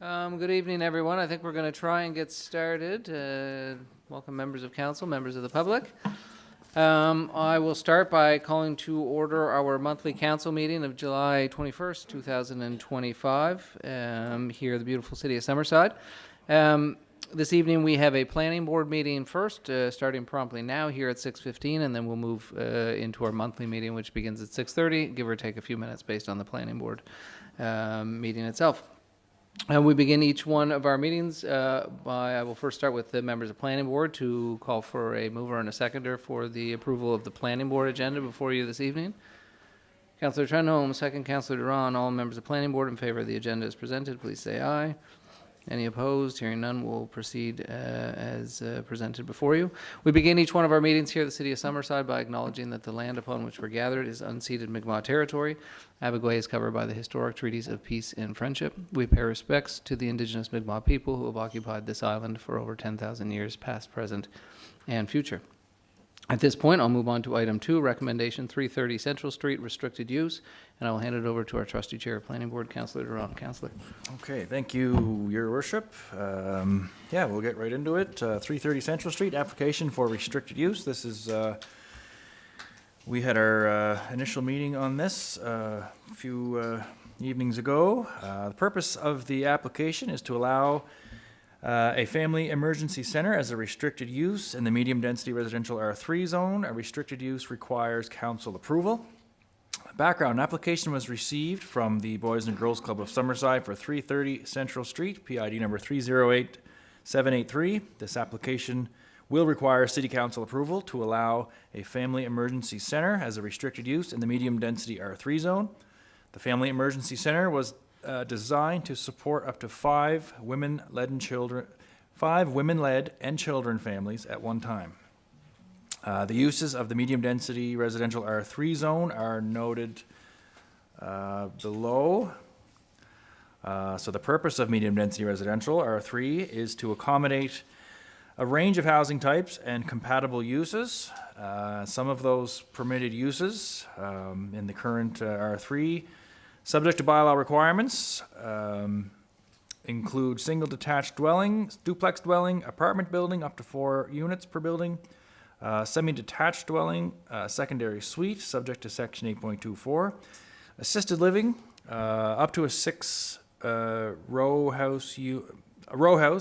Good evening, everyone. I think we're going to try and get started. Welcome members of council, members of the public. I will start by calling to order our monthly council meeting of July 21st, 2025, here in the beautiful city of Summerside. This evening we have a planning board meeting first, starting promptly now here at 6:15, and then we'll move into our monthly meeting, which begins at 6:30, give or take a few minutes based on the planning board meeting itself. We begin each one of our meetings I will first start with the members of planning board to call for a mover and a seconder for the approval of the planning board agenda before you this evening. Councillor Trenholm, second. Councillor Duran. All members of planning board in favor of the agenda as presented, please say aye. Any opposed? Hearing none, we'll proceed as presented before you. We begin each one of our meetings here at the City of Summerside by acknowledging that the land upon which we're gathered is unceded Mi'kmaq territory. Abiguay is covered by the historic treaties of peace and friendship. We pay respects to the Indigenous Mi'kmaq people who have occupied this island for over 10,000 years, past, present, and future. At this point, I'll move on to item 2, recommendation 330 Central Street, restricted use, and I will hand it over to our trustee chair of planning board, Councillor Duran. Councillor. Okay, thank you, Your Worship. Yeah, we'll get right into it. 330 Central Street, application for restricted use. This is, we had our initial meeting on this a few evenings ago. The purpose of the application is to allow a family emergency center as a restricted use in the medium density residential R3 zone. A restricted use requires council approval. Background: application was received from the Boys and Girls Club of Summerside for 330 Central Street, PID number 308783. This application will require city council approval to allow a family emergency center as a restricted use in the medium density R3 zone. The family emergency center was designed to support up to 5 women-led and children families at one time. The uses of the medium-density residential R3 zone are noted below. So the purpose of medium-density residential R3 is to accommodate a range of housing types and compatible uses. Some of those permitted uses in the current R3, subject to bylaw requirements, include single detached dwelling, duplex dwelling, apartment building up to 4 units per building, semi-detached dwelling, secondary suite, subject to section 8.24, assisted living, up to a 6 row house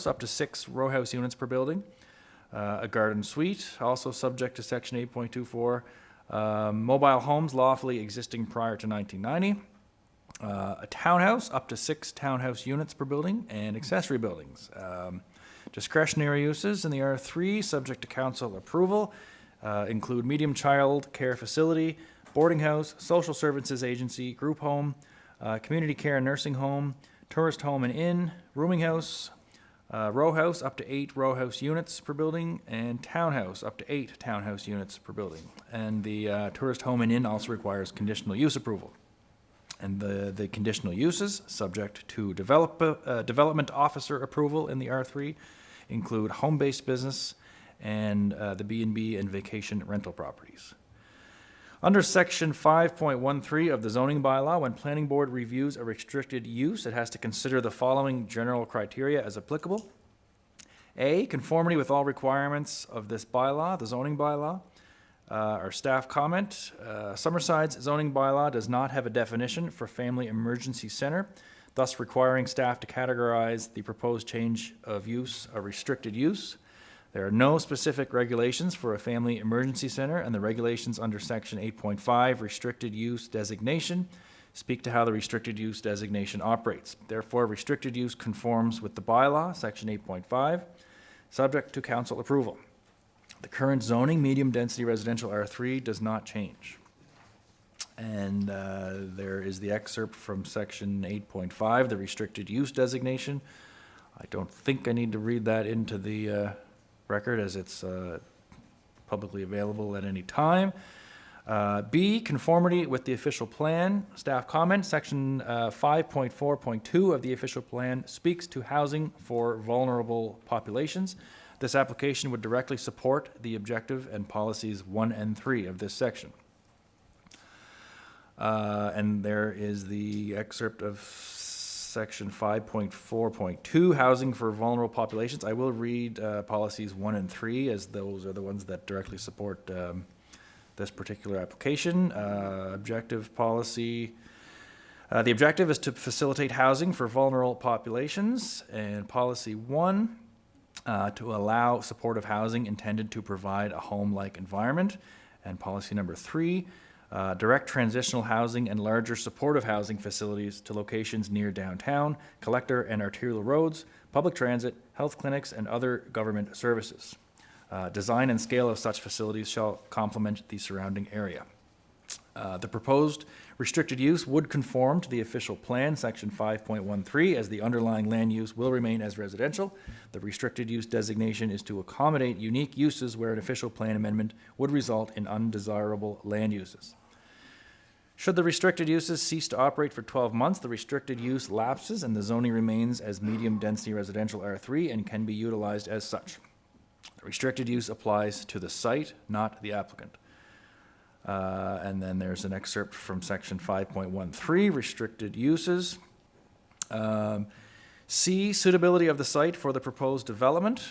up to 6 row house units per building, a garden suite, also subject to section 8.24, mobile homes lawfully existing prior to 1990, a townhouse up to 6 townhouse units per building, and accessory buildings. Discretionary uses in the R3, subject to council approval, include medium child care facility, boarding house, social services agency, group home, community care and nursing home, tourist home and inn, rooming house, row house up to 8 row house units per building, and townhouse up to 8 townhouse units per building. And the tourist home and inn also requires conditional use approval. And the conditional uses, subject to development officer approval in the R3, include home-based business and the B&B and vacation rental properties. Under section 5.13 of the zoning bylaw, when planning board reviews a restricted use, it has to consider the following general criteria as applicable. A, conformity with all requirements of this bylaw, the zoning bylaw. Our staff comment, Summerside's zoning bylaw does not have a definition for family emergency center, thus requiring staff to categorize the proposed change of use a restricted use. There are no specific regulations for a family emergency center, and the regulations under section 8.5 restricted use designation speak to how the restricted use designation operates. Therefore, restricted use conforms with the bylaw, section 8.5, subject to council approval. The current zoning, medium density residential R3, does not change. And there is the excerpt from section 8.5, the restricted use designation. I don't think I need to read that into the record, as it's publicly available at any time. B, conformity with the official plan. Staff comment, section 5.4.2 of the official plan speaks to housing for vulnerable populations. This application would directly support the objective and policies 1 and 3 of this section. And there is the excerpt of section 5.4.2, housing for vulnerable populations. I will read policies 1 and 3, as those are the ones that directly support this particular application. Objective policy. The objective is to facilitate housing for vulnerable populations. And policy 1, to allow supportive housing intended to provide a home-like environment. And policy number 3, direct transitional housing and larger supportive housing facilities to locations near downtown, collector and arterial roads, public transit, health clinics, and other government services. Design and scale of such facilities shall complement the surrounding area. The proposed restricted use would conform to the official plan, section 5.13, as the underlying land use will remain as residential. The restricted use designation is to accommodate unique uses where an official plan amendment would result in undesirable land uses. Should the restricted uses cease to operate for 12 months, the restricted use lapses and the zoning remains as medium-density residential R3 and can be utilized as such. The restricted use applies to the site, not the applicant. And then there's an excerpt from section 5.13, restricted uses. C, suitability of the site for the proposed development.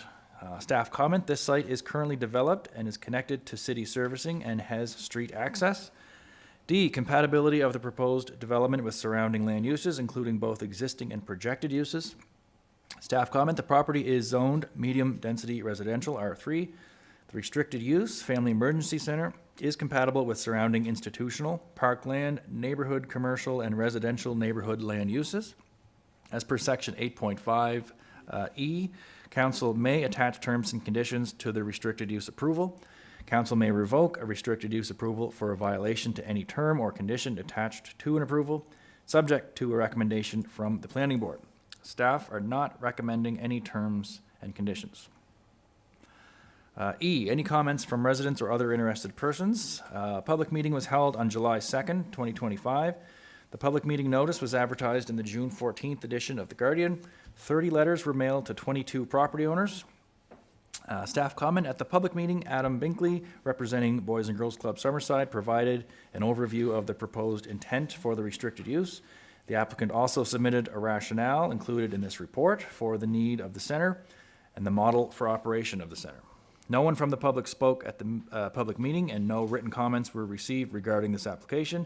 Staff comment, this site is currently developed and is connected to city servicing and has street access. D, compatibility of the proposed development with surrounding land uses, including both existing and projected uses. Staff comment, the property is zoned medium-density residential, R3. The restricted use, family emergency center, is compatible with surrounding institutional, parkland, neighborhood, commercial, and residential neighborhood land uses. As per section 8.5 E, council may attach terms and conditions to the restricted use approval. Council may revoke a restricted use approval for a violation to any term or condition attached to an approval, subject to a recommendation from the planning board. Staff are not recommending any terms and conditions. E, any comments from residents or other interested persons? Public meeting was held on July 2nd, 2025. The public meeting notice was advertised in the June 14th edition of The Guardian. 30 letters were mailed to 22 property owners. Staff comment, at the public meeting, Adam Binkley, representing Boys and Girls Club Summerside, provided an overview of the proposed intent for the restricted use. The applicant also submitted a rationale included in this report for the need of the center and the model for operation of the center. No one from the public spoke at the public meeting, and no written comments were received regarding this application.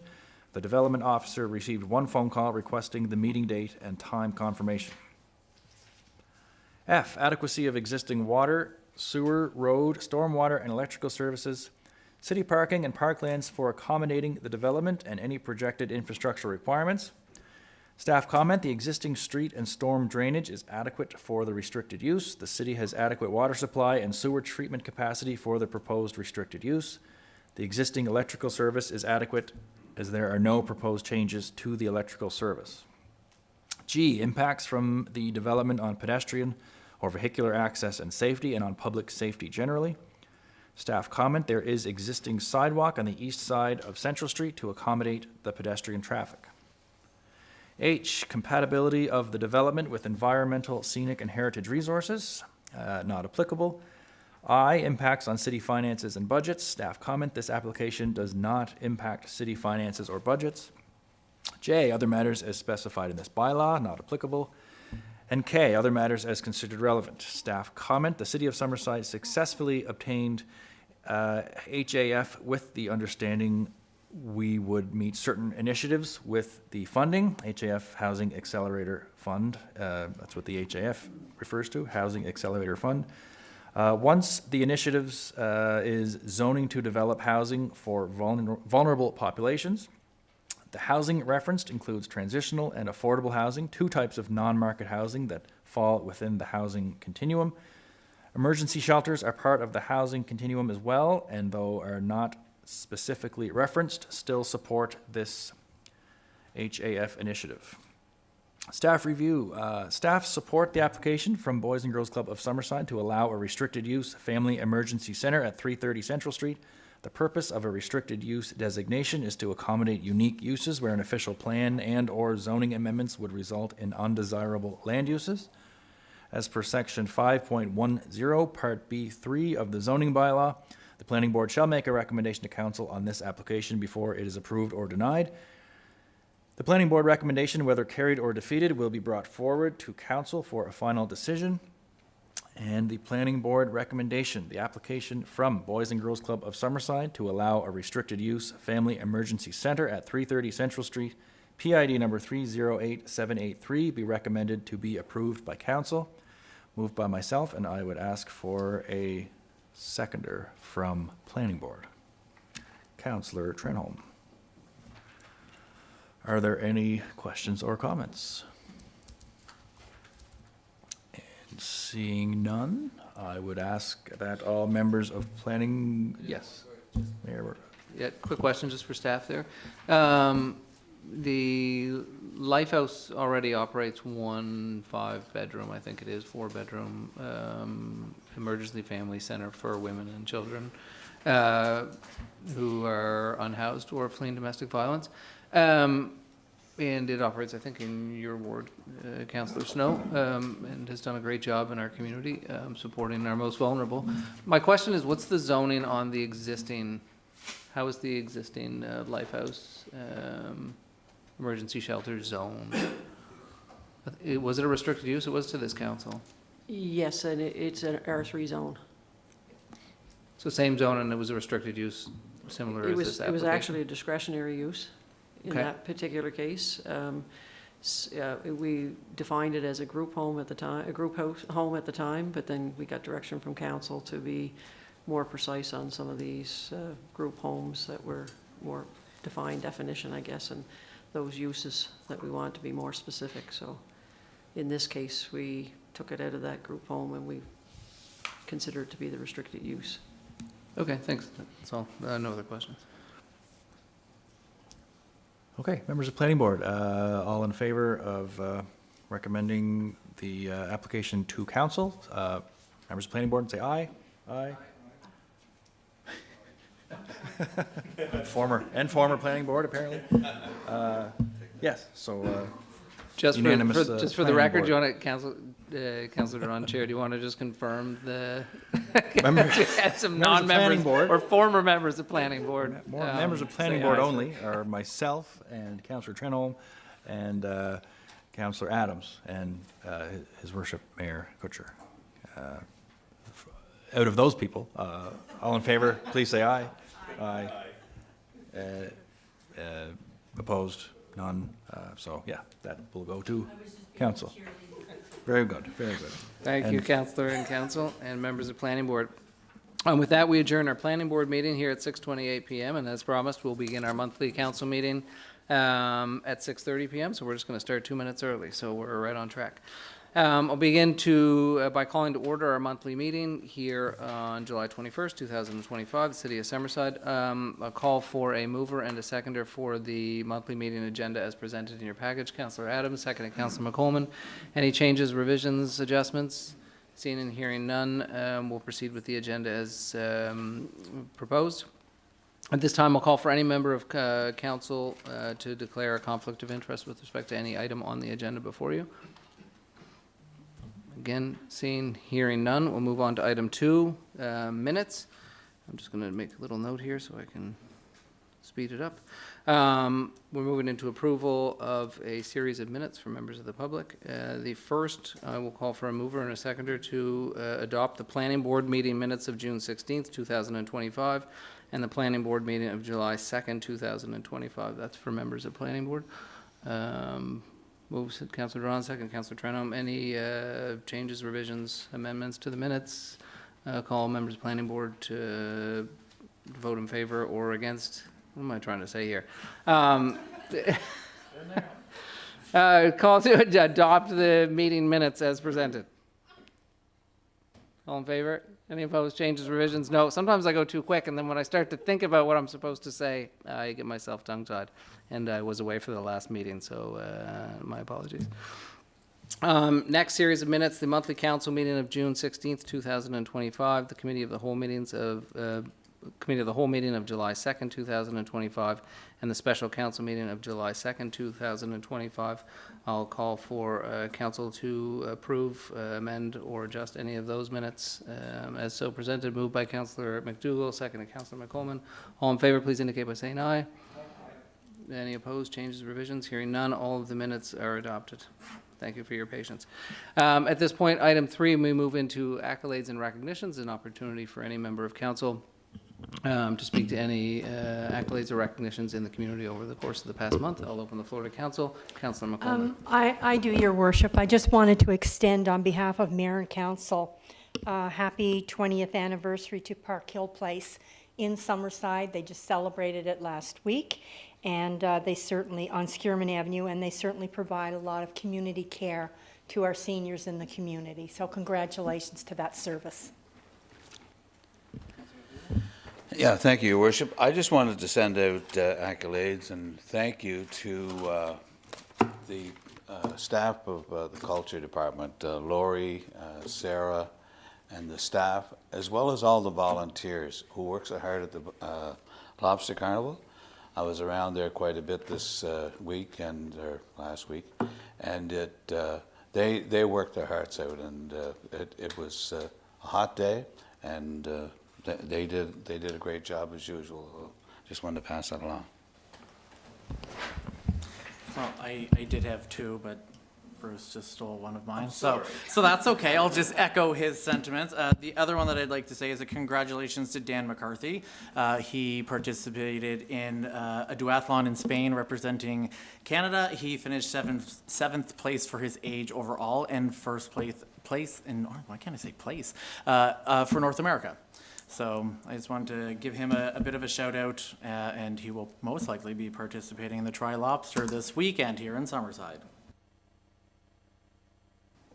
The development officer received one phone call requesting the meeting date and time confirmation. F, adequacy of existing water, sewer, road, stormwater, and electrical services, city parking and parklands for accommodating the development and any projected infrastructure requirements. Staff comment, the existing street and storm drainage is adequate for the restricted use. The city has adequate water supply and sewer treatment capacity for the proposed restricted use. The existing electrical service is adequate as there are no proposed changes to the electrical service. G, impacts from the development on pedestrian or vehicular access and safety and on public safety generally. Staff comment, there is existing sidewalk on the east side of Central Street to accommodate the pedestrian traffic. H, compatibility of the development with environmental, scenic, and heritage resources, not applicable. I, impacts on city finances and budgets. Staff comment, this application does not impact city finances or budgets. J, other matters as specified in this bylaw, not applicable. And K, other matters as considered relevant. Staff comment, the city of Summerside successfully obtained HAF with the understanding we would meet certain initiatives with the funding, HAF Housing Accelerator Fund. That's what the HAF refers to, Housing Accelerator Fund. Once the initiatives is zoning to develop housing for vulnerable populations. The housing referenced includes transitional and affordable housing, two types of non-market housing that fall within the housing continuum. Emergency shelters are part of the housing continuum as well, and though are not specifically referenced, still support this HAF initiative. Staff review. Staff support the application from Boys and Girls Club of Summerside to allow a restricted use family emergency center at 330 Central Street. The purpose of a restricted use designation is to accommodate unique uses where an official plan and or zoning amendments would result in undesirable land uses. As per section 5.10, part B3 of the zoning bylaw, the planning board shall make a recommendation to council on this application before it is approved or denied. The planning board recommendation, whether carried or defeated, will be brought forward to council for a final decision. And the planning board recommendation, the application from Boys and Girls Club of Summerside to allow a restricted use family emergency center at 330 Central Street, PID number 308783, be recommended to be approved by council. Moved by myself, and I would ask for a seconder from planning board. Councillor Trenholm. Are there any questions or comments? And seeing none, I would ask that all members of planning, yes. Mayor. Yeah, quick question just for staff there. The Lifehouse already operates one 5-bedroom, I think it is 4-bedroom, emergency family center for women and children who are unhoused or fleeing domestic violence. And it operates, I think, in your ward, Councillor Snow, and has done a great job in our community, supporting our most vulnerable. My question is, what's the zoning on the existing, how is the existing Lifehouse emergency shelter zone? Was it a restricted use? It was to this council. Yes, and it's an R3 zone. So same zone, and it was a restricted use, similar as this application? It was actually a discretionary use in Okay. that particular case. We defined it as a group home at the time, home at the time, but then we got direction from council to be more precise on some of these group homes that were more defined definition, I guess, and those uses that we want to be more specific. So in this case, we took it out of that group home and we consider it to be the restricted use. Okay, thanks. That's all. No other questions. Okay, members of planning board, all in favor of recommending the application to council? Members of planning board, say aye. Aye. Former planning board, apparently. Yes, so Just unanimous, for the planning record, board. do you want to, Councillor Duran, Chair, do you want to just confirm the, members had some Members of planning non-members board. or former members of planning board? more members of planning say board aye. only are myself and Councillor Trenholm and Councillor Adams and His Worship Mayor Kutcher. Out of those people, all in favor, please say aye. Aye. Opposed? None. So, yeah, that will go to council. Very good, very good. Thank you, And- Councillor and Council, and members of Planning Board. With that, we adjourn our Planning Board meeting here at 6:28 PM, and as promised, we'll begin our monthly council meeting at 6:30 PM, so we're just going to start 2 minutes early, so we're right on track. I'll begin by calling to order our monthly meeting here on July 21st, 2025, the City of Summerside. A call for a mover and a seconder for the monthly meeting agenda as presented in your package. Councillor Adams, seconded Councillor McColman. Any changes, revisions, adjustments? Seeing and hearing none, we'll proceed with the agenda as proposed. At this time, I'll call for any member of council to declare a conflict of interest with respect to any item on the agenda before you. Again, seeing, hearing none, we'll move on to item 2, minutes. I'm just going to make a little note here so I can speed it up. We're moving into approval of a series of minutes for members of the public. The first, I will call for a mover and a seconder to adopt the planning board meeting minutes of June 16th, 2025, and the planning board meeting of July 2nd, 2025. That's for members of planning board. Moves Councillor Duran, second Councillor Trenholm. Any changes, revisions, amendments to the minutes? Call members of planning board to vote in favor or against. What am I trying to say here? Call to adopt the meeting minutes as presented. All in favor? Any opposed? Changes, revisions? No. Sometimes I go too quick, and then when I start to think about what I'm supposed to say, I get myself tongue-tied. And I was away for the last meeting, so my apologies. Next series of minutes, the monthly council meeting of June 16th, 2025, the committee of the whole meeting of July 2nd, 2025, and the special council meeting of July 2nd, 2025. I'll call for council to approve, amend, or adjust any of those minutes as so presented. Moved by Councillor McDougall, seconded Councillor McColman. All in favor, please indicate by saying aye. Any opposed, changes, revisions? Hearing none, all of the minutes are adopted. Thank you for your patience. At this point, item 3, we move into accolades and recognitions, an opportunity for any member of council to speak to any accolades or recognitions in the community over the course of the past month. I'll open the floor to council. Councillor McCormick. I do, your worship. I just wanted to extend on behalf of mayor and council, happy 20th anniversary to Park Hill Place in Summerside. They just celebrated it last week, and they certainly, on Skierman Avenue, and they certainly provide a lot of community care to our seniors in the community. So congratulations to that service. Yeah, thank you, Your Worship. I just wanted to send out accolades and thank you to the staff of the Culture Department, Lori, Sarah, and the staff, as well as all the volunteers who work so hard at the Lobster Carnival. I was around there quite a bit this week or last week, and they worked their hearts out, and it was a hot day, and they did a great job as usual. Just wanted to pass that along. Well, I did have 2, but Bruce just stole one of mine. So that's okay. I'll just echo his sentiments. The other one that I'd like to say is a congratulations to Dan McCarthy. He participated in a duathlon in Spain representing Canada. He finished seventh place for his age overall and first place in, why can't I say place, for North America. So I just wanted to give him a bit of a shout out, and he will most likely be participating in the Tri-Lobster this weekend here in Summerside.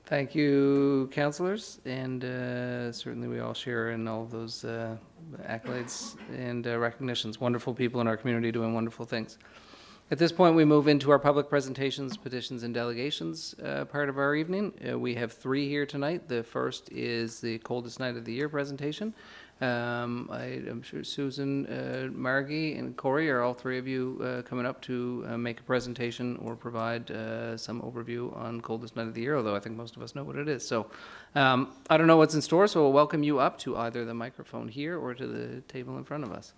Thank you, councillors, and certainly we all share in all of those accolades and recognitions. Wonderful people in our community doing wonderful things. At this point, we move into our public presentations, petitions, and delegations part of our evening. We have 3 here tonight. The first is the Coldest Night of the Year presentation. I'm sure Susan, Margie, and Corey are all 3 of you coming up to make a presentation or provide some overview on Coldest Night of the Year, although I think most of us know what it is. So I don't know what's in store, so we'll welcome you up to either the microphone here or to the table in front of us.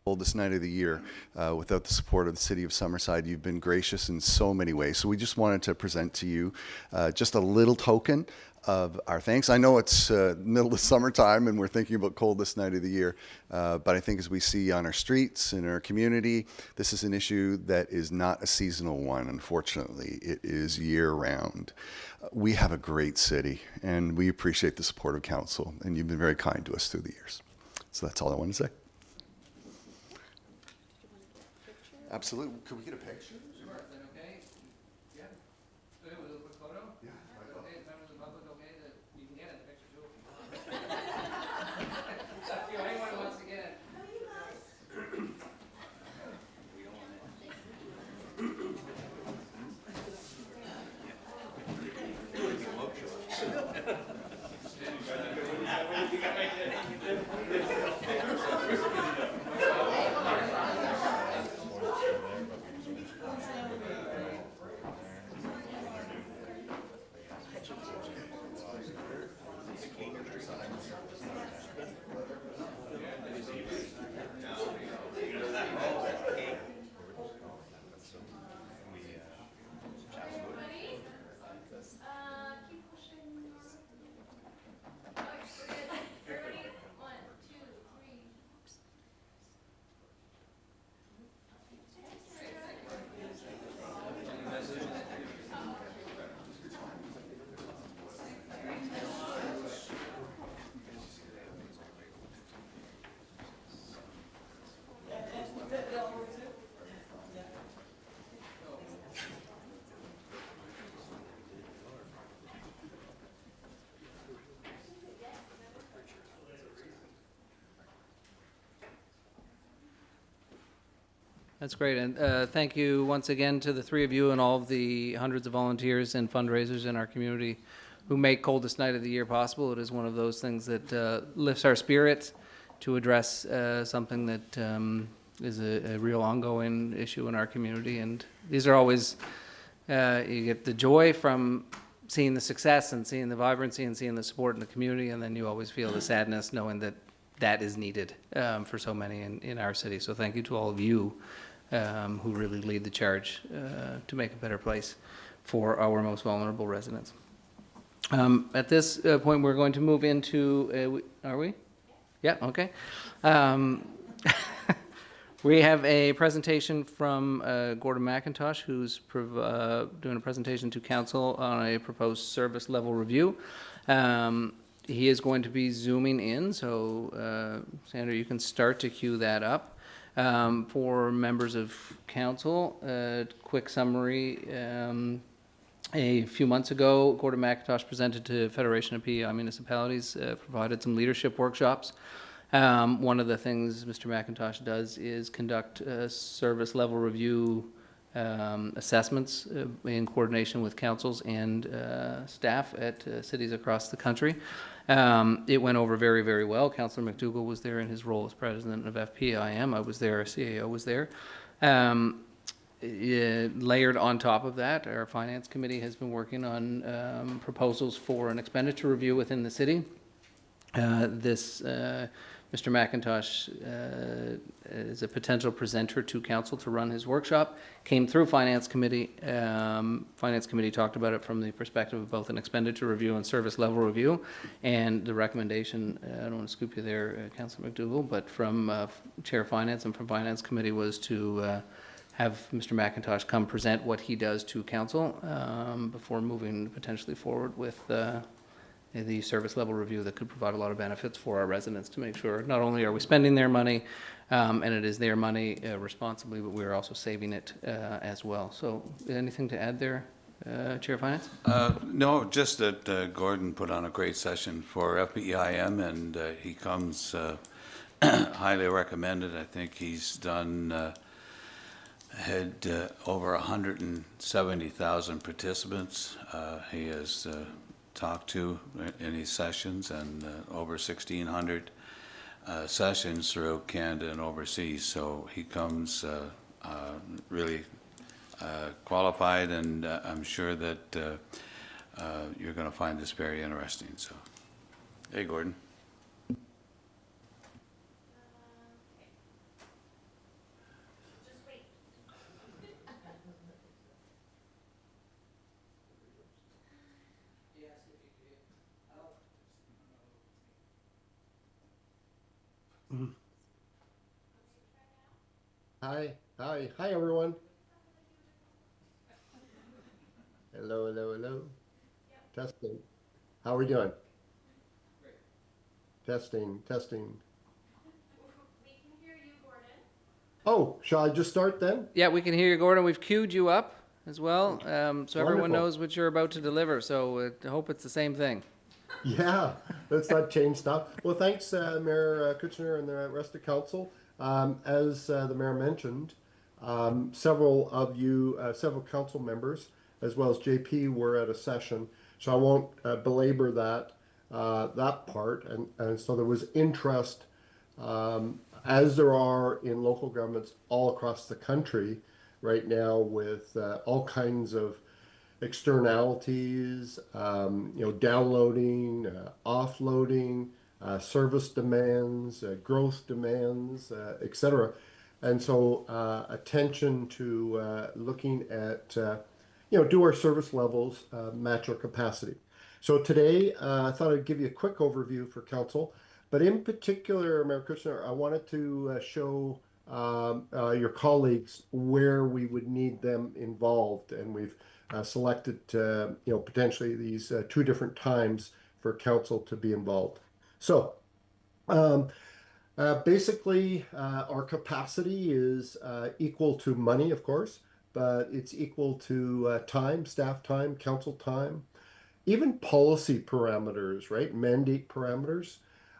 Coldest night of the year. Without the support of the city of Summerside, you've been gracious in so many ways. So we just wanted to present to you just a little token of our thanks. I know it's middle of summertime and we're thinking about coldest night of the year, but I think as we see on our streets, in our community, this is an issue that is not a seasonal one, unfortunately. It is year-round. We have a great city and we appreciate the support of council, and you've been very kind to us through the years. So that's all I want to say. Absolutely. Could we get a picture? Sure, is that okay? Yeah. Do it with a quick photo? Yeah. Is that okay? Is members of the public okay that you can get in the picture too if you want? It's up to you. Anyone who wants to get in. That's great, and thank you once again to the 3 of you and all of the hundreds of volunteers and fundraisers in our community who make Coldest Night of the Year possible. It is one of those things that lifts our spirit to address something that is a real ongoing issue in our community, and these are always You get the joy from seeing the success and seeing the vibrancy and seeing the support in the community, and then you always feel the sadness knowing that that is needed for so many in our city. So thank you to all of you who really lead the charge to make a better place for our most vulnerable residents. At this point, we're going to move into, are we? Yeah, okay. We have a presentation from Gordon McIntosh, who's doing a presentation to council on a proposed service level review. He is going to be zooming in, so Sandra, you can start to cue that up. For members of council, quick summary. A few months ago, Gordon McIntosh presented to Federation of PEI Municipalities, provided some leadership workshops. One of the things Mr. McIntosh does is conduct service level review assessments in coordination with councils and staff at cities across the country. It went over very, very well. Councillor McDougall was there in his role as president of FPIM. I was there, CAO was there. Layered on top of that, our finance committee has been working on proposals for an expenditure review within the city. Mr. McIntosh is a potential presenter to council to run his workshop. Came through Finance Committee. Finance Committee talked about it from the perspective of both an expenditure review and service level review. And the recommendation, I don't want to scoop you there, Councillor McDougall, but from Chair Finance and from Finance Committee was to have Mr. McIntosh come present what he does to council before moving potentially forward with the service level review that could provide a lot of benefits for our residents to make sure not only are we spending their money and it is their money responsibly, but we're also saving it as well. So anything to add there, Chair of Finance? No, just that Gordon put on a great session for FPEIM, and he comes highly recommended. I think he's done had over 170,000 participants. He has talked to in his sessions, and over 1,600 sessions throughout Canada and overseas. So he comes really qualified, and I'm sure that you're going to find this very interesting. So, hey, Gordon. Hi, everyone. Hello. Testing. How are we doing? Testing. We can hear you, Gordon. Oh, shall I just start then? Yeah, we can hear you, Gordon. We've queued you up as well, so everyone Wonderful. knows what you're about to deliver. So I hope it's the same thing. Yeah, let's not change stuff. Well, thanks, Mayor Kitchener and the rest of council. As the mayor mentioned, several of you, several council members, as well as JP, were at a session. So I won't belabor that part. And so there was interest, as there are in local governments all across the country right now, with all kinds of externalities, downloading, offloading, service demands, growth demands, etc. And so attention to looking at, do our service levels match our capacity? So today, I thought I'd give you a quick overview for council, but in particular, Mayor Kushner, I wanted to show your colleagues where we would need them involved, and we've selected, potentially these two different times for council to be involved. So, basically, our capacity is equal to money, of course, but it's equal to time, staff time, council time, even policy parameters, right? Mandate parameters.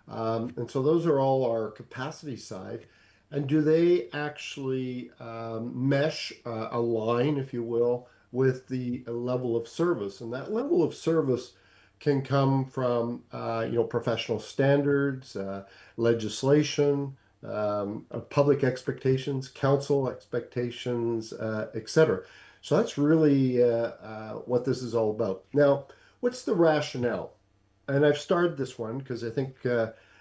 And so those are all our capacity side. And do they actually mesh, align, if you will, with the level of service? And that level of service can come from, professional standards, legislation, public expectations, council expectations, etc. So that's really what this is all about. Now, what's the rationale? And I've started this one because I think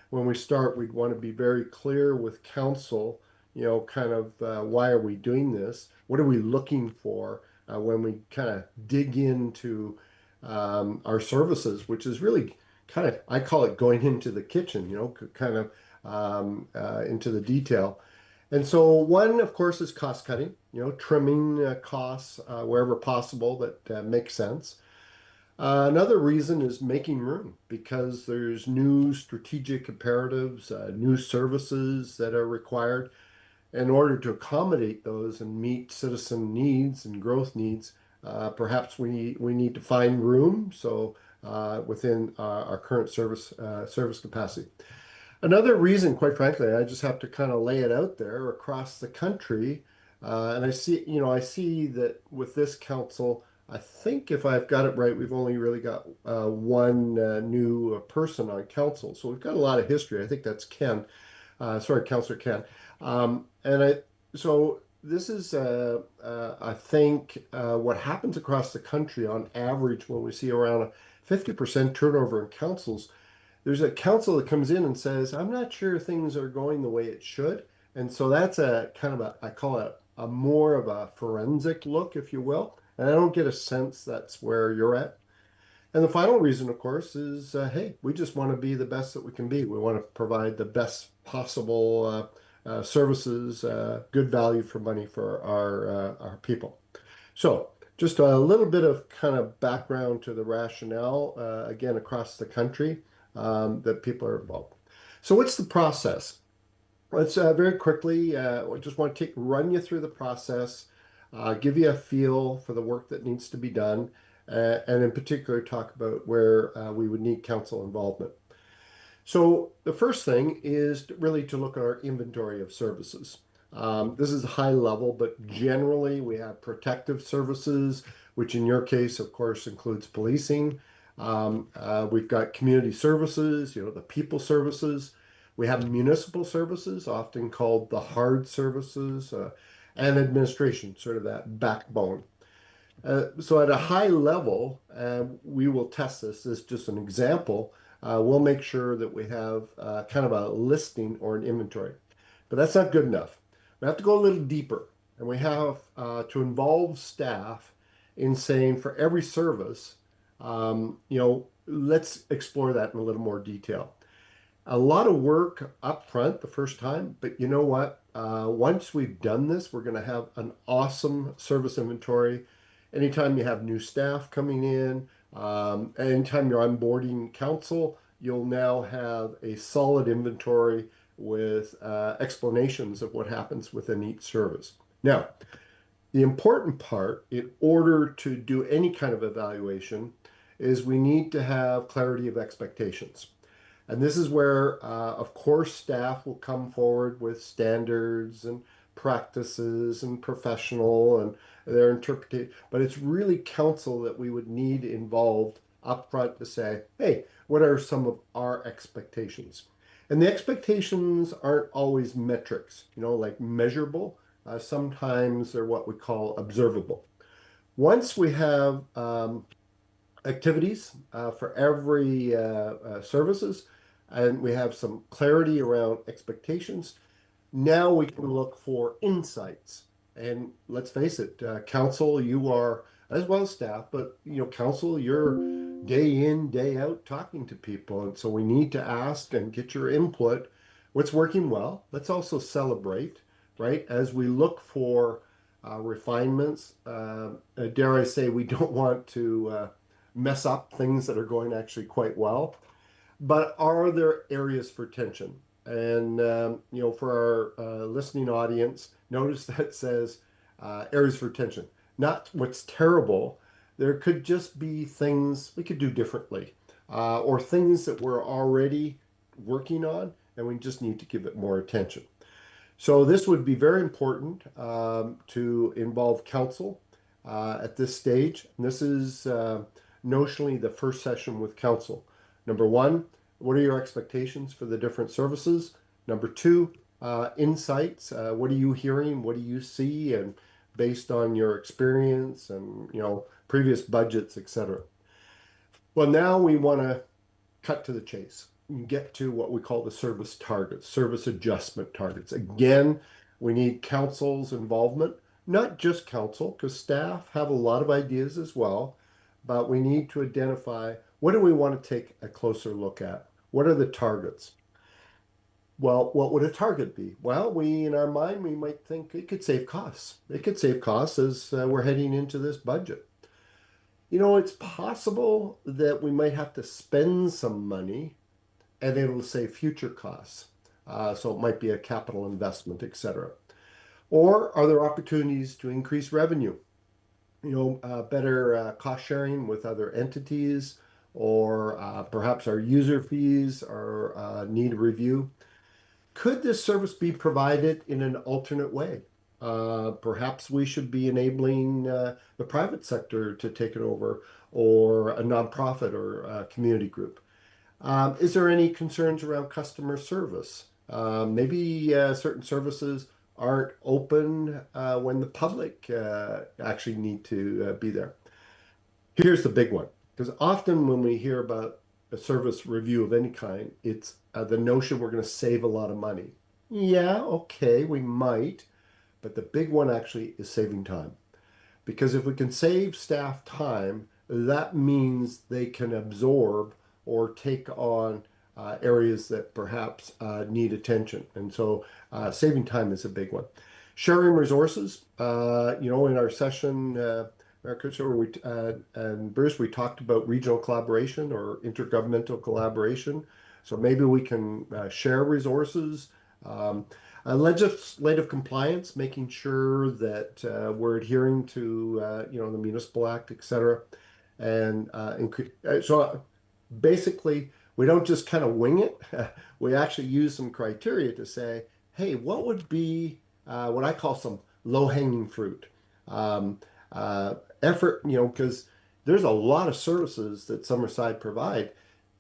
when we start, we'd want to be very clear with council, kind of why are we doing this? What are we looking for when we kind of dig into our services, which is really kind of, I call it going into the kitchen, kind of into the detail. And so one, of course, is cost cutting, trimming costs wherever possible that makes sense. Another reason is making room because there's new strategic imperatives, new services that are required. In order to accommodate those and meet citizen needs and growth needs, perhaps we need to find room. So within our current service capacity. Another reason, quite frankly, I just have to kind of lay it out there across the country, and I see that with this council, I think if I've got it right, we've only really got one new person on council, so we've got a lot of history. I think that's Ken, sorry, Councillor Ken, so this is, I think, what happens across the country on average when we see around a 50% turnover in councils. There's a council that comes in and says, I'm not sure things are going the way it should. And so that's a kind of I call it a more of a forensic look, if you will. And I don't get a sense that's where you're at. And the final reason, of course, is, hey, we just want to be the best that we can be. We want to provide the best possible services, good value for money for our people. So just a little bit of kind of background to the rationale, again, across the country that people are involved. So what's the process? Let's very quickly, I just want to run you through the process, give you a feel for the work that needs to be done, and in particular talk about where we would need council involvement. So the first thing is really to look at our inventory of services. This is high level, but generally we have protective services, which in your case, of course, includes policing. We've got community services, the people services. We have municipal services, often called the hard services, and administration, sort of that backbone. So at a high level, we will test this as just an example. We'll make sure that we have kind of a listing or an inventory. But that's not good enough. We have to go a little deeper, and we have to involve staff in saying for every service, let's explore that in a little more detail. A lot of work up front the first time, but you know what? Once we've done this, we're going to have an awesome service inventory. Anytime you have new staff coming in, anytime you're onboarding council, you'll now have a solid inventory with explanations of what happens within each service. Now, the important part, in order to do any kind of evaluation, is we need to have clarity of expectations. And this is where, of course, staff will come forward with standards and practices and professional and their interpretation. But it's really council that we would need involved upfront to say, hey, what are some of our expectations? And the expectations aren't always metrics, like measurable. Sometimes they're what we call observable. Once we have activities for every services, and we have some clarity around expectations, now we can look for insights. And let's face it, council, you are, as well as staff, but council, you're day in, day out talking to people. And so we need to ask and get your input. What's working well? Let's also celebrate, right? As we look for refinements, dare I say, we don't want to mess up things that are going actually quite well. But are there areas for tension? And, for our listening audience, notice that says areas for tension. Not what's terrible. There could just be things we could do differently, or things that we're already working on, and we just need to give it more attention. So this would be very important to involve council at this stage. And this is notionally the first session with council. Number one, what are your expectations for the different services? Number two, insights. What are you hearing? What do you see? And based on your experience and, previous budgets, etc. Well, now we want to cut to the chase and get to what we call the service targets, service adjustment targets. Again, we need council's involvement, not just council, because staff have a lot of ideas as well, but we need to identify what do we want to take a closer look at? What are the targets? Well, what would a target be? Well, in our mind, we might think it could save costs. It could save costs as we're heading into this budget. It's possible that we might have to spend some money and it'll save future costs. So it might be a capital investment, etc. Or are there opportunities to increase revenue? Better cost sharing with other entities, or perhaps our user fees are need review. Could this service be provided in an alternate way? Perhaps we should be enabling the private sector to take it over, or a nonprofit or a community group. Is there any concerns around customer service? Maybe certain services aren't open when the public actually need to be there. Here's the big one, because often when we hear about a service review of any kind, it's the notion we're going to save a lot of money. Yeah, okay, we might, but the big one actually is saving time. Because if we can save staff time, that means they can absorb or take on areas that perhaps need attention. And so saving time is a big one. Sharing resources, in our session, and Bruce, we talked about regional collaboration or intergovernmental collaboration. So maybe we can share resources. Legislative compliance, making sure that we're adhering to, the Municipal Act, et cetera. And so basically, we don't just kind of wing it. We actually use some criteria to say, hey, what would be what I call some low-hanging fruit? Effort, because there's a lot of services that Summerside provide.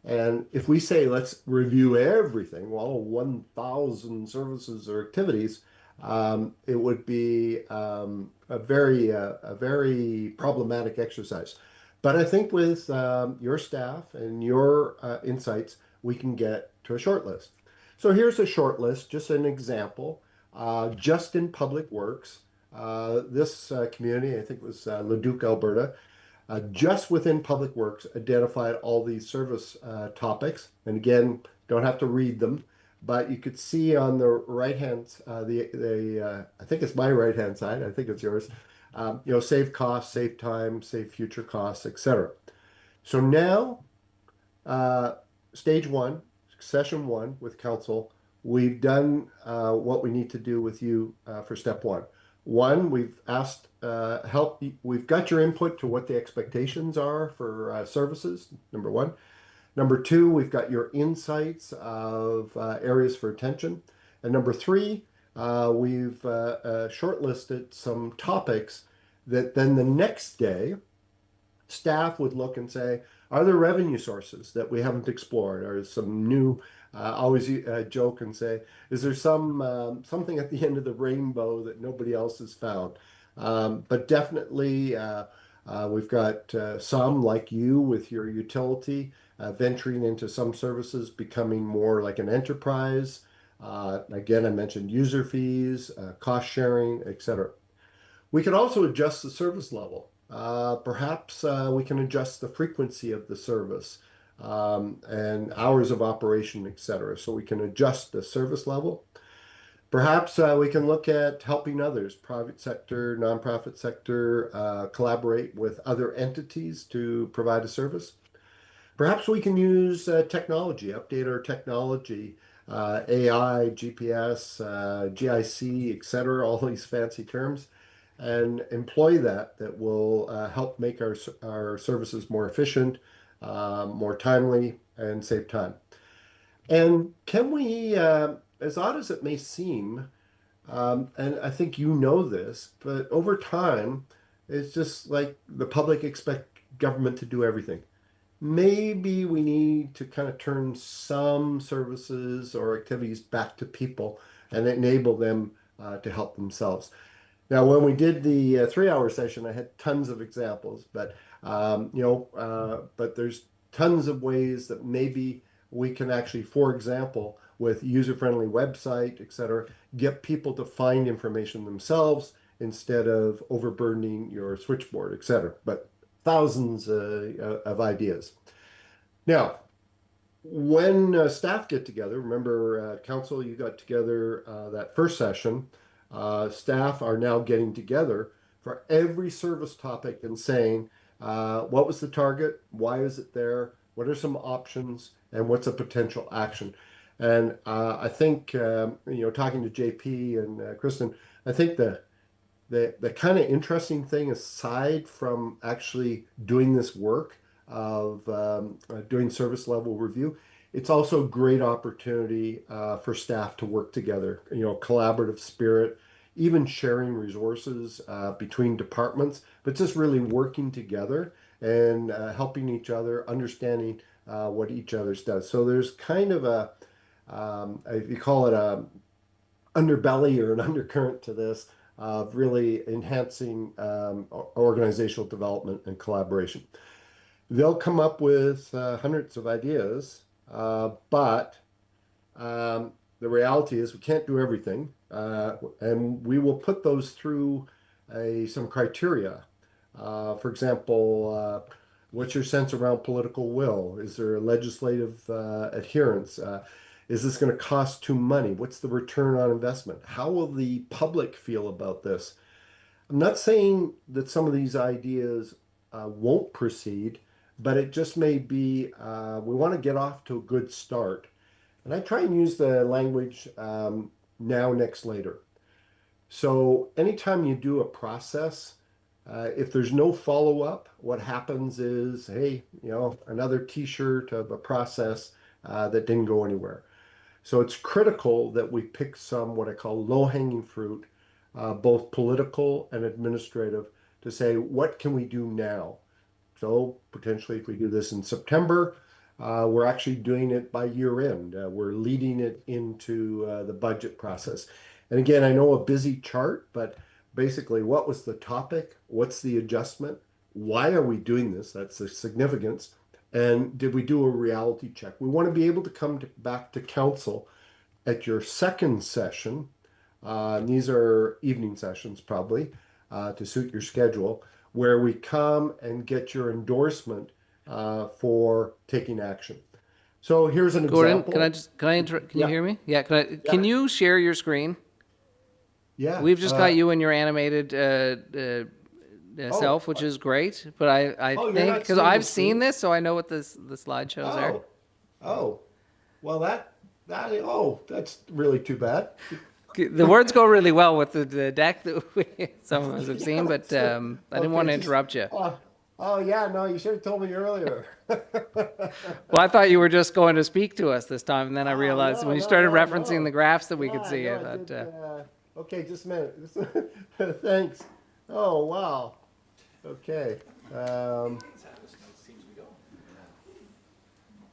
And if we say, let's review everything, well, 1,000 services or activities, it would be a very problematic exercise. But I think with your staff and your insights, we can get to a short list. So here's a short list, just an example. Just in Public Works, this community, I think it was Leduc, Alberta, just within Public Works, identified all these service topics. And again, don't have to read them, but you could see on the right hand, I think it's my right hand side, I think it's yours, save costs, save time, save future costs, etc. So now, stage one, session one with council, we've done what we need to do with you for step one. One, we've asked help. We've got your input to what the expectations are for services, number one. Number two, we've got your insights of areas for attention. And number three, we've shortlisted some topics that then the next day, staff would look and say, are there revenue sources that we haven't explored? Or some new, always joke and say, is there something at the end of the rainbow that nobody else has found? But definitely, we've got some like you with your utility, venturing into some services, becoming more like an enterprise. Again, I mentioned user fees, cost sharing, etc. We can also adjust the service level. Perhaps we can adjust the frequency of the service and hours of operation, etc. So we can adjust the service level. Perhaps we can look at helping others, private sector, nonprofit sector, collaborate with other entities to provide a service. Perhaps we can use technology, update our technology, AI, GPS, GIC, etc., all these fancy terms, and employ that will help make our services more efficient, more timely, and save time. And can we, as odd as it may seem, and I think you know this, but over time, it's just like the public expect government to do everything. Maybe we need to kind of turn some services or activities back to people and enable them to help themselves. Now, when we did the 3-hour session, I had tons of examples, but but there's tons of ways that maybe we can actually, for example, with user-friendly website, et cetera, get people to find information themselves instead of overburdening your switchboard, et cetera. But thousands of ideas. Now, when staff get together, remember, council, you got together that first session. Staff are now getting together for every service topic and saying, what was the target? Why is it there? What are some options? And what's a potential action? And I think, talking to JP and Kristen, I think the kind of interesting thing, aside from actually doing this work of doing service level review, it's also a great opportunity for staff to work together, collaborative spirit, even sharing resources between departments, but just really working together and helping each other, understanding what each other's does. So there's kind of if you call it a underbelly or an undercurrent to this, of really enhancing organizational development and collaboration. They'll come up with hundreds of ideas, but the reality is we can't do everything, and we will put those through some criteria. For example, what's your sense around political will? Is there a legislative adherence? Is this going to cost too money? What's the return on investment? How will the public feel about this? I'm not saying that some of these ideas won't proceed, but it just may be we want to get off to a good start. And I try and use the language now, next, later. So anytime you do a process, if there's no follow-up, what happens is, hey, another t-shirt of a process that didn't go anywhere. So it's critical that we pick some what I call low-hanging fruit, both political and administrative, to say, what can we do now? So potentially if we do this in September, we're actually doing it by year end. We're leading it into the budget process. And again, I know a busy chart, but basically what was the topic? What's the adjustment? Why are we doing this? That's the significance. And did we do a reality check? We want to be able to come back to council at your second session. These are evening sessions probably to suit your schedule, where we come and get your endorsement for taking action. So here's an Gordon, example. can you hear me? Yeah, can you share your screen? Yeah. We've just got you in your animated self, which is great. But I Oh, you're think, not because seeing I've the seen screen? this, so I know what the slideshows are. Oh, well, that's really too bad. The words go really well with the deck that some of us have seen, but I didn't want to interrupt you. Oh, yeah, no, you should have told me earlier. Well, I thought you were just going to speak to us this time, and then I realized when you started referencing the graphs that we could see. I thought, Okay, just a minute. Thanks. Oh, wow. Okay.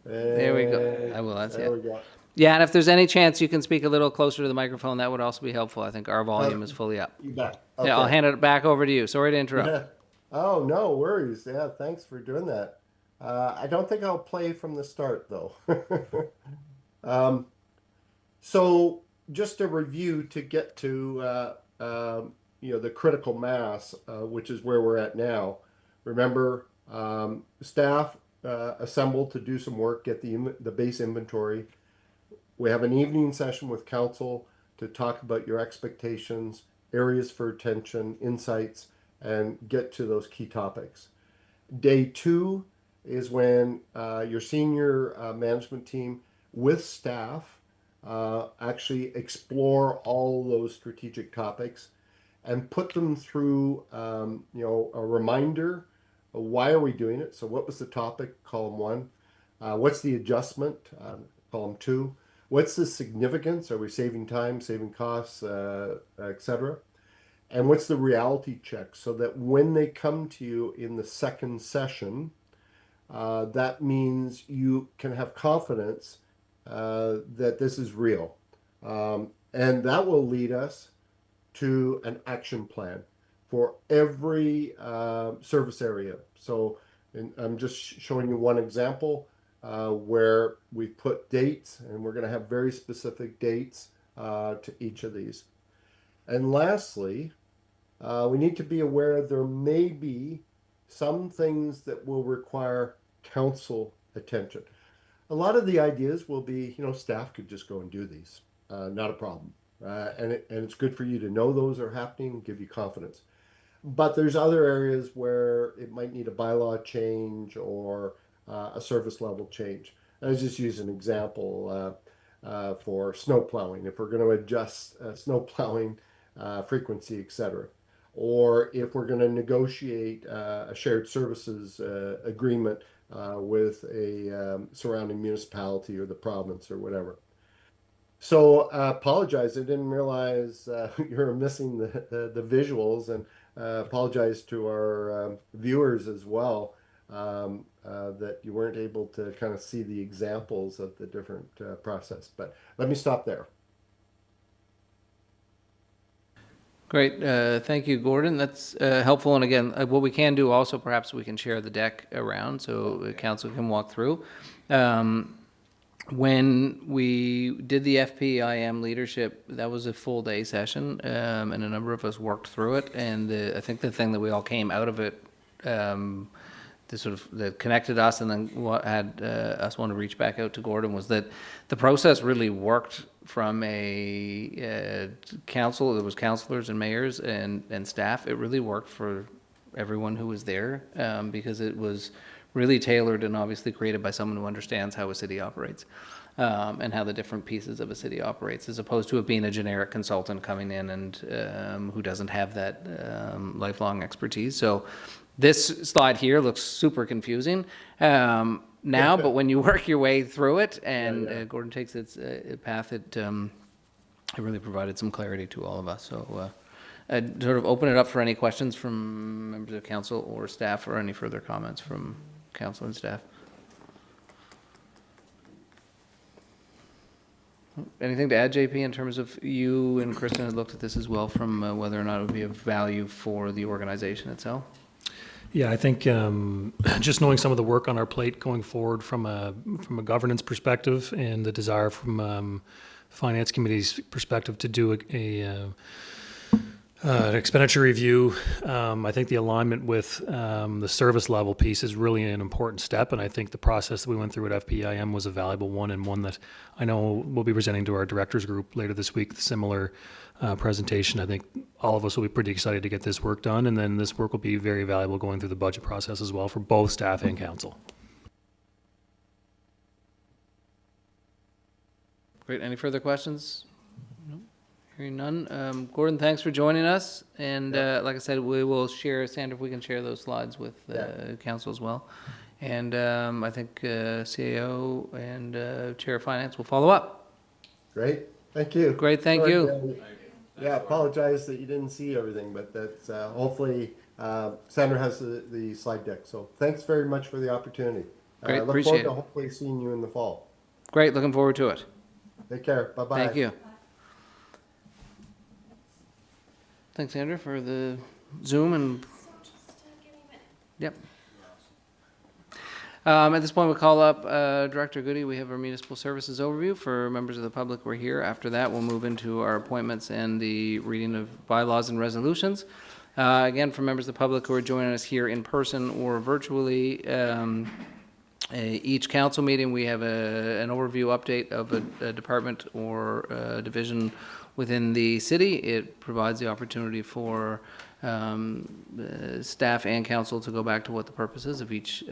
there we go. I will. That's There it. we go. Yeah, and if there's any chance you can speak a little closer to the microphone, that would also be helpful. I think our volume is fully up. You bet. Yeah, I'll Okay. hand it back over to you. Sorry to interrupt. Yeah. Oh, no worries. Yeah, thanks for doing that. I don't think I'll play from the start, though. So just a review to get to the critical mass, which is where we're at now. Remember, staff assembled to do some work, get the base inventory. We have an evening session with council to talk about your expectations, areas for attention, insights, and get to those key topics. Day 2 is when your senior management team with staff actually explore all those strategic topics and put them through a reminder of why are we doing it. So what was the topic, column 1? What's the adjustment, column 2? What's the significance? Are we saving time, saving costs, etc.? And what's the reality check, so that when they come to you in the second session, that means you can have confidence that this is real. And that will lead us to an action plan for every service area. So I'm just showing you one example where we put dates, and we're going to have very specific dates to each of these. And lastly, we need to be aware there may be some things that will require council attention. A lot of the ideas will be, staff could just go and do these, not a problem. And it's good for you to know those are happening, give you confidence. But there's other areas where it might need a bylaw change or a service level change. I'll just use an example for snow plowing. If we're going to adjust snow plowing frequency, etc., or if we're going to negotiate a shared services agreement with a surrounding municipality or the province or whatever. So apologize, I didn't realize you were missing the visuals, and apologize to our viewers as well that you weren't able to kind of see the examples of the different process. But let me stop there. Great, thank you, Gordon. That's helpful. And again, what we can do also, perhaps we can share the deck around so the council can walk through. When we did the FPIM leadership, that was a full day session, and a number of us worked through it. And I think the thing that we all came out of it, that connected us, and then what had us want to reach back out to Gordon, was that the process really worked from a council. There was councillors and mayors and staff. It really worked for everyone who was there because it was really tailored and obviously created by someone who understands how a city operates and how the different pieces of a city operates, as opposed to it being a generic consultant coming in and who doesn't have that lifelong expertise. So this slide here looks super confusing now, but when you work your way through it and Gordon takes its path, it really provided some clarity to all of us. So I'd sort of open it up for any questions from members of council or staff, or any further comments from council and staff. Anything to add, JP, in terms of you and Kristen had looked at this as well, from whether or not it would be of value for the organization itself? Yeah, I think just knowing some of the work on our plate going forward from a governance perspective, and the desire from Finance Committee's perspective to do an expenditure review, I think the alignment with the service level piece is really an important step, and I think the process that we went through at FPIM was a valuable one, and one that I know we'll be presenting to our directors group later this week, similar presentation. I think all of us will be pretty excited to get this work done, and then this work will be very valuable going through the budget process as well for both staff and council. Great. Any further questions? No? Hearing none. Gordon, thanks for joining us. And like I said, we will share, Sandra, if we can share those slides with council as well. And I think CAO and Chair of Finance will follow up. Great, thank you. Great, thank you. Yeah, apologize that you didn't see everything, but that's hopefully Sandra has the slide deck. So thanks very much for the opportunity. Great, look appreciate forward it. to hopefully seeing you in the fall. Great, looking forward to it. Take care. Bye-bye. Thank you. Thanks, Sandra, for the Zoom and. Yep. At this point, we'll call up Director Goody. We have our municipal services overview for members of the public who are here. After that, we'll move into our appointments and the reading of bylaws and resolutions. Again, for members of the public who are joining us here in person or virtually, each council meeting, we have an overview update of a department or a division within the city. It provides the opportunity for staff and council to go back to what the purpose is of each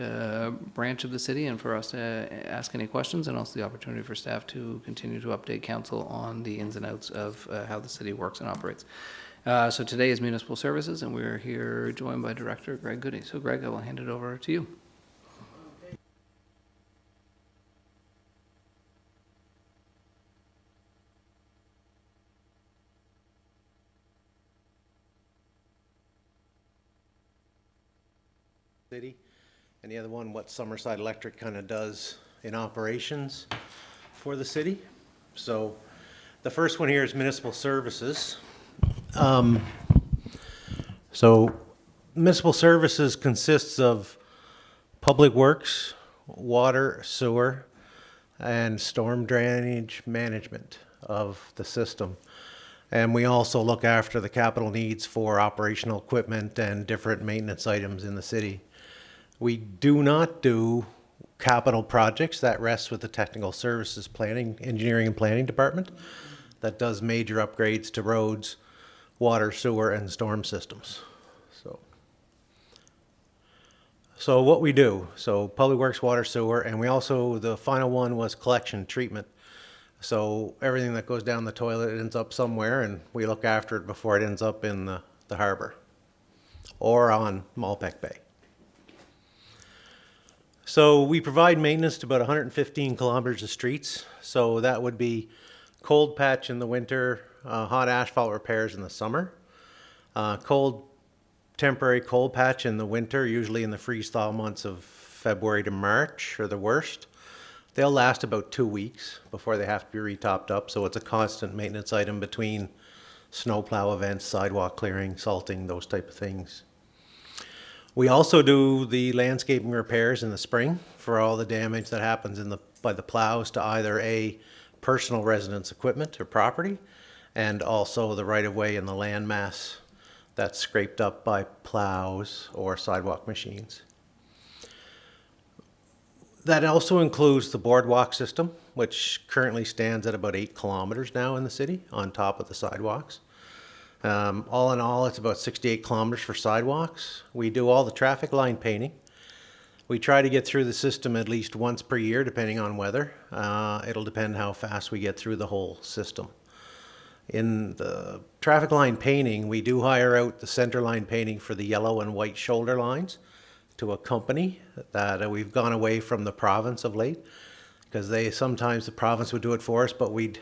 branch of the city, and for us to ask any questions, and also the opportunity for staff to continue to update council on the ins and outs of how the city works and operates. So today is municipal services, and we're here joined by Director Greg Goody. So Greg, I will hand it over to you. City, and the other one, what Summerside Electric kind of does in operations for the city. So the first one here is municipal services. So municipal services consists of public works, water, sewer, and storm drainage management of the system. And we also look after the capital needs for operational equipment and different maintenance items in the city. We do not do capital projects. That rests with the technical services planning, engineering and planning department that does major upgrades to roads, water, sewer, and storm systems. So what we do, so public works, water, sewer, and we also, the final one was collection treatment. So everything that goes down the toilet ends up somewhere, and we look after it before it ends up in the harbor or on Malpeque Bay. So we provide maintenance to about 115 kilometers of streets. So that would be cold patch in the winter, hot asphalt repairs in the summer, temporary cold patch in the winter, usually in the freeze-thaw months of February to March are the worst. They'll last about 2 weeks before they have to be re-topped up, so it's a constant maintenance item between snowplow events, sidewalk clearing, salting, those type of things. We also do the landscaping repairs in the spring for all the damage that happens by the plows to either a personal residence equipment or property, and also the right-of-way and the landmass that's scraped up by plows or sidewalk machines. That also includes the boardwalk system, which currently stands at about 8 kilometers now in the city on top of the sidewalks. All in all, it's about 68 kilometers for sidewalks. We do all the traffic line painting. We try to get through the system at least once per year, depending on weather. It'll depend how fast we get through the whole system. In the traffic line painting, we do hire out the center line painting for the yellow and white shoulder lines to a company that we've gone away from the province of late, because sometimes the province would do it for us, but we'd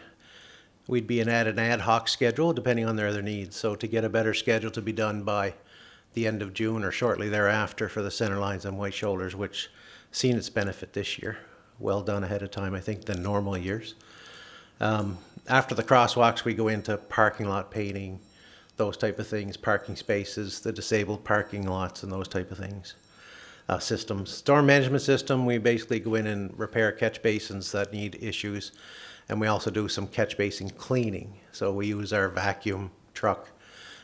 be at an ad hoc schedule depending on their other needs. So to get a better schedule to be done by the end of June or shortly thereafter for the center lines and white shoulders, which seen its benefit this year. Well done ahead of time, I think, than normal years. After the crosswalks, we go into parking lot painting, those type of things, parking spaces, the disabled parking lots and those type of things. Systems. Storm management system, we basically go in and repair catch basins that need issues, and we also do some catch basin cleaning. So we use our vacuum truck,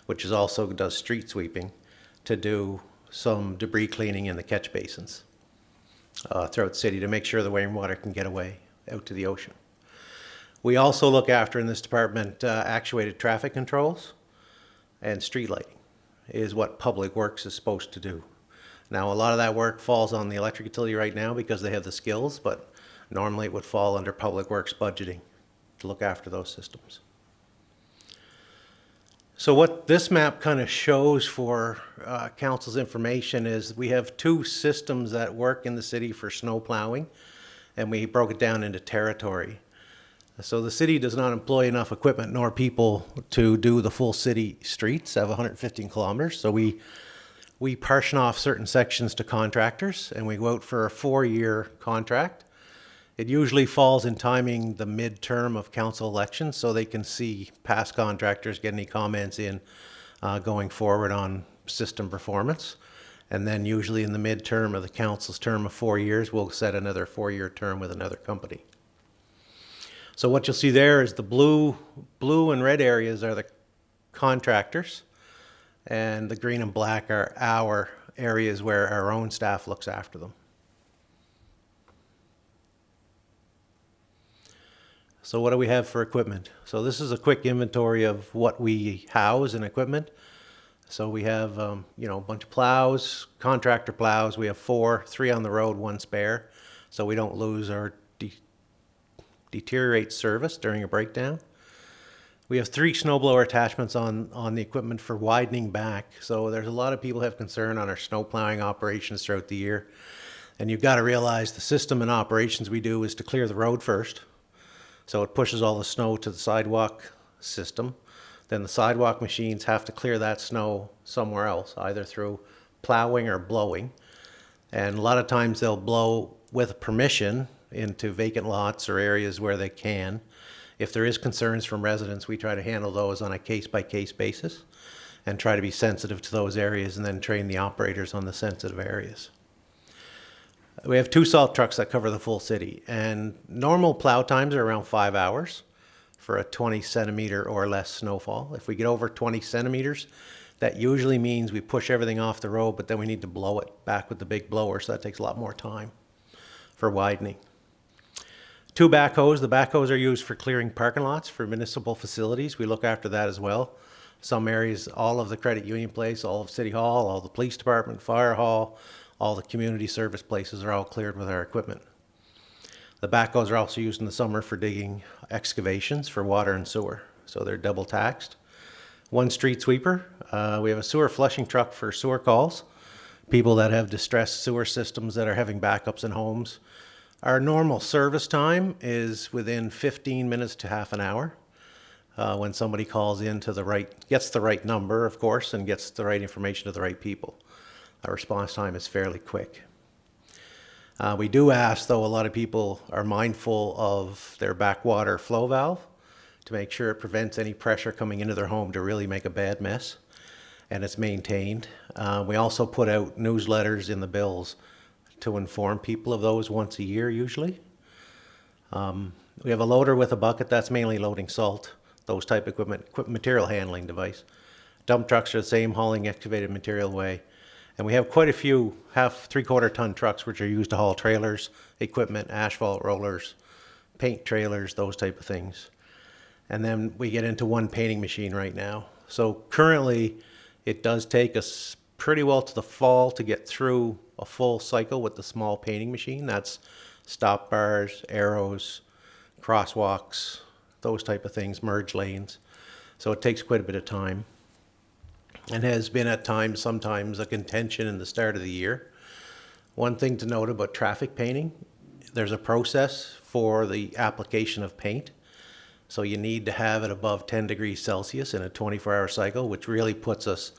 which also does street sweeping, to do some debris cleaning in the catch basins throughout the city to make sure the rainwater can get away out to the ocean. We also look after in this department actuated traffic controls, and street lighting is what Public Works is supposed to do. Now, a lot of that work falls on the electric utility right now because they have the skills, but normally it would fall under Public Works budgeting to look after those systems. So what this map kind of shows for council's information is we have 2 systems that work in the city for snow plowing, and we broke it down into territory. So the city does not employ enough equipment nor people to do the full city streets, have 115 kilometers. So we partition off certain sections to contractors, and we go out for a 4-year contract. It usually falls in timing the midterm of council elections, so they can see past contractors, get any comments in going forward on system performance. And then usually in the midterm of the council's term of 4 years, we'll set another 4-year term with another company. So what you'll see there is the blue and red areas are the contractors, and the green and black are our areas where our own staff looks after them. So what do we have for equipment? So this is a quick inventory of what we house in equipment. So we have, a bunch of plows, contractor plows. We have 4, 3 on the road, 1 spare, so we don't lose or deteriorate service during a breakdown. We have 3 snowblower attachments on the equipment for widening back. So there's a lot of people have concern on our snow plowing operations throughout the year. And you've got to realize the system and operations we do is to clear the road first. So it pushes all the snow to the sidewalk system. Then the sidewalk machines have to clear that snow somewhere else, either through plowing or blowing. And a lot of times they'll blow with permission into vacant lots or areas where they can. If there is concerns from residents, we try to handle those on a case-by-case basis and try to be sensitive to those areas and then train the operators on the sensitive areas. We have 2 salt trucks that cover the full city, and normal plow times are around 5 hours for a 20 centimeter or less snowfall. If we get over 20 centimeters, that usually means we push everything off the road, but then we need to blow it back with the big blower, so that takes a lot more time for widening. 2 backhoes. The backhoes are used for clearing parking lots for municipal facilities. We look after that as well. Some areas, all of the credit union place, all of City Hall, all the police department, fire hall, all the community service places are all cleared with our equipment. The backhoes are also used in the summer for digging excavations for water and sewer, so they're double taxed. 1 street sweeper. We have a sewer flushing truck for sewer calls, people that have distressed sewer systems that are having backups in homes. Our normal service time is within 15 minutes to half an hour. When somebody calls in to gets the right number, of course, and gets the right information to the right people. Our response time is fairly quick. We do ask, though, a lot of people are mindful of their backwater flow valve to make sure it prevents any pressure coming into their home to really make a bad mess, and it's maintained. We also put out newsletters in the bills to inform people of those once a year, usually. We have a loader with a bucket that's mainly loading salt, those type of equipment, material handling device. Dump trucks are the same, hauling excavated material away. And we have quite a few 3/4 ton trucks which are used to haul trailers, equipment, asphalt rollers, paint trailers, those type of things. And then we get into 1 painting machine right now. So currently it does take us pretty well to the fall to get through a full cycle with the small painting machine. That's stop bars, arrows, crosswalks, those type of things, merge lanes. So it takes quite a bit of time. And has been at times, sometimes, a contention in the start of the year. One thing to note about traffic painting, there's a process for the application of paint. So you need to have it above 10 degrees Celsius in a 24-hour cycle, which really puts us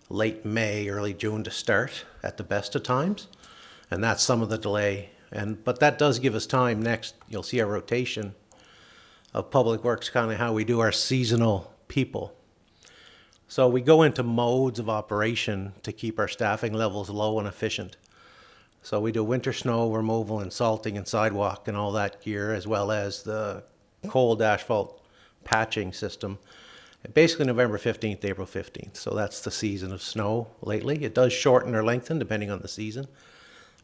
late May, early June to start at the best of times. And that's some of the delay. But that does give us time. Next, you'll see our rotation of Public Works, kind of how we do our seasonal people. So we go into modes of operation to keep our staffing levels low and efficient. So we do winter snow removal and salting and sidewalk and all that gear, as well as the cold asphalt patching system. Basically November 15th, April 15th. So that's the season of snow lately. It does shorten or lengthen depending on the season,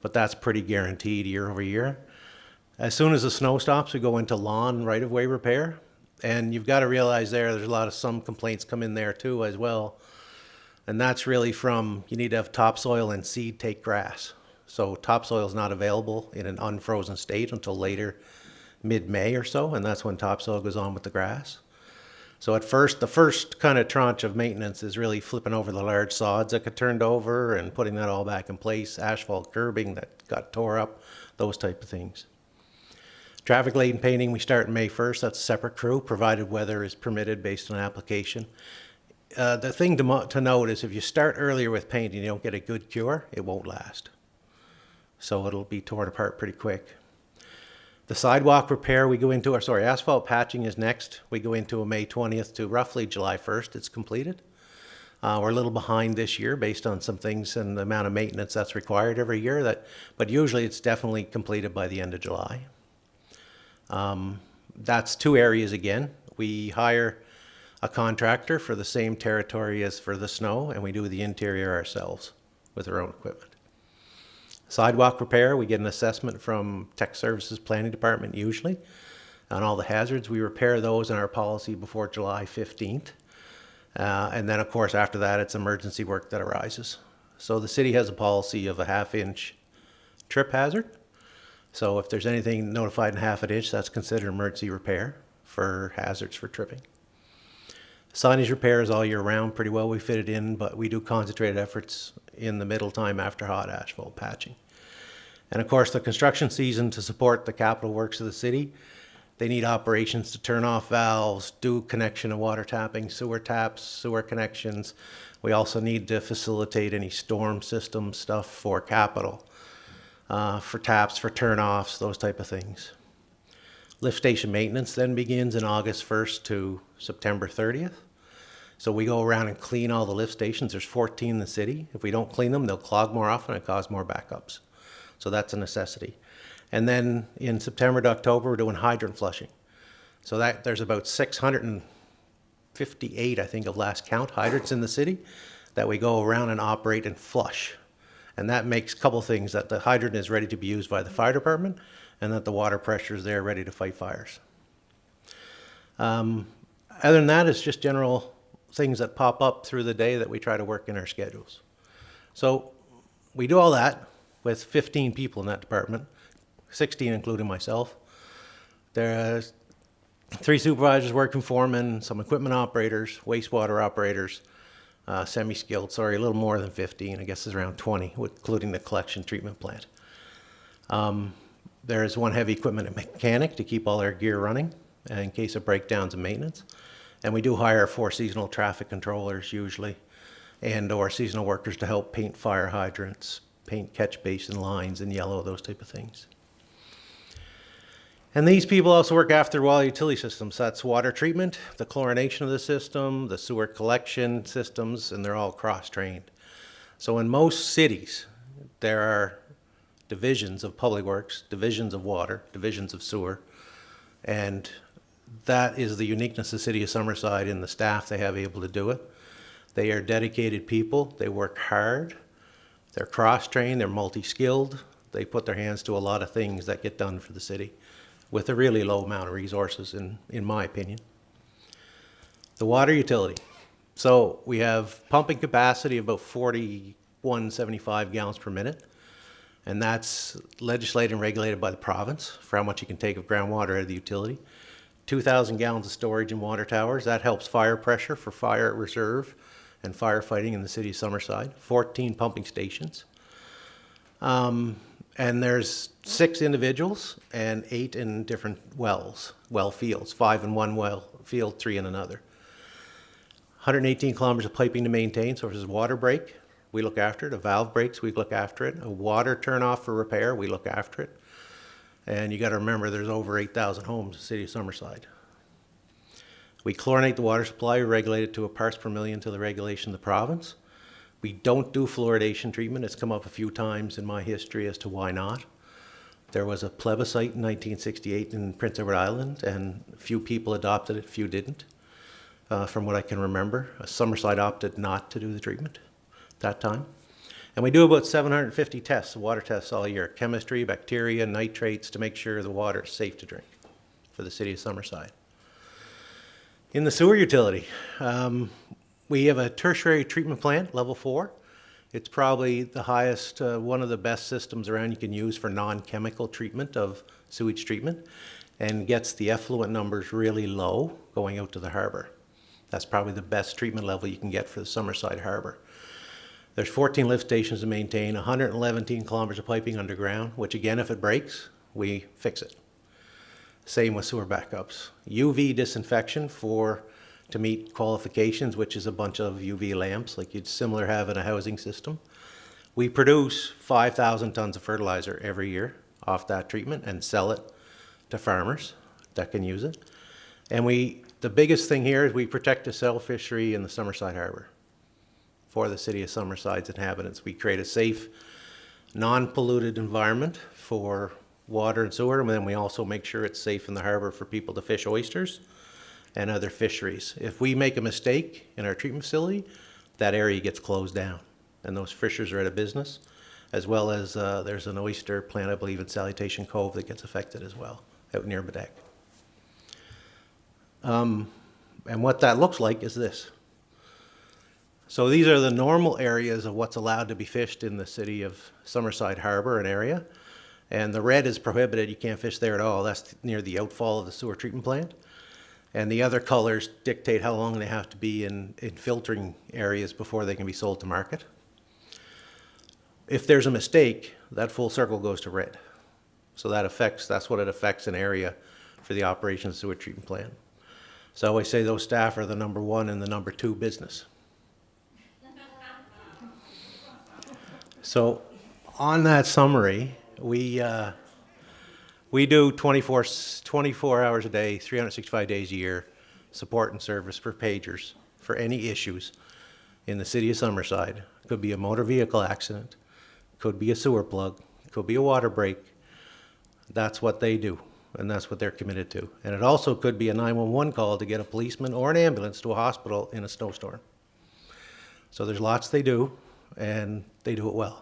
but that's pretty guaranteed year over year. As soon as the snow stops, we go into lawn right-of-way repair. And you've got to realize there's a lot of some complaints come in there too as well. And that's really from, you need to have topsoil and seed take grass. So topsoil is not available in an unfrozen state until later, mid-May or so, and that's when topsoil goes on with the grass. So at first, the first kind of tranche of maintenance is really flipping over the large sods that got turned over and putting that all back in place, asphalt curbing that got tore up, those type of things. Traffic light and painting, we start May 1st. That's a separate crew, provided weather is permitted based on application. The thing to note is if you start earlier with painting, you don't get a good cure, it won't last. So it'll be torn apart pretty quick. The sidewalk repair, we go into, asphalt patching is next. We go into a May 20th to roughly July 1st, it's completed. We're a little behind this year based on some things and the amount of maintenance that's required every year, but usually it's definitely completed by the end of July. That's 2 areas again. We hire a contractor for the same territory as for the snow, and we do the interior ourselves with our own equipment. Sidewalk repair, we get an assessment from Tech Services Planning Department usually on all the hazards. We repair those in our policy before July 15th. And then, of course, after that, it's emergency work that arises. So the city has a policy of a 1/2 inch trip hazard. So if there's anything notified in 1/2 inch, that's considered emergency repair for hazards for tripping. Signage repair is all year round, pretty well we fit it in, but we do concentrated efforts in the middle time after hot asphalt patching. And of course, the construction season to support the capital works of the city, they need operations to turn off valves, do connection of water tapping, sewer taps, sewer connections. We also need to facilitate any storm system stuff for capital. For taps, for turn-offs, those type of things. Lift station maintenance then begins in August 1st to September 30th. So we go around and clean all the lift stations. There's 14 in the city. If we don't clean them, they'll clog more often and cause more backups. So that's a necessity. And then in September to October, we're doing hydrant flushing. So that there's about 658, I think, of last count, hydrants in the city that we go around and operate and flush. And that makes a couple things, that the hydrant is ready to be used by the fire department and that the water pressure is there ready to fight fires. Other than that, it's just general things that pop up through the day that we try to work in our schedules. So we do all that with 15 people in that department, 16 including myself. There are 3 supervisors, working foremen, some equipment operators, wastewater operators, semi-skilled, sorry, a little more than 15, I guess it's around 20, including the collection treatment plant. There is 1 heavy equipment mechanic to keep all our gear running in case of breakdowns and maintenance. And we do hire 4 seasonal traffic controllers usually, and or seasonal workers to help paint fire hydrants, paint catch basin lines in yellow, those type of things. And these people also work after all utility systems. That's water treatment, the chlorination of the system, the sewer collection systems, and they're all cross-trained. So in most cities, there are divisions of public works, divisions of water, divisions of sewer, and that is the uniqueness of the city of Summerside and the staff they have able to do it. They are dedicated people. They work hard. They're cross-trained. They're multi-skilled. They put their hands to a lot of things that get done for the city with a really low amount of resources, in my opinion. The water utility. So we have pumping capacity of about 4175 gallons per minute, and that's legislated and regulated by the province for how much you can take of groundwater out of the utility. 2,000 gallons of storage in water towers. That helps fire pressure for fire reserve and firefighting in the city of Summerside. 14 pumping stations. And there's 6 individuals and 8 in different well fields, 5 in one well field, 3 in another. 118 kilometers of piping to maintain. So if there's a water break, we look after it. A valve breaks, we look after it. A water turnoff for repair, we look after it. And you got to remember, there's over 8,000 homes in the city of Summerside. We chlorinate the water supply, regulate it to a parts per million to the regulation of the province. We don't do fluoridation treatment. It's come up a few times in my history as to why not. There was a plebiscite in 1968 in Prince Edward Island, and a few people adopted it, few didn't, from what I can remember. Summerside opted not to do the treatment at that time. And we do about 750 tests, water tests all year, chemistry, bacteria, nitrates, to make sure the water is safe to drink for the city of Summerside. In the sewer utility, we have a tertiary treatment plant, level 4. It's probably the highest, one of the best systems around you can use for non-chemical treatment of sewage treatment, and gets the effluent numbers really low going out to the harbor. That's probably the best treatment level you can get for the Summerside harbor. There's 14 lift stations to maintain, 111 kilometers of piping underground, which again, if it breaks, we fix it. Same with sewer backups. UV disinfection to meet qualifications, which is a bunch of UV lamps like you'd similar have in a housing system. We produce 5,000 tons of fertilizer every year off that treatment and sell it to farmers that can use it. And the biggest thing here is we protect the sail fishery in the Summerside harbor. For the city of Summerside's inhabitants, we create a safe, non-polluted environment for water and sewer, and then we also make sure it's safe in the harbor for people to fish oysters and other fisheries. If we make a mistake in our treatment facility, that area gets closed down, and those fishers are out of business, as well as there's an oyster plant, I believe, in Salutation Cove that gets affected as well, out near Bedeck. And what that looks like is this. So these are the normal areas of what's allowed to be fished in the city of Summerside Harbor and area. And the red is prohibited. You can't fish there at all. That's near the outfall of the sewer treatment plant. And the other colors dictate how long they have to be in filtering areas before they can be sold to market. If there's a mistake, that full circle goes to red. So that's what it affects an area for the operation of the sewer treatment plant. So I always say those staff are the number 1 and the number 2 business. So on that summary, we We do 24 hours a day, 365 days a year, support and service for pagers for any issues in the city of Summerside. Could be a motor vehicle accident, could be a sewer plug, could be a water break. That's what they do, and that's what they're committed to. And it also could be a 911 call to get a policeman or an ambulance to a hospital in a snowstorm. So there's lots they do, and they do it well.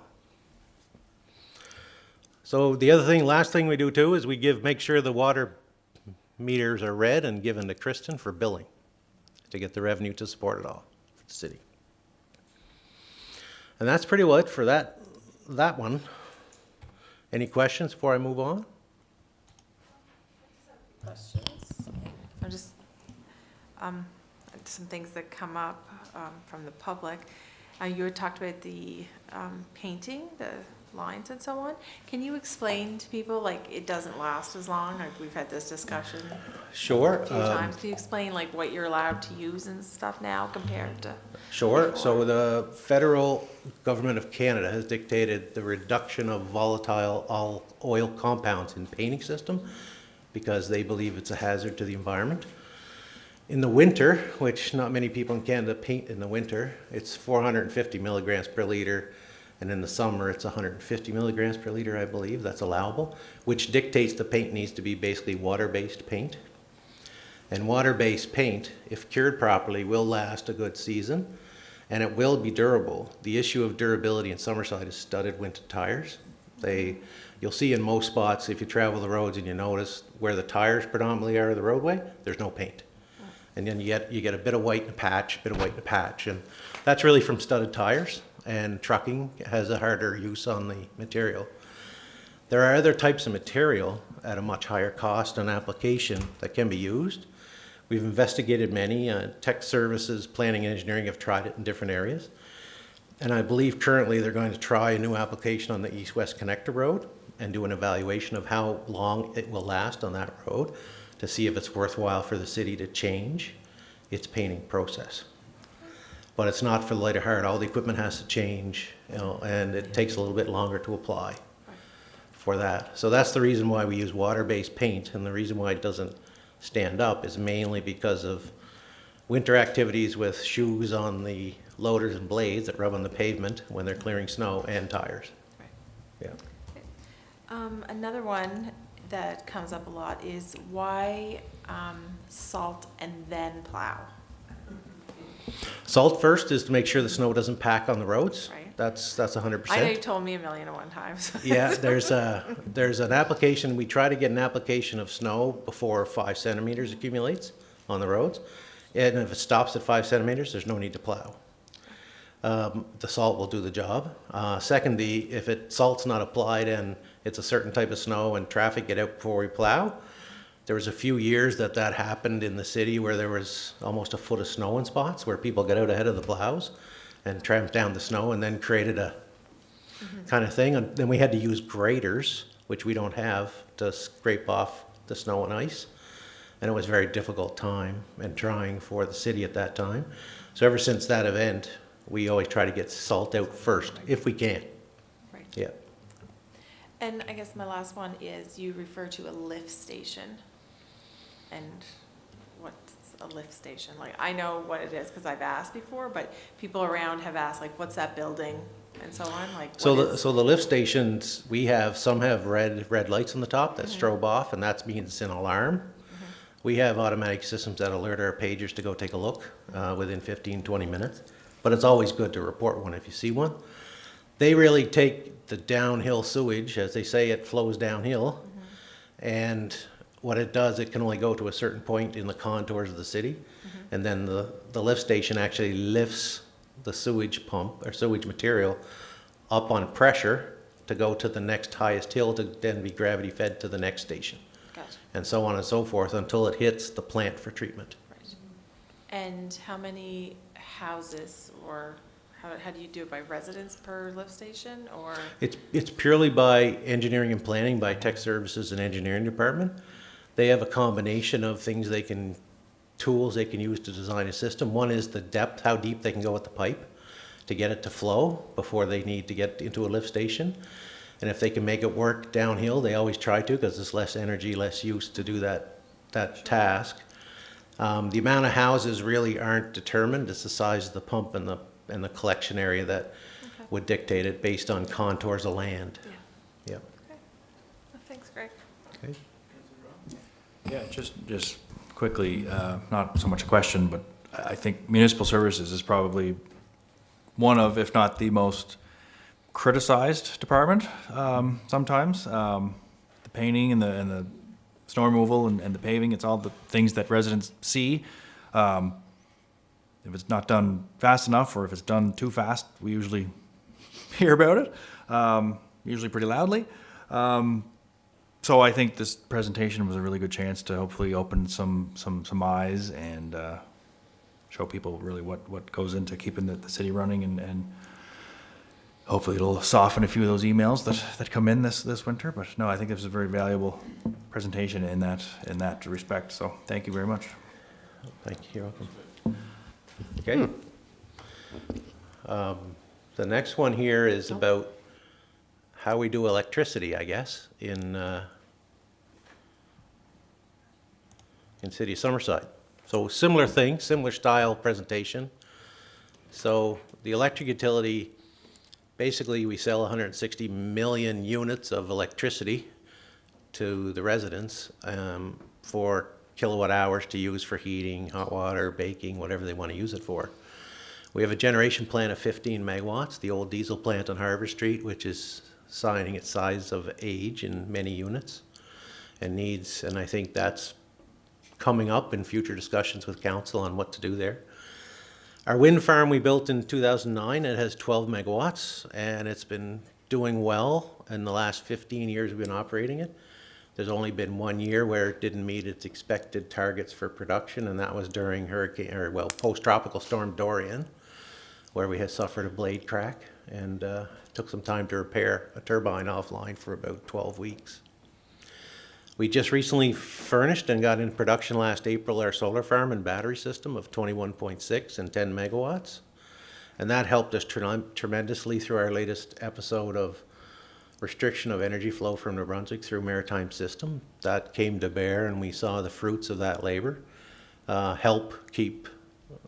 So the other thing, last thing we do too, is we make sure the water meters are read and given to Kristen for billing to get the revenue to support it all for the city. And that's pretty well it for that one. Any questions before I move on? Questions? I'm just, some things that come up from the public. You had talked about the painting, the lines and so on. Can you explain to people, like, it doesn't last as long? Like, we've had this discussion Sure. a few times. Can you explain, like, what you're allowed to use and stuff now compared to? Sure. before? So the federal government of Canada has dictated the reduction of volatile oil compounds in painting system because they believe it's a hazard to the environment. In the winter, which not many people in Canada paint in the winter, it's 450 milligrams per liter. And in the summer, it's 150 milligrams per liter, I believe. That's allowable, which dictates the paint needs to be basically water-based paint. And water-based paint, if cured properly, will last a good season, and it will be durable. The issue of durability in Summerside is studded winter tires. You'll see in most spots, if you travel the roads and you notice where the tires predominantly are of the roadway, there's no paint. And then you get a bit of white in a patch, and that's really from studded tires. And trucking has a harder use on the material. There are other types of material at a much higher cost and application that can be used. We've investigated many. Tech Services, Planning and Engineering have tried it in different areas. And I believe currently they're going to try a new application on the East-West Connector Road and do an evaluation of how long it will last on that road to see if it's worthwhile for the city to change its painting process. But it's not for the light of heart. All the equipment has to change, and it takes a little bit longer to apply for that. So that's the reason why we use water-based paint, and the reason why it doesn't stand up is mainly because of winter activities with shoes on the loaders and blades that rub on the pavement when they're clearing snow and tires. Right. Yeah. Another one that comes up a lot is why salt and then plow? Salt first is to make sure the snow doesn't pack on the roads. Right. That's 100%. I know you've told me 1,000,001 times. Yeah, there's an application, we try to get an application of snow before 5 centimeters accumulates on the roads. And if it stops at 5 centimeters, there's no need to plow. The salt will do the job. Secondly, if salt's not applied and it's a certain type of snow and traffic get out before we plow, there was a few years that happened in the city where there was almost a foot of snow in spots where people got out ahead of the plows and tramped down the snow and then created a kind of thing. And then we had to use graders, which we don't have, to scrape off the snow and ice. And it was a very difficult time and trying for the city at that time. So ever since that event, we always try to get salt out first, if we can. Right. Yeah. And I guess my last one is you refer to a lift station. And what's a lift station? Like, I know what it is because I've asked before, but people around have asked, like, what's that building and so on? Like, So what is- the lift stations, some have red lights on the top that strobe off, and that means it's an alarm. We have automatic systems that alert our pagers to go take a look within 15, 20 minutes. But it's always good to report one if you see one. They really take the downhill sewage, as they say, it flows downhill. And what it does, it can only go to a certain point in the contours of the city. And then the lift station actually lifts the sewage pump or sewage material up on pressure to go to the next highest hill to then be gravity fed to the next station. Gotcha. And so on and so forth until it hits the plant for treatment. Right. And how many houses, or how do you do it, by residents per lift station, or? It's purely by engineering and planning, by Tech Services and Engineering Department. They have a combination of things tools they can use to design a system. One is the depth, how deep they can go with the pipe to get it to flow before they need to get into a lift station. And if they can make it work downhill, they always try to, because it's less energy, less use to do that task. The amount of houses really aren't determined. It's the size of the pump and the collection area that would dictate it based on contours of land. Yeah. Yep. Okay. Well, thanks, Greg. Okay. Yeah, just quickly, not so much a question, but I think municipal services is probably one of, if not the most criticized department sometimes. The painting and the snow removal and the paving, it's all the things that residents see. If it's not done fast enough, or if it's done too fast, we usually hear about it, usually pretty loudly. So I think this presentation was a really good chance to hopefully open some eyes and show people really what goes into keeping the city running, and hopefully it'll soften a few of those emails that come in this winter. But no, I think it was a very valuable presentation in that respect. So thank you very much. Thank you. You're welcome. Okay. The next one here is about how we do electricity, I guess, in City of Summerside. So similar thing, similar style presentation. So the electric utility, basically we sell 160 million units of electricity to the residents for kilowatt hours to use for heating, hot water, baking, whatever they want to use it for. We have a generation plant of 15 megawatts, the old diesel plant on Harvard Street, which is signing its size of age in many units and needs, and I think that's coming up in future discussions with council on what to do there. Our wind farm we built in 2009, it has 12 megawatts, and it's been doing well in the last 15 years we've been operating it. There's only been 1 year where it didn't meet its expected targets for production, and that was during post-tropical storm Dorian, where we had suffered a blade crack, and took some time to repair a turbine offline for about 12 weeks. We just recently furnished and got in production last April our solar farm and battery system of 21.6 and 10 megawatts. And that helped us tremendously through our latest episode of restriction of energy flow from New Brunswick through maritime system. That came to bear, and we saw the fruits of that labor help keep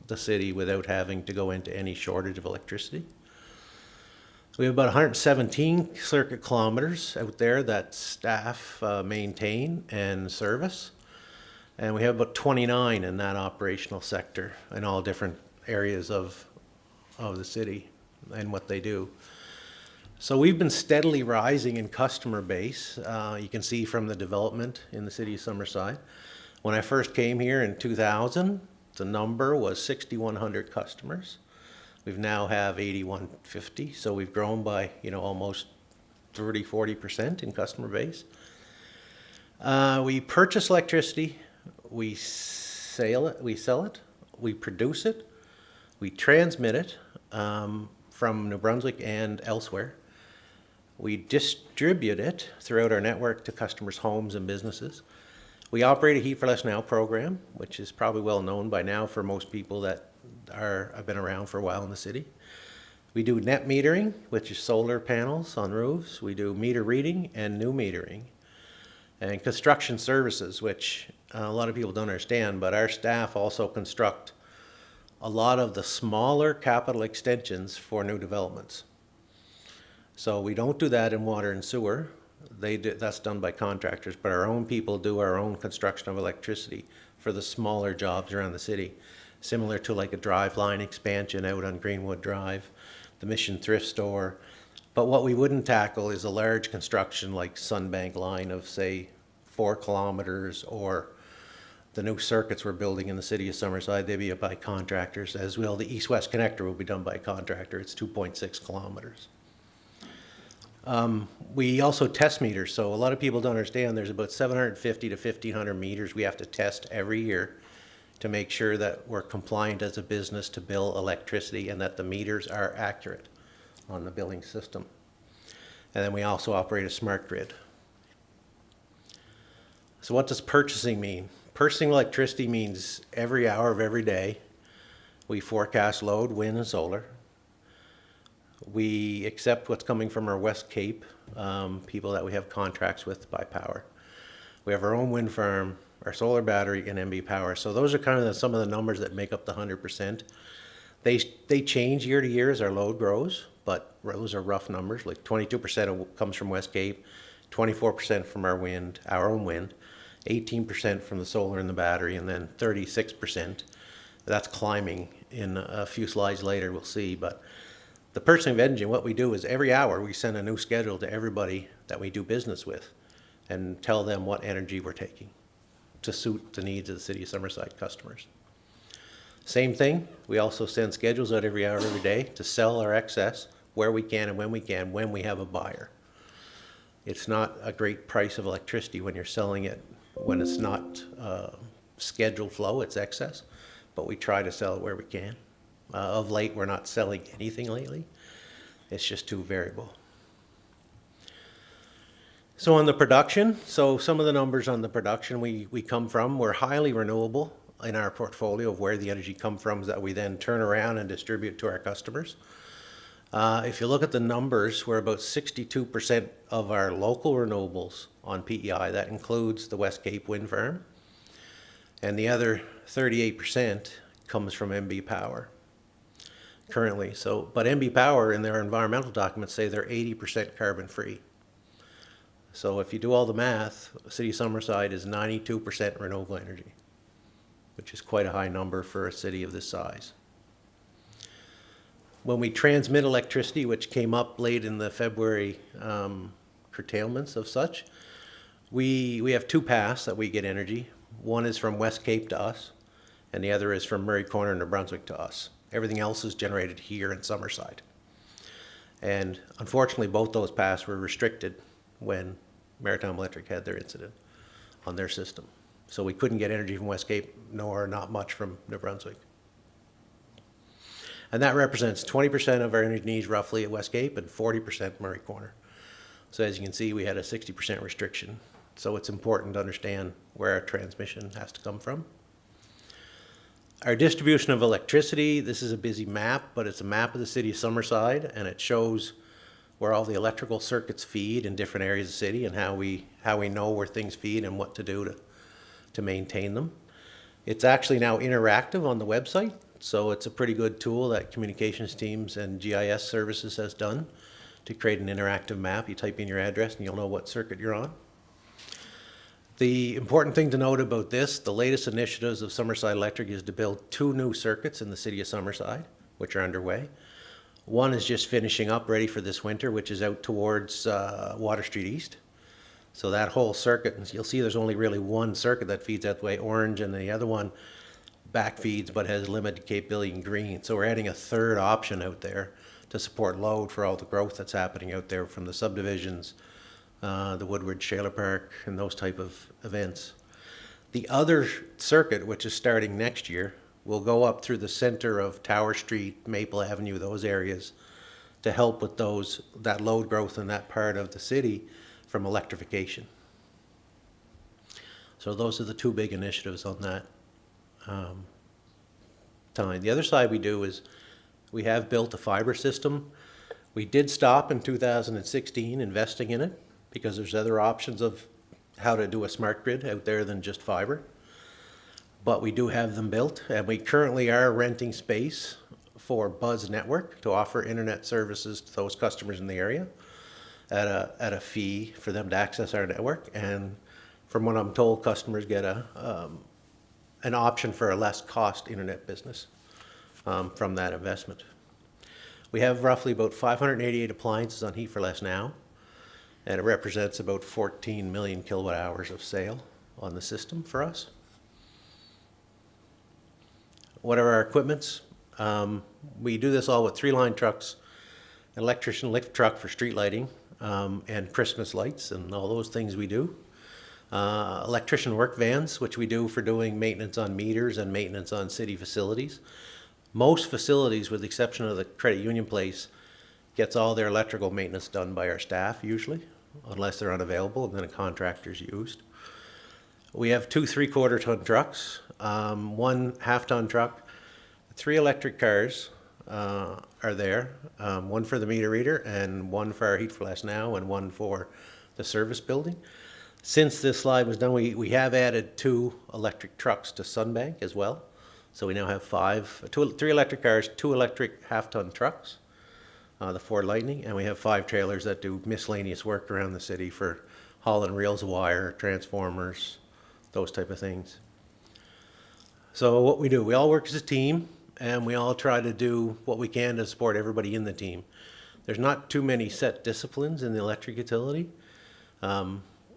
the city without having to go into any shortage of electricity. We have about 117 circuit kilometers out there that staff maintain and service. And we have about 29 in that operational sector in all different areas of the city and what they do. So we've been steadily rising in customer base. You can see from the development in the city of Summerside. When I first came here in 2000, the number was 6,100 customers. We've now have 8,150, so we've grown by almost 30-40% in customer base. We purchase electricity, we sell it, we produce it, we transmit it from New Brunswick and elsewhere. We distribute it throughout our network to customers' homes and businesses. We operate a Heat for Less Now program, which is probably well known by now for most people that have been around for a while in the city. We do net metering, which is solar panels on roofs. We do meter reading and new metering. And construction services, which a lot of people don't understand, but our staff also construct a lot of the smaller capital extensions for new developments. So we don't do that in water and sewer. That's done by contractors, but our own people do our own construction of electricity for the smaller jobs around the city, similar to like a drive line expansion out on Greenwood Drive, the Mission Thrift Store. But what we wouldn't tackle is a large construction like Sunbank line of, say, 4 kilometers, or the new circuits we're building in the city of Summerside. They'd be by contractors, as will the East-West Connector will be done by a contractor. It's 2.6 kilometers. We also test meters, so a lot of people don't understand there's about 750 to 1,500 meters we have to test every year to make sure that we're compliant as a business to bill electricity and that the meters are accurate on the billing system. And then we also operate a smart grid. So what does purchasing mean? Purchasing electricity means every hour of every day we forecast load, wind, and solar. We accept what's coming from our West Cape people that we have contracts with by power. We have our own wind farm, our solar battery, and MB Power. So those are kind of some of the numbers that make up the 100%. They change year to year as our load grows, but those are rough numbers. Like 22% comes from West Cape, 24% from our wind, our own wind, 18% from the solar and the battery, and then 36%. That's climbing in a few slides later, we'll see. But the purchasing of engine, what we do is every hour we send a new schedule to everybody that we do business with and tell them what energy we're taking to suit the needs of the City of Summerside customers. Same thing, we also send schedules out every hour, every day to sell our excess where we can and when we have a buyer. It's not a great price of electricity when you're selling it, when it's not scheduled flow, it's excess, but we try to sell it where we can. Of late, we're not selling anything lately. It's just too variable. So on the production, so some of the numbers on the production we come from, we're highly renewable in our portfolio of where the energy comes from that we then turn around and distribute to our customers. If you look at the numbers, we're about 62% of our local renewables on PEI. That includes the West Cape Wind Farm. And the other 38% comes from MB Power currently. So, but MB Power in their environmental documents say they're 80% carbon free. So if you do all the math, City of Summerside is 92% renewable energy, which is quite a high number for a city of this size. When we transmit electricity, which came up late in the February curtailments of such, we have two paths that we get energy. One is from West Cape to us, and the other is from Murray Corner, New Brunswick to us. Everything else is generated here in Summerside. And unfortunately, both those paths were restricted when Maritime Electric had their incident on their system. So we couldn't get energy from West Cape, nor not much from New Brunswick. And that represents 20% of our energy needs roughly at West Cape and 40% Murray Corner. So as you can see, we had a 60% restriction. So it's important to understand where our transmission has to come from. Our distribution of electricity, this is a busy map, but it's a map of the City of Summerside, and it shows where all the electrical circuits feed in different areas of the city and how we know where things feed and what to do to maintain them. It's actually now interactive on the website, so it's a pretty good tool that communications teams and GIS services has done to create an interactive map. You type in your address and you'll know what circuit you're on. The important thing to note about this, the latest initiatives of Summerside Electric is to build 2 new circuits in the City of Summerside, which are underway. One is just finishing up, ready for this winter, which is out towards Water Street East. So that whole circuit, you'll see there's only really one circuit that feeds that way, orange, and the other one back feeds but has limited capability in green. So we're adding a third option out there to support load for all the growth that's happening out there from the subdivisions, the Woodward Shaler Park, and those type of events. The other circuit, which is starting next year, will go up through the center of Tower Street, Maple Avenue, those areas, to help with that load growth in that part of the city from electrification. So those are the 2 big initiatives on that time. The other side we do is we have built a fiber system. We did stop in 2016 investing in it because there's other options of how to do a smart grid out there than just fiber. But we do have them built, and we currently are renting space for Buzz Network to offer internet services to those customers in the area at a fee for them to access our network. And from what I'm told, customers get an option for a less cost internet business from that investment. We have roughly about 588 appliances on Heat for Less now, and it represents about 14 million kilowatt hours of sale on the system for us. What are our equipments? We do this all with 3-line trucks, an electrician lift truck for street lighting, and Christmas lights and all those things we do. Electrician work vans, which we do for doing maintenance on meters and maintenance on city facilities. Most facilities, with the exception of the credit union place, gets all their electrical maintenance done by our staff usually, unless they're unavailable and then a contractor's used. We have 2 3/4 ton trucks, 1 half-ton truck, 3 electric cars, are there, one for the meter reader and one for our Heat for Less Now and one for the service building. Since this slide was done, we have added 2 electric trucks to Sunbank as well. So we now have 3 electric cars, 2 electric half-ton trucks, the Ford Lightning, and we have 5 trailers that do miscellaneous work around the city for hauling reels of wire, transformers, those type of things. So what we do, we all work as a team, and we all try to do what we can to support everybody in the team. There's not too many set disciplines in the electric utility.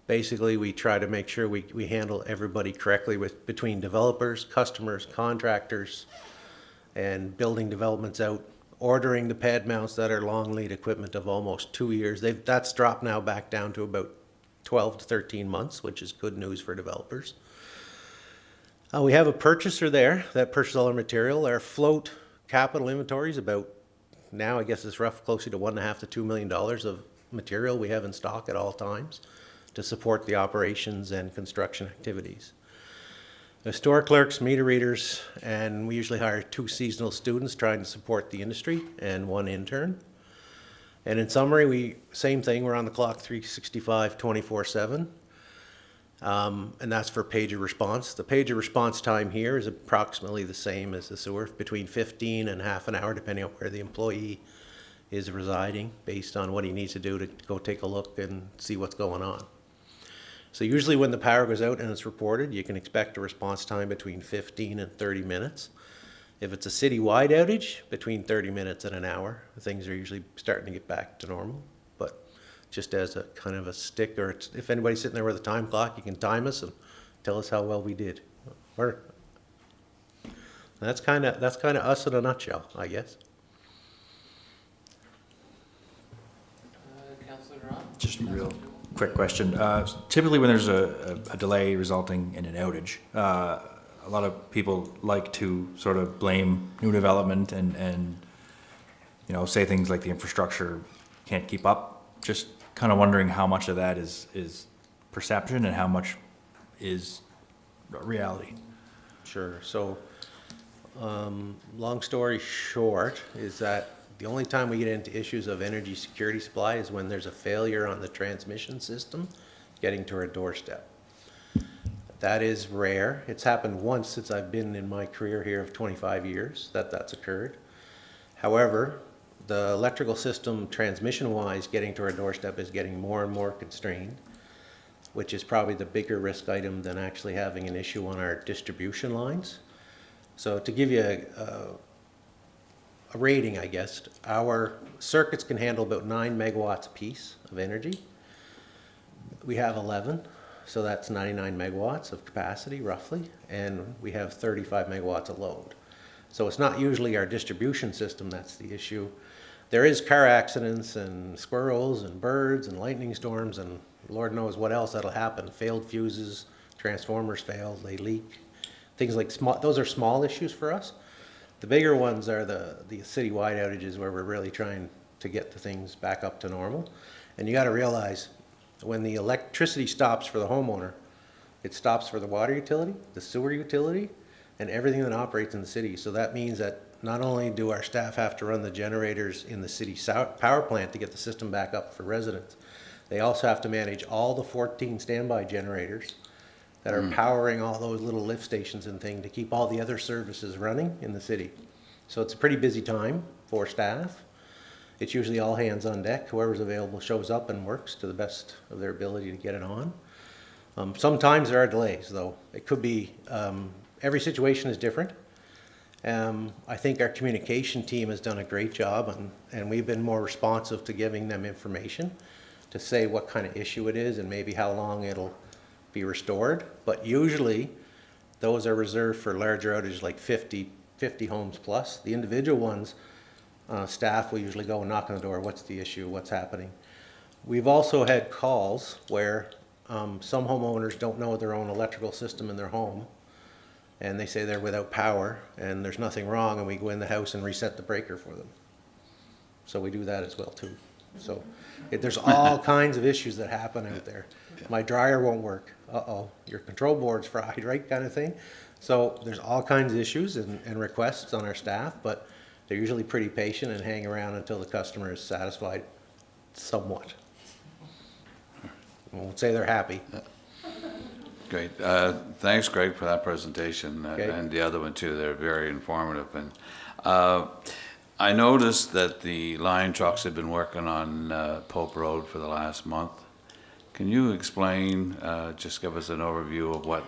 Basically, we try to make sure we handle everybody correctly between developers, customers, contractors, and building developments out, ordering the pad mounts that are long lead equipment of almost 2 years. That's dropped now back down to about 12 to 13 months, which is good news for developers. We have a purchaser there that purchases all our material. Our float capital inventory is about, now I guess it's closer to $1.5 to $2 million of material we have in stock at all times to support the operations and construction activities. The store clerks, meter readers, and we usually hire 2 seasonal students trying to support the industry and 1 intern. And in summary, same thing, we're on the clock 365, 24/7. And that's for pager response. The pager response time here is approximately the same as the sewer, between 15 and half an hour, depending on where the employee is residing, based on what he needs to do to go take a look and see what's going on. So usually when the power goes out and it's reported, you can expect a response time between 15 and 30 minutes. If it's a city-wide outage, between 30 minutes and an hour. Things are usually starting to get back to normal. But just as a kind of a stick, or if anybody's sitting there with a time clock, you can time us and tell us how well we did. That's kind of us in a nutshell, I guess. Councillor Ron? Just a real quick question. Typically when there's a delay resulting in an outage, a lot of people like to sort of blame new development and you know, say things like the infrastructure can't keep up. Just kind of wondering how much of that is perception and how much is reality. Sure. So, long story short is that the only time we get into issues of energy security supply is when there's a failure on the transmission system getting to our doorstep. That is rare. It's happened once since I've been in my career here of 25 years that's occurred. However, the electrical system transmission-wise getting to our doorstep is getting more and more constrained, which is probably the bigger risk item than actually having an issue on our distribution lines. So to give you a rating, I guess, our circuits can handle about 9 megawatts apiece of energy. We have 11, so that's 99 megawatts of capacity roughly, and we have 35 megawatts of load. So it's not usually our distribution system that's the issue. There is car accidents and squirrels and birds and lightning storms and Lord knows what else that'll happen. Failed fuses, transformers fail, they leak. Things like those are small issues for us. The bigger ones are the city-wide outages where we're really trying to get the things back up to normal. And you gotta realize when the electricity stops for the homeowner, it stops for the water utility, the sewer utility, and everything that operates in the city. So that means that not only do our staff have to run the generators in the city power plant to get the system back up for residents, they also have to manage all the 14 standby generators that are powering all those little lift stations and things to keep all the other services running in the city. So it's a pretty busy time for staff. It's usually all hands on deck. Whoever's available shows up and works to the best of their ability to get it on. Sometimes there are delays though. It could be, every situation is different. I think our communication team has done a great job and we've been more responsive to giving them information to say what kind of issue it is and maybe how long it'll be restored. But usually those are reserved for larger outages like 50 homes plus. The individual ones, staff will usually go and knock on the door. What's the issue? What's happening? We've also had calls where some homeowners don't know their own electrical system in their home and they say they're without power and there's nothing wrong and we go in the house and reset the breaker for them. So we do that as well too. So there's all kinds of issues that happen out there. My dryer won't work. Uh-oh, your control board's fried, right, kind of thing. So there's all kinds of issues and requests on our staff, but They're usually pretty patient and hang around until the customer is satisfied somewhat. I won't say they're happy. Great. Thanks, Greg, for that presentation Okay. and the other one too. They're very informative. And I noticed that the line trucks have been working on Pope Road for the last month. Can you explain, just give us an overview of what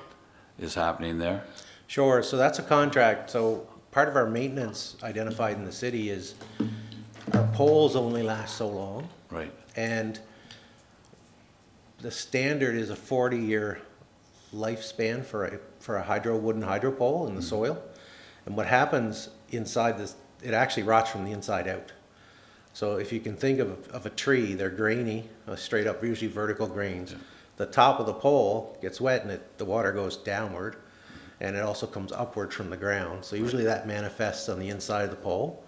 is happening there? Sure, so that's a contract. So part of our maintenance identified in the city is our poles only last so long. Right. And the standard is a 40-year lifespan for a wooden hydro pole in the soil. And what happens inside this, it actually rots from the inside out. So if you can think of a tree, they're grainy, straight up, usually vertical grains. The top of the pole gets wet and the water goes downward, and it also comes upward from the ground. So usually that manifests on the inside of the pole.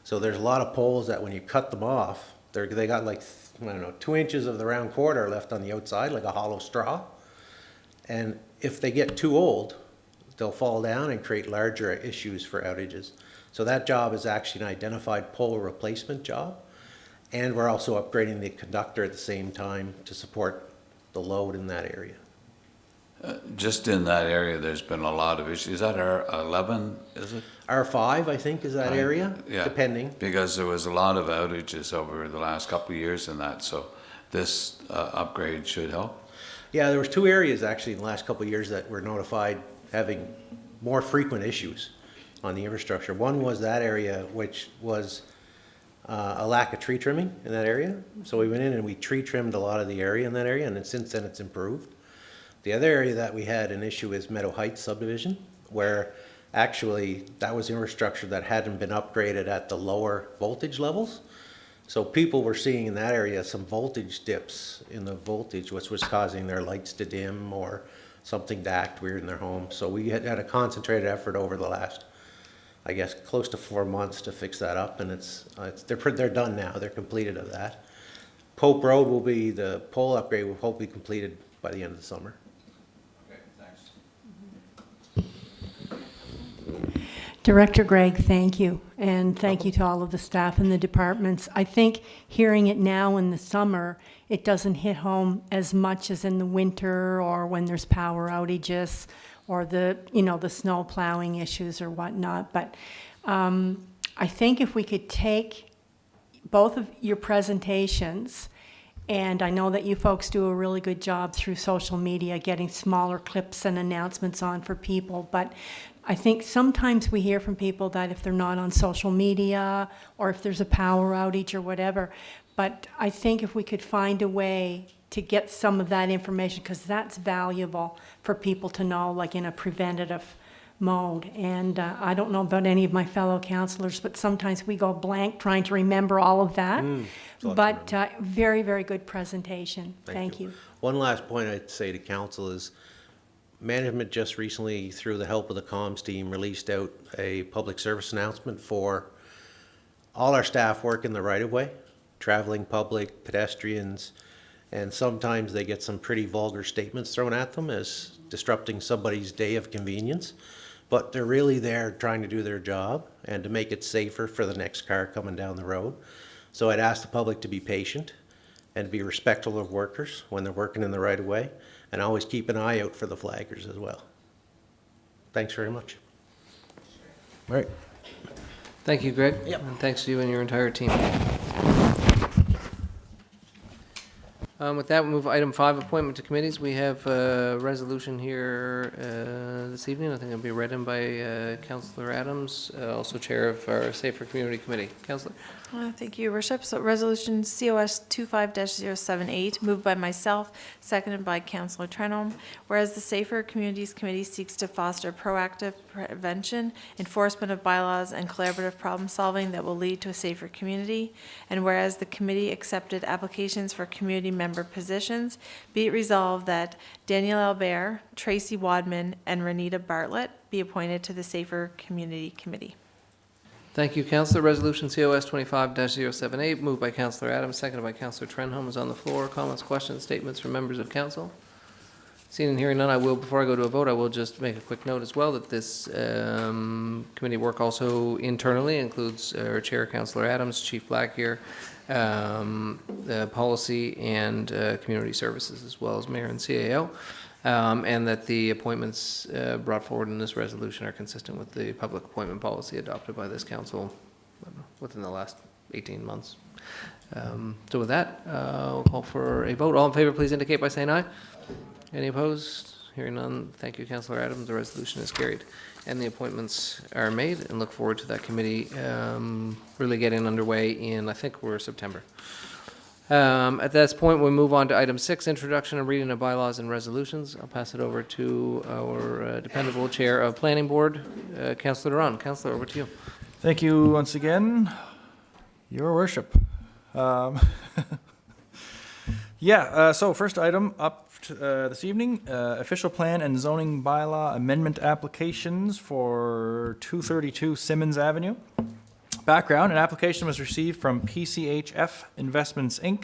So there's a lot of poles that when you cut them off, they got like, I don't know, 2 inches of the round quarter left on the outside, like a hollow straw. And if they get too old, they'll fall down and create larger issues for outages. So that job is actually an identified pole replacement job. And we're also upgrading the conductor at the same time to support the load in that area. Just in that area, there's been a lot of issues. Is that R11, is it? R5, I think, is that area, Yeah. depending. Because there was a lot of outages over the last couple of years in that, so this upgrade should help. Yeah, there was 2 areas actually in the last couple of years that were notified having more frequent issues on the infrastructure. One was that area, which was a lack of tree trimming in that area. So we went in and we tree trimmed a lot of the area in that area, and then since then it's improved. The other area that we had an issue is Meadow Heights subdivision, where actually that was infrastructure that hadn't been upgraded at the lower voltage levels. So people were seeing in that area some voltage dips in the voltage, which was causing their lights to dim or something to act weird in their home. So we had a concentrated effort over the last, I guess, close to 4 months to fix that up, and they're done now. They're completed of that. Pope Road will be, the pole upgrade will hopefully be completed by the end of the summer. Okay, thanks. Director Gregg, thank you. And thank you to all of the staff in the departments. I think hearing it now in the summer, it doesn't hit home as much as in the winter or when there's power outages or the snow plowing issues or whatnot. But I think if we could take both of your presentations, and I know that you folks do a really good job through social media getting smaller clips and announcements on for people, but I think sometimes we hear from people that if they're not on social media or if there's a power outage or whatever, but I think if we could find a way to get some of that information, because that's valuable for people to know, like in a preventative mode. And I don't know about any of my fellow councillors, but sometimes we go blank trying to remember all of that. But very, very good presentation. Thank you. One last point I'd say to council is management just recently, through the help of the comms team, released out a public service announcement for all our staff work in the right-of-way, traveling public, pedestrians, and sometimes they get some pretty vulgar statements thrown at them as disrupting somebody's day of convenience. But they're really there trying to do their job and to make it safer for the next car coming down the road. So I'd ask the public to be patient and to be respectful of workers when they're working in the right-of-way, and always keep an eye out for the flaggers as well. Thanks very much. All right. Thank you, Greg. Yep. And thanks to you and your entire team. With that, we'll move to item 5, appointment to committees. We have a resolution here this evening. I think it'll be read in by Councillor Adams, also chair of our Safer Community Committee. Councillor. Thank you, Your Worship. So Resolution COS 25-078, moved by myself, seconded by Councillor Trenholm. Whereas the Safer Communities Committee seeks to foster proactive prevention, enforcement of bylaws, and collaborative problem solving that will lead to a safer community. And whereas the committee accepted applications for community member positions, be it resolved that Daniel Albert, Tracy Wadman, and Renita Bartlett be appointed to the Safer Community Committee. Thank you, Councillor. Resolution COS 25-078, moved by Councillor Adams, seconded by Councillor Trenholm, is on the floor. Comments, questions, statements from members of council? Seeing and hearing none, I will, before I go to a vote, I will just make a quick note as well that this committee work also internally includes our Chair, Councillor Adams, Chief Black here, the Policy and Community Services, as well as Mayor and CAO, and that the appointments brought forward in this resolution are consistent with the public appointment policy adopted by this council within the last 18 months. So with that, we'll call for a vote. All in favor, please indicate by saying aye. Any opposed? Hearing none. Thank you, Councillor Adams. The resolution is carried. And the appointments are made, and look forward to that committee really getting underway in, I think we're September. At this point, we'll move on to item 6, introduction and reading of bylaws and resolutions. I'll pass it over to our dependable Chair of Planning Board, Councillor Duran. Councillor, over to you. Thank you once again, Your Worship. So first item up this evening, official plan and zoning bylaw amendment applications for 232 Simmons Avenue. Background, an application was received from PCHF Investments, Inc.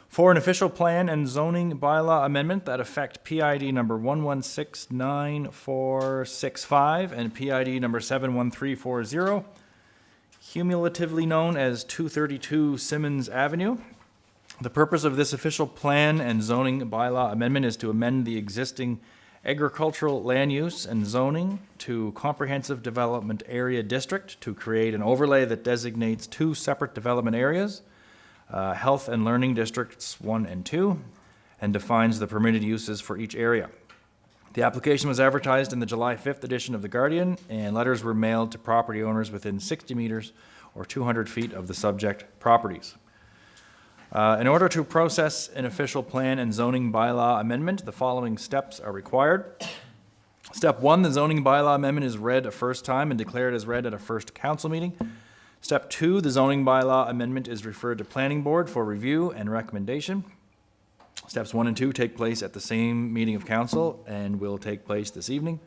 for an official plan and zoning bylaw amendment that affect PID number 1169465 and PID number 71340, cumulatively known as 232 Simmons Avenue. The purpose of this official plan and zoning bylaw amendment is to amend the existing agricultural land use and zoning to comprehensive development area district to create an overlay that designates 2 separate development areas, health and learning districts 1 and 2, and defines the permitted uses for each area. The application was advertised in the July 5th edition of The Guardian, and letters were mailed to property owners within 60 meters or 200 feet of the subject properties. In order to process an official plan and zoning bylaw amendment, the following steps are required. Step 1, the zoning bylaw amendment is read a first time and declared as read at a first council meeting. Step 2, the zoning bylaw amendment is referred to Planning Board for review and recommendation. Steps 1 and 2 take place at the same meeting of council and will take place this evening.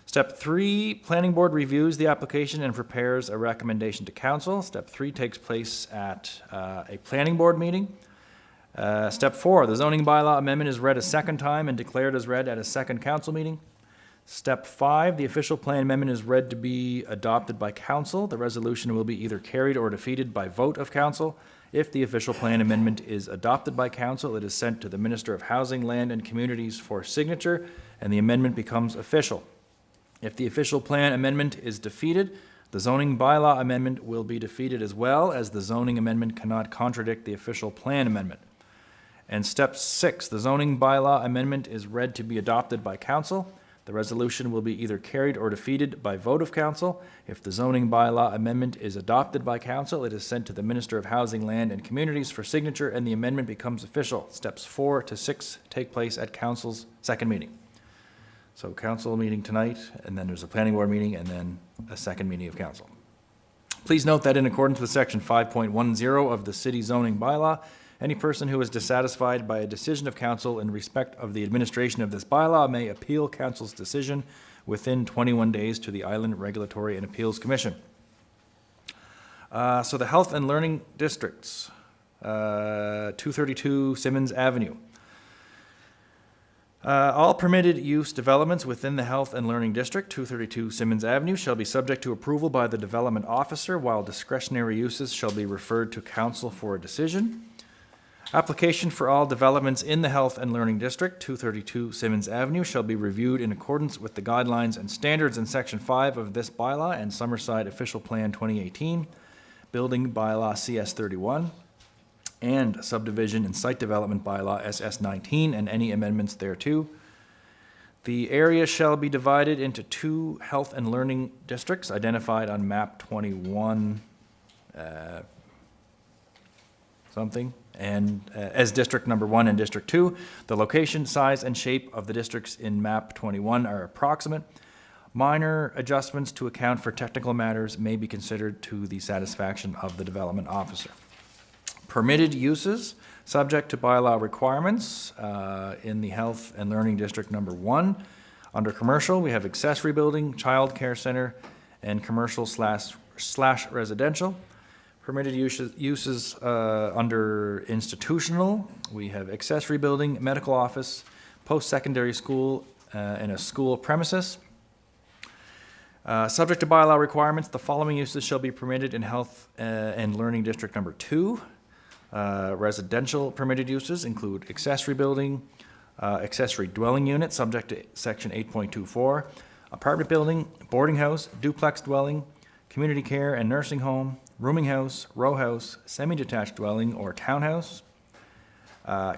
Step 3, Planning Board reviews the application and prepares a recommendation to council. Step 3 takes place at a Planning Board meeting. Step 4, the zoning bylaw amendment is read a second time and declared as read at a second council meeting. Step 5, the official plan amendment is read to be adopted by council. The resolution will be either carried or defeated by vote of council. If the official plan amendment is adopted by council, it is sent to the Minister of Housing, Land and Communities for signature, and the amendment becomes official. If the official plan amendment is defeated, the zoning bylaw amendment will be defeated as well, as the zoning amendment cannot contradict the official plan amendment. And step 6, the zoning bylaw amendment is read to be adopted by council. The resolution will be either carried or defeated by vote of council. If the zoning bylaw amendment is adopted by council, it is sent to the Minister of Housing, Land and Communities for signature, and the amendment becomes official. Steps 4 to 6 take place at council's second meeting. So council meeting tonight, and then there's a planning board meeting, and then a second meeting of council. Please note that in accordance with section 5.10 of the city zoning bylaw, any person who is dissatisfied by a decision of council in respect of the administration of this bylaw may appeal council's decision within 21 days to the Island Regulatory and Appeals Commission. So the health and learning districts, 232 Simmons Avenue. All permitted use developments within the Health and Learning District, 232 Simmons Avenue, shall be subject to approval by the development officer, while discretionary uses shall be referred to council for a decision. Application for all developments in the Health and Learning District, 232 Simmons Avenue, shall be reviewed in accordance with the guidelines and standards in Section 5 of this bylaw and Summerside Official Plan 2018, Building Bylaw CS 31, and Subdivision and Site Development Bylaw SS 19 and any amendments thereto. The area shall be divided into 2 health and learning districts identified on map 21 as district number 1 and district 2. The location, size, and shape of the districts in map 21 are approximate. Minor adjustments to account for technical matters may be considered to the satisfaction of the development officer. Permitted uses, subject to bylaw requirements in the Health and Learning District number 1. Under commercial, we have accessory building, child care center, and commercial slash residential. Permitted uses under institutional, we have accessory building, medical office, post-secondary school in a school premises. Subject to bylaw requirements, the following uses shall be permitted in Health and Learning District Number 2. Residential permitted uses include accessory building, accessory dwelling unit, subject to section 8.24, apartment building, boarding house, duplex dwelling, community care and nursing home, rooming house, row house, semi-detached dwelling or townhouse.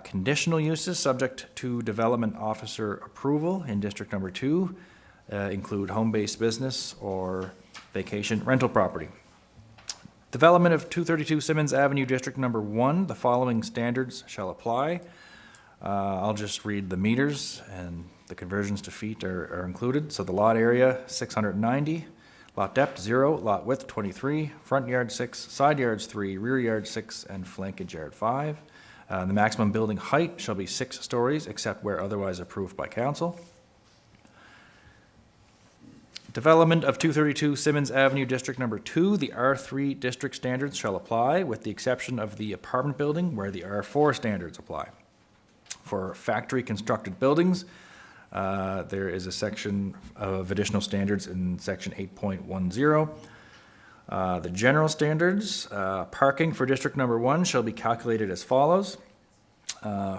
Conditional uses subject to development officer approval in District Number 2 include home-based business or vacation rental property. Development of 232 Simmons Avenue, District Number 1, the following standards shall apply. I'll just read the meters, and the conversions to feet are included. So the lot area, 690, lot depth 0, lot width 23, front yard 6, side yards 3, rear yard 6, and flankage yard 5. The maximum building height shall be 6 stories, except where otherwise approved by council. Development of 232 Simmons Avenue, District Number 2, the R3 district standards shall apply, with the exception of the apartment building, where the R4 standards apply. For factory constructed buildings, there is a section of additional standards in section 8.10. The general standards, parking for District Number 1 shall be calculated as follows.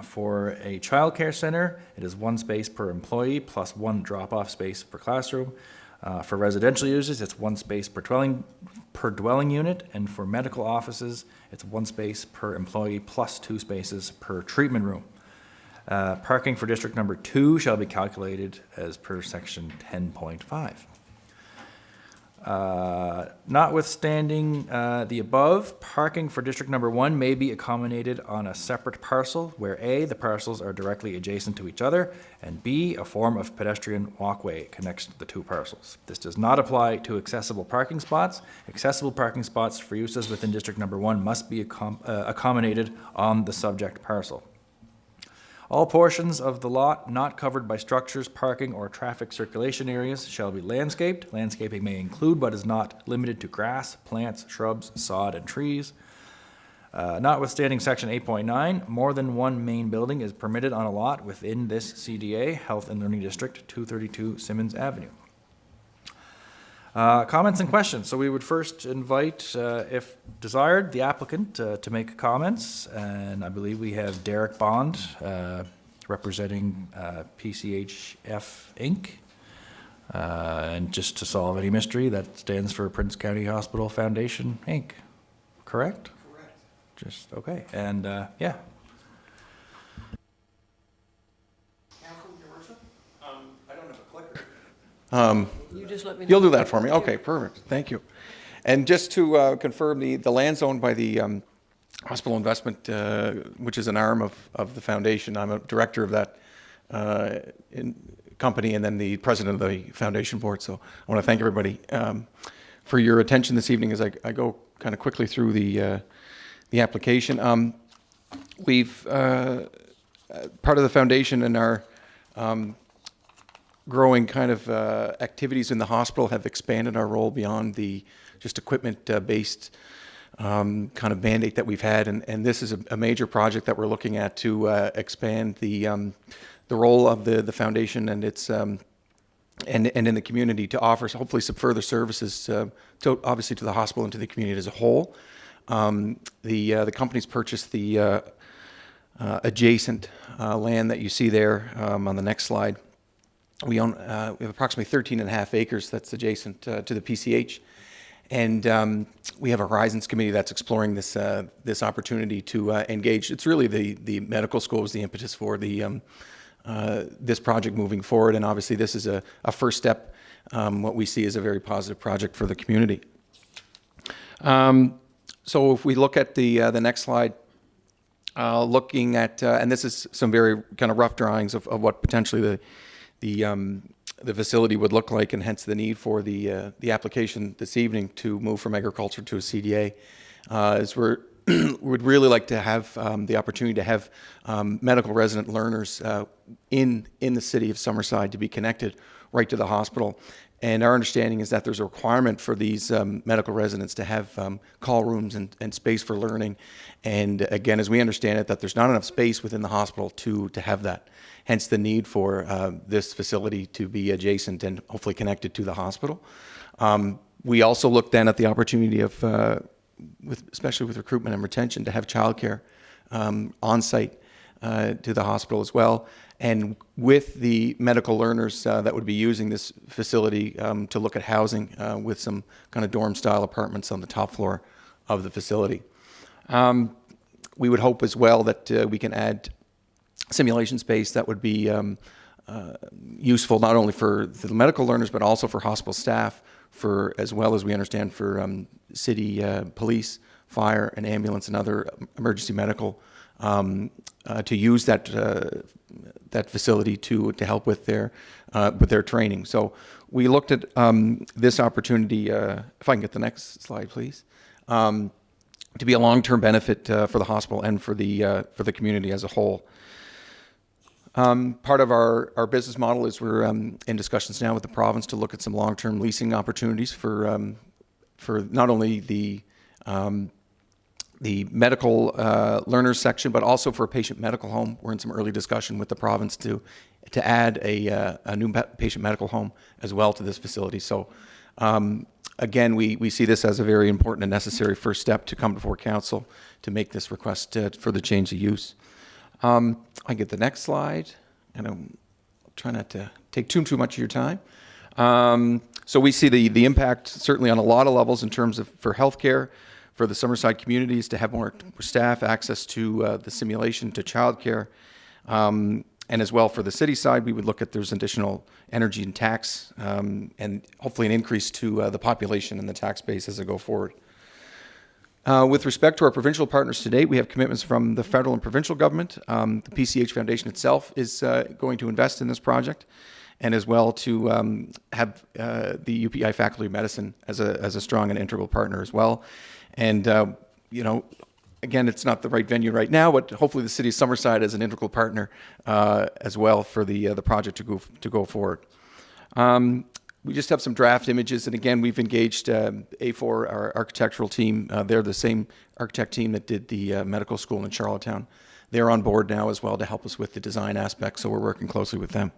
For a childcare center, it is 1 space per employee plus 1 drop-off space per classroom. For residential users, it's 1 space per dwelling unit, and for medical offices, it's 1 space per employee plus 2 spaces per treatment room. Parking for District Number 2 shall be calculated as per section 10.5. Notwithstanding the above, parking for District Number 1 may be accommodated on a separate parcel where A, the parcels are directly adjacent to each other, and B, a form of pedestrian walkway connects the 2 parcels. This does not apply to accessible parking spots. Accessible parking spots for uses within District Number 1 must be accommodated on the subject parcel. All portions of the lot not covered by structures, parking, or traffic circulation areas shall be landscaped. Landscaping may include, but is not limited to, grass, plants, shrubs, sod, and trees. Notwithstanding section 8.9, more than 1 main building is permitted on a lot within this CDA, Health and Learning District, 232 Simmons Avenue. Comments and questions. So we would first invite, if desired, the applicant to make comments. And I believe we have Derek Bond representing PCHF Inc. And just to solve any mystery, that stands for Prince County Hospital Foundation Inc. Correct? Correct. Just, okay. And yeah. You just let me know. You'll do that for me? Okay, perfect. Thank you. And just to confirm, the land's owned by the Hospital Investment, which is an arm of the foundation. I'm a director of that company and then the president of the foundation board. So I want to thank everybody for your attention this evening as I go kind of quickly through the application. We've, part of the foundation and our growing kind of activities in the hospital have expanded our role beyond the just equipment-based kind of mandate that we've had, and this is a major project that we're looking at to expand the role of the foundation and its and in the community to offer hopefully some further services to obviously to the hospital and to the community as a whole. The company's purchased the adjacent land that you see there on the next slide. We own we have approximately 13.5 acres that's adjacent to the PCH, and we have a Horizons committee that's exploring this this opportunity to engage. It's really the medical school was the impetus for the this project moving forward, and obviously this is a first step. What we see is a very positive project for the community. So if we look at the next slide, looking at and this is some very kind of rough drawings of what potentially the facility would look like, and hence the need for the application this evening to move from agriculture to a CDA. Is would really like to have the opportunity to have medical resident learners in the city of Summerside to be connected right to the hospital. And our understanding is that there's a requirement for these medical residents to have call rooms and space for learning. And again, as we understand it, that there's not enough space within the hospital to have that. Hence the need for this facility to be adjacent and hopefully connected to the hospital. We also looked then at the opportunity of, especially with recruitment and retention, to have childcare on site to the hospital as well. And with the medical learners that would be using this facility to look at housing with some kind of dorm-style apartments on the top floor of the facility. We would hope as well that we can add simulation space that would be useful not only for the medical learners but also for hospital staff, for as well as we understand for city police, fire, and ambulance and other emergency medical to use that facility to help with their training. So we looked at this opportunity. If I can get the next slide, please. To be a long-term benefit for the hospital and for the community as a whole. Part of our business model is we're in discussions now with the province to look at some long-term leasing opportunities for not only the medical learners section, but also for a patient medical home. We're in some early discussion with the province to add a new patient medical home as well to this facility. So again, we see this as a very important and necessary first step to come before council to make this request for the change of use. I get the next slide, and I'll try not to take too much of your time. So we see the impact certainly on a lot of levels in terms of for healthcare, for the Summerside communities to have more staff, access to the simulation, to childcare, and as well for the city side, we would look at there's additional energy and tax, and hopefully an increase to the population and the tax base as they go forward. With respect to our provincial partners to date, we have commitments from the federal and provincial government. The PCH Foundation itself is going to invest in this project, and as well to have the UPI Faculty of Medicine as a strong and integral partner as well. And, again, it's not the right venue right now, but hopefully the city of Summerside as an integral partner as well for the project to go forward. We just have some draft images, and again, we've engaged A4, our architectural team. They're the same architect team that did the medical school in Charlottetown. They're on board now as well to help us with the design aspect, so we're working closely with them.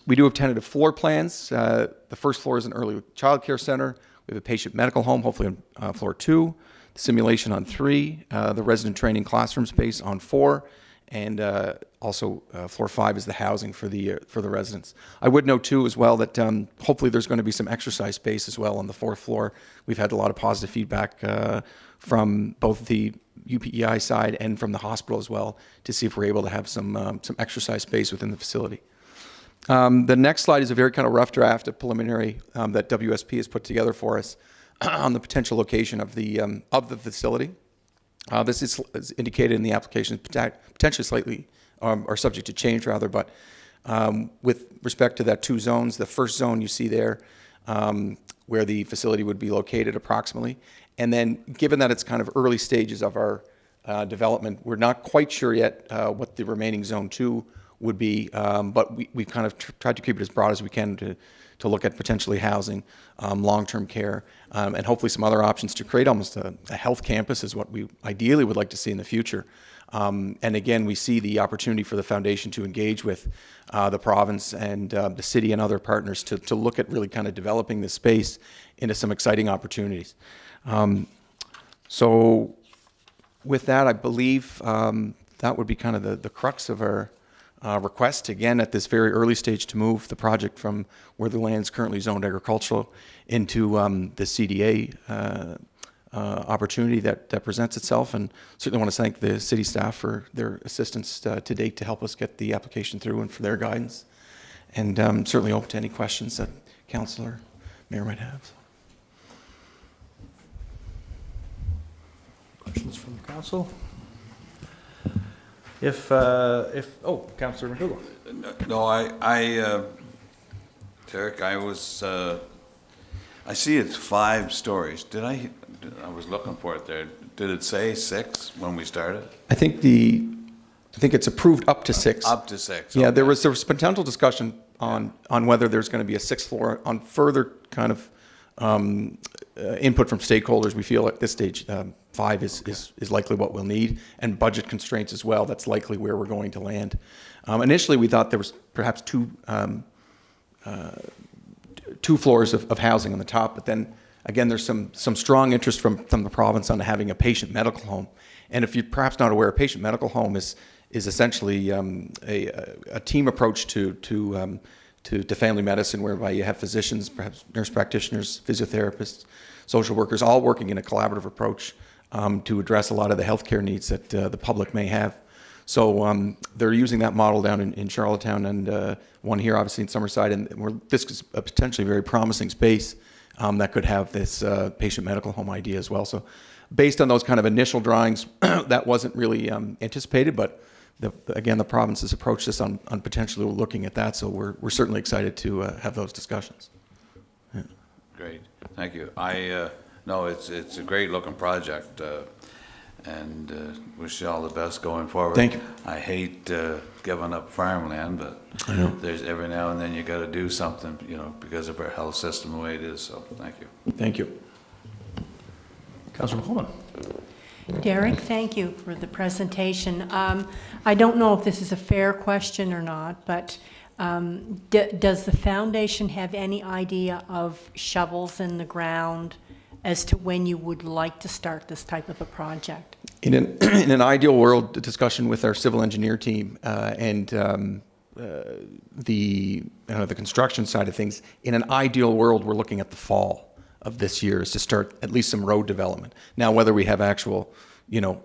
We do have tentative floor plans. The first floor is an early childcare center. We have a patient medical home, hopefully on floor 2, the simulation on 3, the resident training classroom space on 4, and also floor 5 is the housing for the residents. I would note too as well that hopefully there's going to be some exercise space as well on the 4th floor. We've had a lot of positive feedback from both the UPEI side and from the hospital as well to see if we're able to have some exercise space within the facility. The next slide is a very kind of rough draft of preliminary that WSP has put together for us on the potential location of the facility. This is indicated in the application, potentially slightly, or subject to change rather, but with respect to that 2 zones, the first zone you see there where the facility would be located approximately, and then given that it's kind of early stages of our development, we're not quite sure yet what the remaining zone 2 would be, but we kind of tried to keep it as broad as we can to look at potentially housing, long-term care, and hopefully some other options to create almost a health campus is what we ideally would like to see in the future. And again, we see the opportunity for the foundation to engage with the province and the city and other partners to look at really kind of developing this space into some exciting opportunities. So with that, I believe that would be kind of the crux of our request, again, at this very early stage to move the project from where the land is currently zoned agricultural into the CDA opportunity that presents itself. And certainly want to thank the city staff for their assistance to date to help us get the application through and for their guidance. And certainly open to any questions that council or mayor might have. Questions from the council? Councillor McDougall. No, Derek, I see it's 5 stories. I was looking for it there. Did it say 6 when we started? I think it's approved up to 6. Up to 6. Yeah, okay. there was potential discussion on whether there's going to be a sixth floor. On further kind of input from stakeholders, we feel at this stage 5 is likely what we'll need, and budget constraints as well. That's likely where we're going to land. Initially, we thought there was perhaps two floors of housing on the top, but then again, there's some strong interest from the province on having a patient medical home. And if you're perhaps not aware, a patient medical home is essentially a team approach to family medicine, whereby you have physicians, perhaps nurse practitioners, physiotherapists, social workers, all working in a collaborative approach to address a lot of the healthcare needs that the public may have. So they're using that model down in Charlottetown, and one here, obviously, in Summerside, and this is a potentially very promising space that could have this patient medical home idea as well. So based on those kind of initial drawings, that wasn't really anticipated, but again, the province has approached us on potentially looking at that, so we're certainly excited to have those discussions. Yeah. Great, thank you. No, it's a great looking project, and wish you all the best going forward. Thank you. I hate giving up farmland, but I know. there's every now and then you got to do something, because of our health system the way it is. So thank you. Thank you. Councillor Coleman. Derek, thank you for the presentation. I don't know if this is a fair question or not, but does the foundation have any idea of shovels in the ground as to when you would like to start this type of a project? In an ideal world, the discussion with our civil engineer team and the construction side of things, in an ideal world, we're looking at the fall of this year is to start at least some road development. Now, whether we have actual, if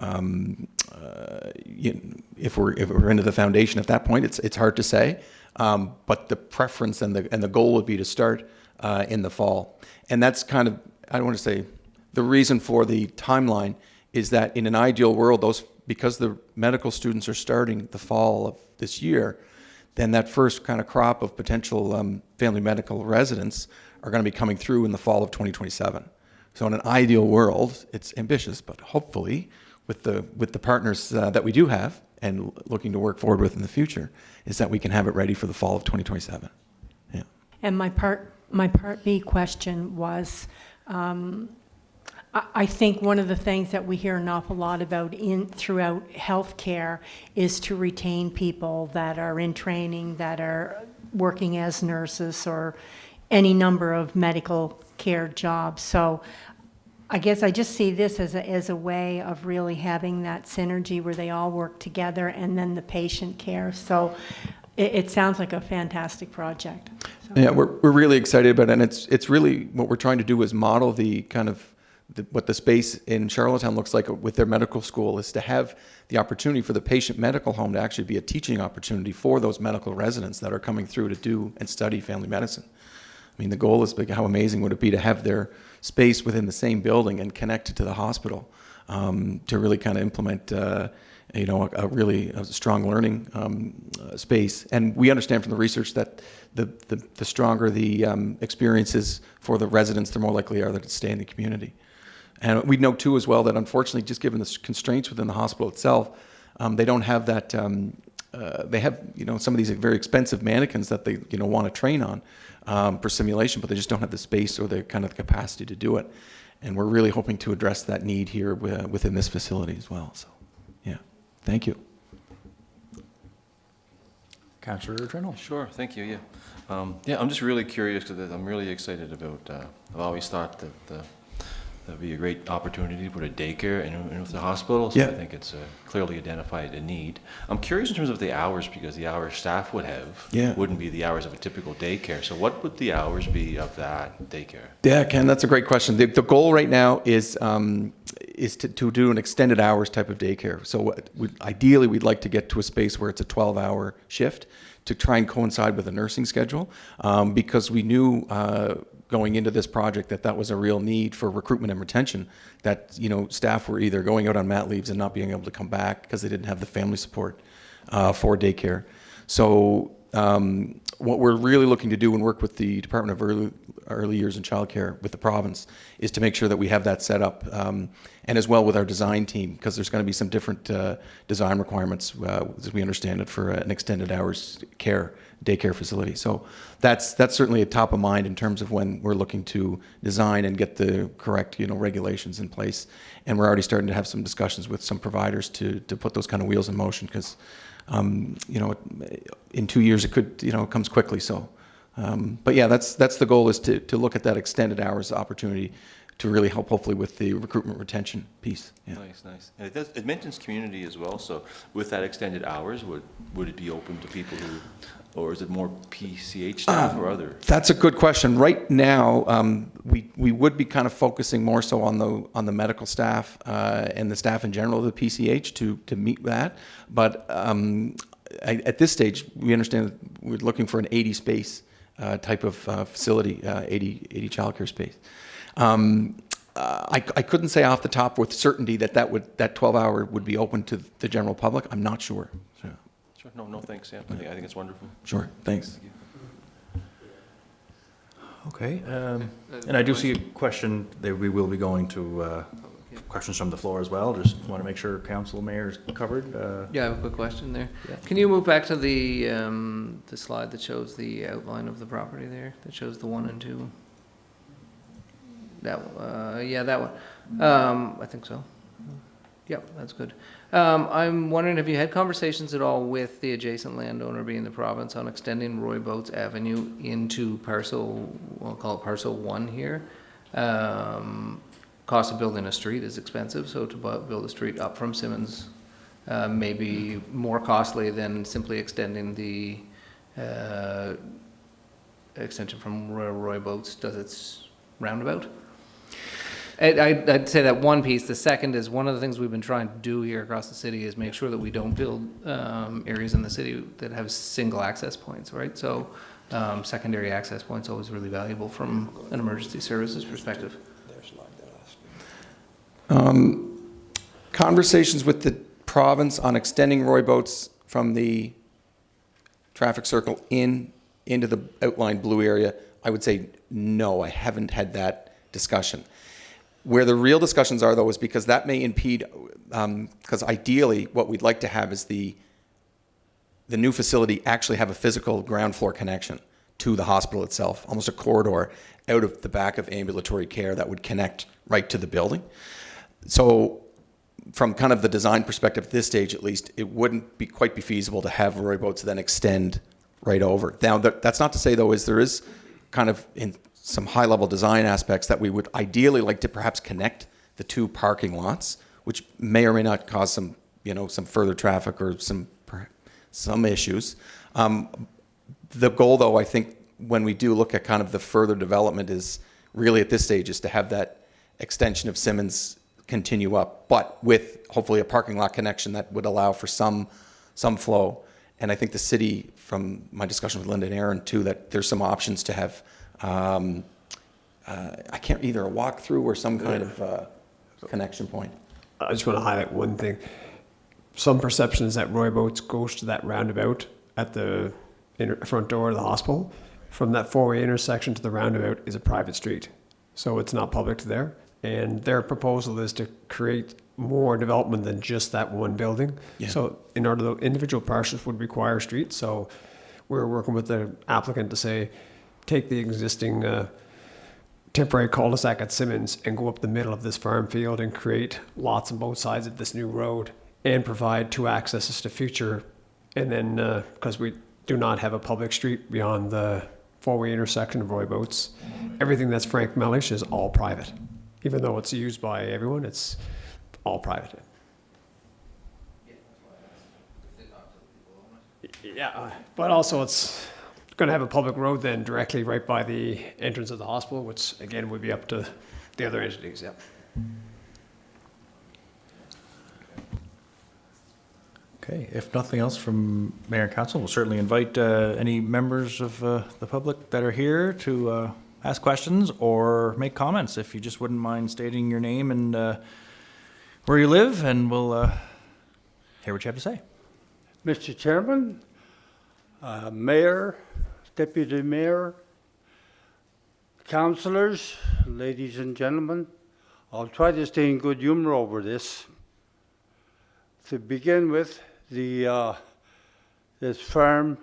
we're into the foundation at that point, it's hard to say. But the preference and the goal would be to start in the fall, and that's kind of, I don't want to say, the reason for the timeline is that in an ideal world, because the medical students are starting the fall of this year, then that first kind of crop of potential family medical residents are going to be coming through in the fall of 2027. So in an ideal world, it's ambitious, but hopefully with the partners that we do have and looking to work forward with in the future, is that we can have it ready for the fall of 2027. Yeah. And my part B question was, I think one of the things that we hear an awful lot about throughout healthcare is to retain people that are in training, that are working as nurses or any number of medical care jobs. So I guess I just see this as a way of really having that synergy where they all work together, and then the patient care. So it sounds like a fantastic project. So. Yeah, we're really excited about it, and it's really what we're trying to do is model the kind of what the space in Charlottetown looks like with their medical school, is to have the opportunity for the patient medical home to actually be a teaching opportunity for those medical residents that are coming through to do and study family medicine. I mean, the goal is, how amazing would it be to have their space within the same building and connected to the hospital to really kind of implement, a really strong learning space. And we understand from the research that the stronger the experiences for the residents, the more likely are that to stay in the community. And we know too as well that unfortunately, just given the constraints within the hospital itself, they don't have that. They have some of these very expensive mannequins that they want to train on for simulation, but they just don't have the space or the kind of capacity to do it. And we're really hoping to address that need here within this facility as well. So, yeah, thank you. Councillor Adjournment. Sure, thank you, yeah. I'm just really curious because I'm really excited about, I've always thought that that'd be a great opportunity to put a daycare in with the hospital, so yeah. I think it's clearly identified a need. I'm curious in terms of the hours, because the hours staff would have wouldn't be the hours of a typical daycare. So what would the hours be of that daycare? Yeah, Ken, that's a great question. The goal right now is to do an extended hours type of daycare. So ideally, we'd like to get to a space where it's a 12-hour shift to try and coincide with a nursing schedule, because we knew going into this project that was a real need for recruitment and retention, that staff were either going out on mat leaves and not being able to come back because they didn't have the family support for daycare. So what we're really looking to do and work with the Department of Early Years and Childcare with the province is to make sure that we have that set up, and as well with our design team, because there's going to be some different design requirements, as we understand it, for an extended hours daycare facility. So that's certainly a top of mind in terms of when we're looking to design and get the correct, regulations in place. And we're already starting to have some discussions with some providers to put those kind of wheels in motion, because in 2 years it could, it comes quickly. So, but yeah, that's the goal, is to look at that extended hours opportunity to really help, hopefully, with the recruitment retention piece. Yeah. Nice. And it mentions community as well. So with that extended hours, would it be open to people who, or is it more PCH staff or other? That's a good question. Right now, we would be kind of focusing more so on the medical staff and the staff in general of the PCH to meet that. But at this stage, we understand that we're looking for an 80 space type of facility, 80 childcare space. I couldn't say off the top with certainty that 12-hour would be open to the general public. I'm not sure. So. Sure. No, thanks. Yeah, I think it's wonderful. Sure. Thanks. Okay. And I do see a question that we will be going to questions from the floor as well. Just want to make sure council mayor's covered. Yeah, I have a quick question there. Yeah. Can you move back to the slide that shows the outline of the property there, that shows the 1 and 2? That one. I think so. Yep, that's good. I'm wondering, have you had conversations at all with the adjacent landowner, being the province, on extending Roy Boats Avenue into we'll call it parcel 1 here? Cost of building a street is expensive, so to build a street up from Simmons may be more costly than simply extending the extension from Roy Boats does its roundabout. I'd say that one piece. The second is, one of the things we've been trying to do here across the city is make sure that we don't build areas in the city that have single access points, right? So secondary access points always really valuable from an emergency services perspective. Conversations with the province on extending Roy Boats from the traffic circle into the outlined blue area, I would say no, I haven't had that discussion. Where the real discussions are, though, is because that may impede, because ideally what we'd like to have is the new facility actually have a physical ground floor connection to the hospital itself, almost a corridor out of the back of ambulatory care that would connect right to the building. So from kind of the design perspective, at this stage at least, it wouldn't be quite be feasible to have Roy Boats then extend right over. Now, that's not to say, though, is there is kind of in some high-level design aspects that we would ideally like to perhaps connect the two parking lots, which may or may not cause some, some further traffic or some issues. The goal, though, I think, when we do look at kind of the further development, is really at this stage is to have that extension of Simmons continue up, but with hopefully a parking lot connection that would allow for some flow. And I think the city, from my discussion with Linda and Aaron too, that there's some options to have, I can't, either a walk-through or some kind of connection point. I just want to highlight one thing. Some perception is that Roy Boats goes to that roundabout at the front door of the hospital. From that four-way intersection to the roundabout is a private street, so it's not public to there. And their proposal is to create more development than just that one building. Yeah. So in order, the individual parcels would require streets. So we're working with the applicant to say, take the existing temporary cul-de-sac at Simmons and go up the middle of this farm field and create lots on both sides of this new road and provide two accesses to future. And then, because we do not have a public street beyond the four-way intersection of Roy Boats, everything that's Frank Mellish is all private. Even though it's used by everyone, it's all private. Yeah, but also it's going to have a public road then directly right by the entrance of the hospital, which again would be up to the other entities. Yep. Okay, if nothing else from Mayor and Council, we'll certainly invite any members of the public that are here to ask questions or make comments, if you just wouldn't mind stating your name and where you live, and we'll hear what you have to say. Mr. Chairman, Mayor, Deputy Mayor, councillors, ladies and gentlemen, I'll try to stay in good humor over this. To begin with, this farm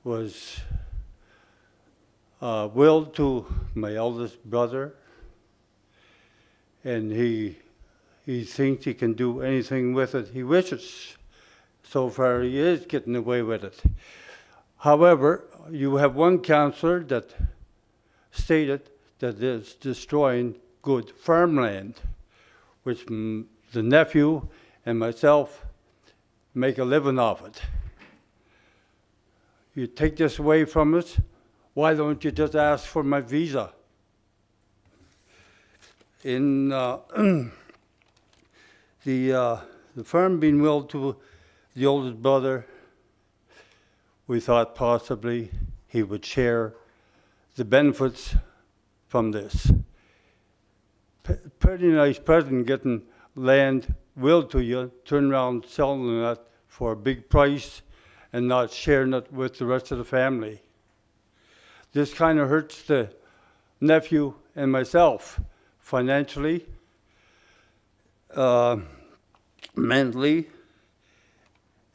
was willed to my eldest brother, and he thinks he can do anything with it he wishes. So far, he is getting away with it. However, you have one councillor that stated that it's destroying good farmland, which the nephew and myself make a living off it. You take this away from us, why don't you just ask for my visa? In the farm being willed to the oldest brother, we thought possibly he would share the benefits from this. Pretty nice present getting land willed to you, turn around selling it for a big price and not sharing it with the rest of the family. This kind of hurts the nephew and myself financially, mentally,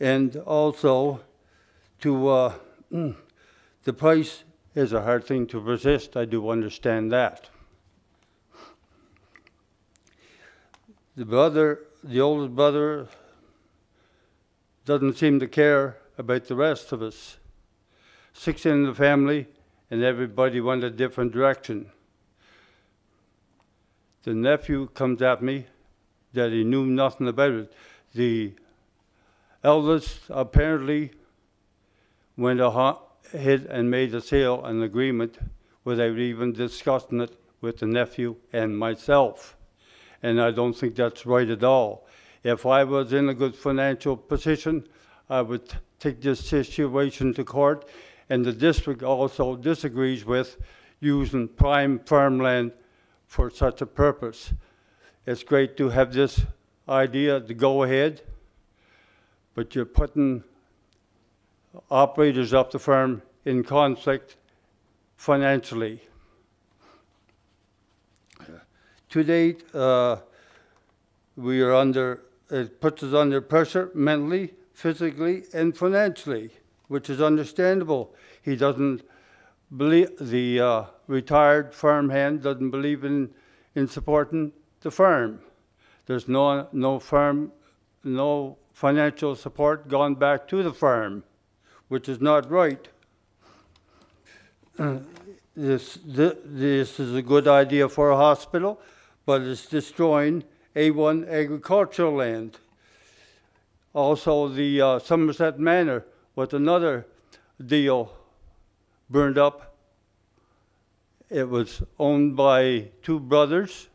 and also to the price is a hard thing to resist. I do understand that. The oldest brother doesn't seem to care about the rest of us. 6 in the family, and everybody went a different direction. The nephew comes at me that he knew nothing about it. The eldest apparently went ahead and made a sale and agreement without even discussing it with the nephew and myself. And I don't think that's right at all. If I was in a good financial position, I would take this situation to court, and the district also disagrees with using prime farmland for such a purpose. It's great to have this idea to go ahead, but you're putting operators of the farm in conflict financially. To date, we are it puts us under pressure mentally, physically, and financially, which is understandable. He doesn't believe, the retired farmhand doesn't believe in supporting the farm. There's no financial support gone back to the farm, which is not right. This is a good idea for a hospital, but it's destroying A1 agricultural land. Also, the Somerset Manor was another deal burned up. It was owned by 2 brothers.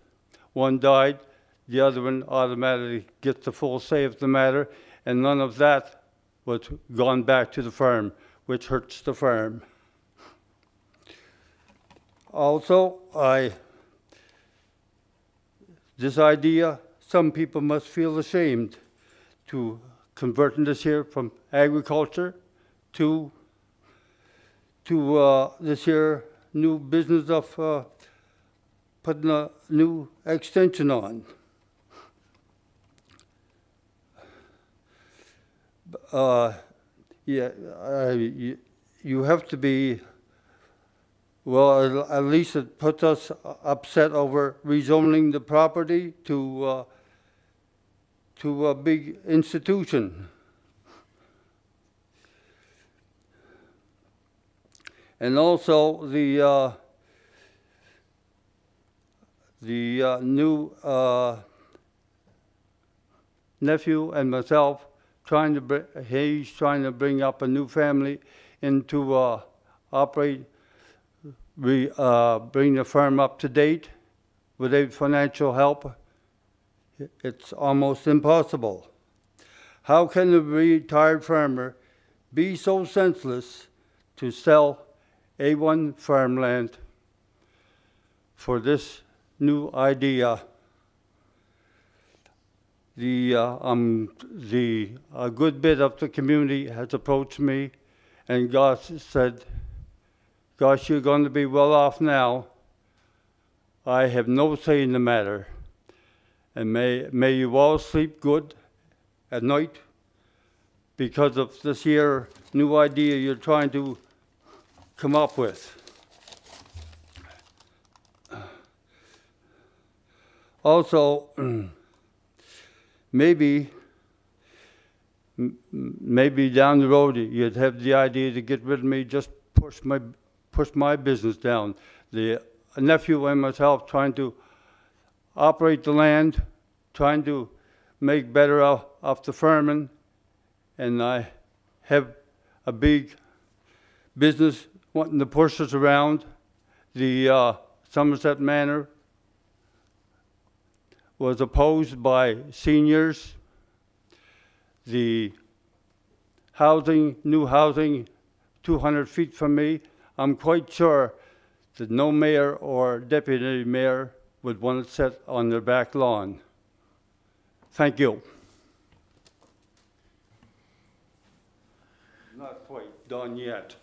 One died, the other one automatically gets the full say of the matter, and none of that was gone back to the farm, which hurts the farm. Also, this idea, some people must feel ashamed to converting this here from agriculture to this here new business of putting a new extension on. You have to be, well, at least it puts us upset over rezoning the property to a big institution. And also the new nephew and myself he's trying to bring up a new family into bring the farm up to date without financial help. It's almost impossible. How can a retired farmer be so senseless to sell A1 farmland for this new idea? A good bit of the community has approached me and God said, gosh, you're going to be well off now. I have no say in the matter. And may you all sleep good at night because of this here new idea you're trying to come up with. Also, maybe down the road you'd have the idea to get rid of me, just push my business down. The nephew and myself trying to operate the land, trying to make better off the farming, and I have a big business wanting to push us around. The Somerset Manor was opposed by seniors. The housing, new housing, 200 feet from me, I'm quite sure that no mayor or deputy mayor would want it set on their back lawn. Thank you. Not quite done yet.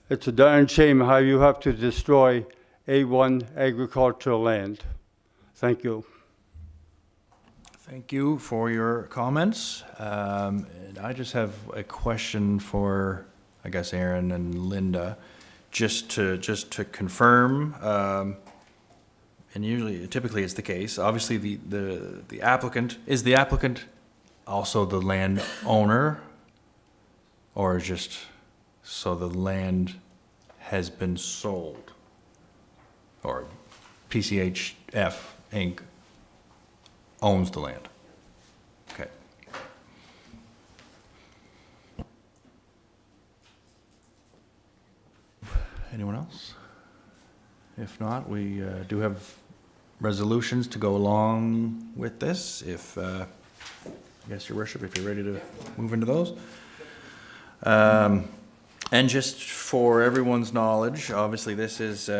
It's a darn shame how you have to destroy A1 agricultural land. Thank you. Thank you for your comments. And I just have a question for, I guess, Aaron and Linda, just to confirm. And typically it's the case. Obviously, the applicant is the applicant also the land owner, or just so the land has been sold, or PCHF Inc. owns the land. Okay. Anyone else? If not, we do have resolutions to go along with this. If, I guess, Your Worship, if you're ready to move into those. And just for everyone's knowledge, obviously this is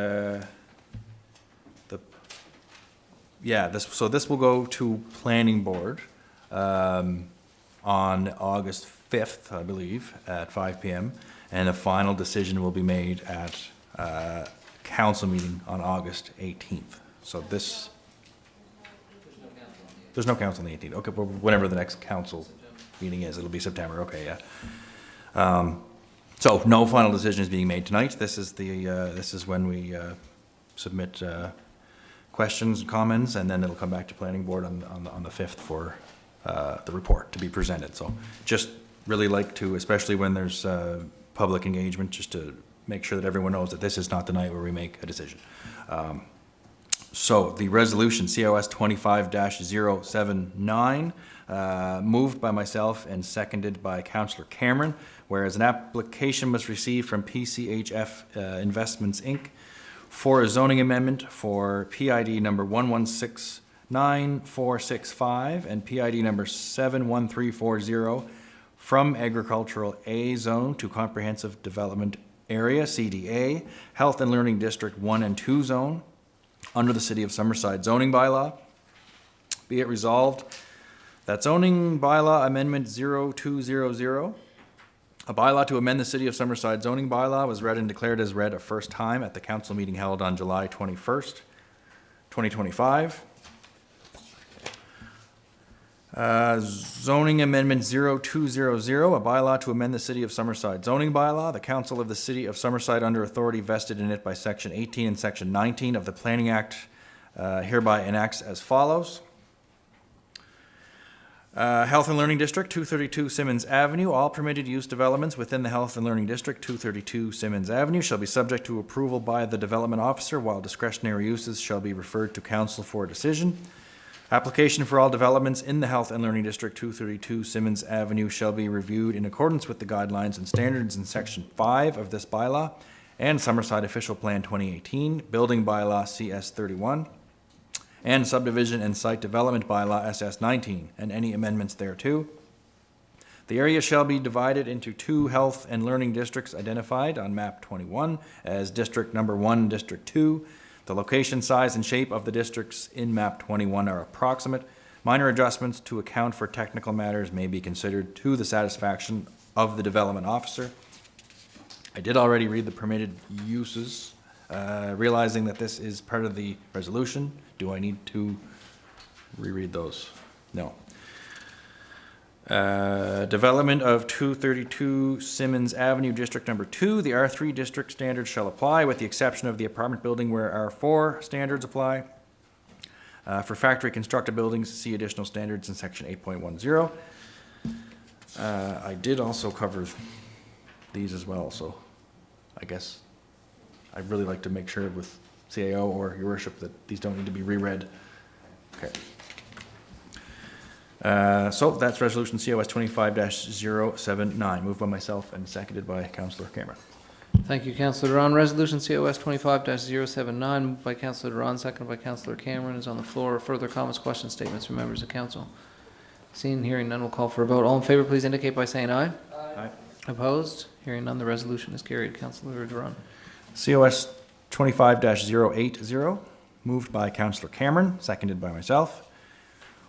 this will go to Planning Board on August 5th, I believe, at 5 p.m. And a final decision will be made at council meeting on August 18th. So this, there's no council on the 18th. Okay, but whenever the next council meeting is, it'll be September. Okay, yeah. So no final decision is being made tonight. This is when we submit questions and comments, and then it'll come back to planning board on the 5th for the report to be presented. So just really like to, especially when there's public engagement, just to make sure that everyone knows that this is not the night where we make a decision. So the resolution COS 25-079, moved by myself and seconded by Councillor Cameron, whereas an application was received from PCHF Investments Inc. for a zoning amendment for PID number 1169-465 and PID number 71340 from agricultural A zone to comprehensive development area, CDA, Health and Learning District 1 and 2 zone, under the City of Summerside zoning bylaw. Be it resolved that zoning bylaw amendment 0200, a bylaw to amend the City of Summerside zoning bylaw, was read and declared as read a first time at the council meeting held on July 21st, 2025. Zoning amendment 0200, a bylaw to amend the City of Summerside zoning bylaw. The Council of the City of Summerside, under authority vested in it by Section 18 and Section 19 of the Planning Act, hereby enacts as follows. Health and Learning District, 232 Simmons Avenue. All permitted use developments within the Health and Learning District, 232 Simmons Avenue, shall be subject to approval by the development officer, while discretionary uses shall be referred to council for a decision. Application for all developments in the Health and Learning District, 232 Simmons Avenue, shall be reviewed in accordance with the guidelines and standards in Section 5 of this bylaw and Summerside Official Plan 2018, Building Bylaw CS 31, and Subdivision and Site Development Bylaw SS 19, and any amendments thereto. The area shall be divided into 2 health and learning districts identified on map 21 as District Number 1, District 2. The location, size, and shape of the districts in map 21 are approximate. Minor adjustments to account for technical matters may be considered to the satisfaction of the development officer I did already read the permitted uses, realizing that this is part of the resolution. Do I need to reread those? No. Development of 232 Simmons Avenue, District Number 2. The R3 district standards shall apply with the exception of the apartment building where R4 standards apply. For factory constructed buildings, see additional standards in section 8.10. I did also cover these as well, so I guess I'd really like to make sure with CAO or Your Worship that these don't need to be reread. Okay. So that's resolution COS 25-079, moved by myself and seconded by Councillor Cameron. Thank you, Councillor Duran. Resolution COS 25-079, moved by Councillor Duran, seconded by Councillor Cameron, is on the floor. Further comments, questions, statements from members of council? Seeing and hearing none, will call for a vote. All in favor, please indicate by saying aye. Aye. Opposed? Hearing none, the resolution is carried. Councillor Duran. COS 25-080, moved by Councillor Cameron, seconded by myself.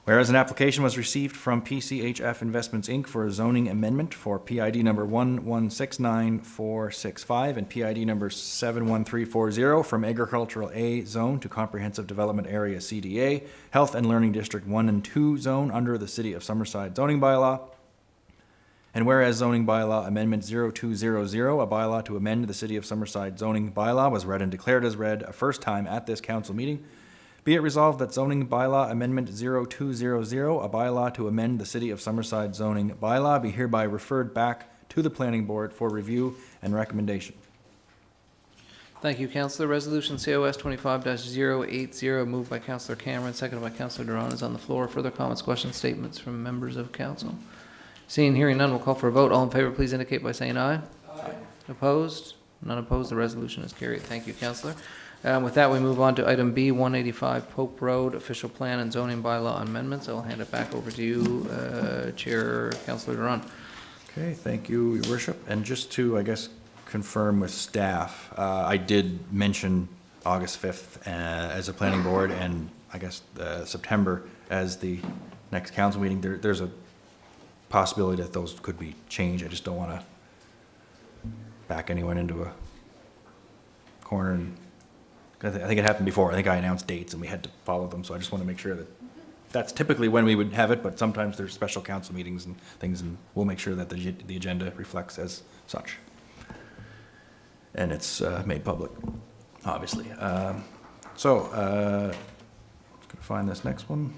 Whereas an application was received from PCHF Investments, Inc. for a zoning amendment for PID number 11694565 and PID number 71340 from Agricultural A Zone to Comprehensive Development Area CDA, Health and Learning District 1 and 2 Zone under the City of Summerside zoning bylaw. And whereas zoning bylaw amendment 0200, a bylaw to amend the City of Summerside zoning bylaw, was read and declared as read a first time at this council meeting, be it resolved that zoning bylaw amendment 0200, a bylaw to amend the City of Summerside zoning bylaw, be hereby referred back to the planning board for review and recommendation. Thank you, Councillor. Resolution COS 25-080, moved by Councillor Cameron, seconded by Councillor Duran, is on the floor. Further comments, questions, statements from members of council? Seeing and hearing none, we'll call for a vote. All in favor, please indicate by saying aye. Aye. Opposed? None opposed. The resolution is carried. Thank you, Councillor. With that, we move on to item B, 185 Pope Road, official plan and zoning bylaw amendments. I'll hand it back over to you, Chair Councillor Duran. Okay, thank you, Your Worship. And just to, I guess, confirm with staff, I did mention August 5th as a planning board and I guess September as the next council meeting. There's a possibility that those could be changed. I just don't want to back anyone into a corner. And I think it happened before. I think I announced dates and we had to follow them. So I just want to make sure that that's typically when we would have it, but sometimes there's special council meetings and things, and we'll make sure that the agenda reflects as such. And it's made public, obviously. Let's go find this next one.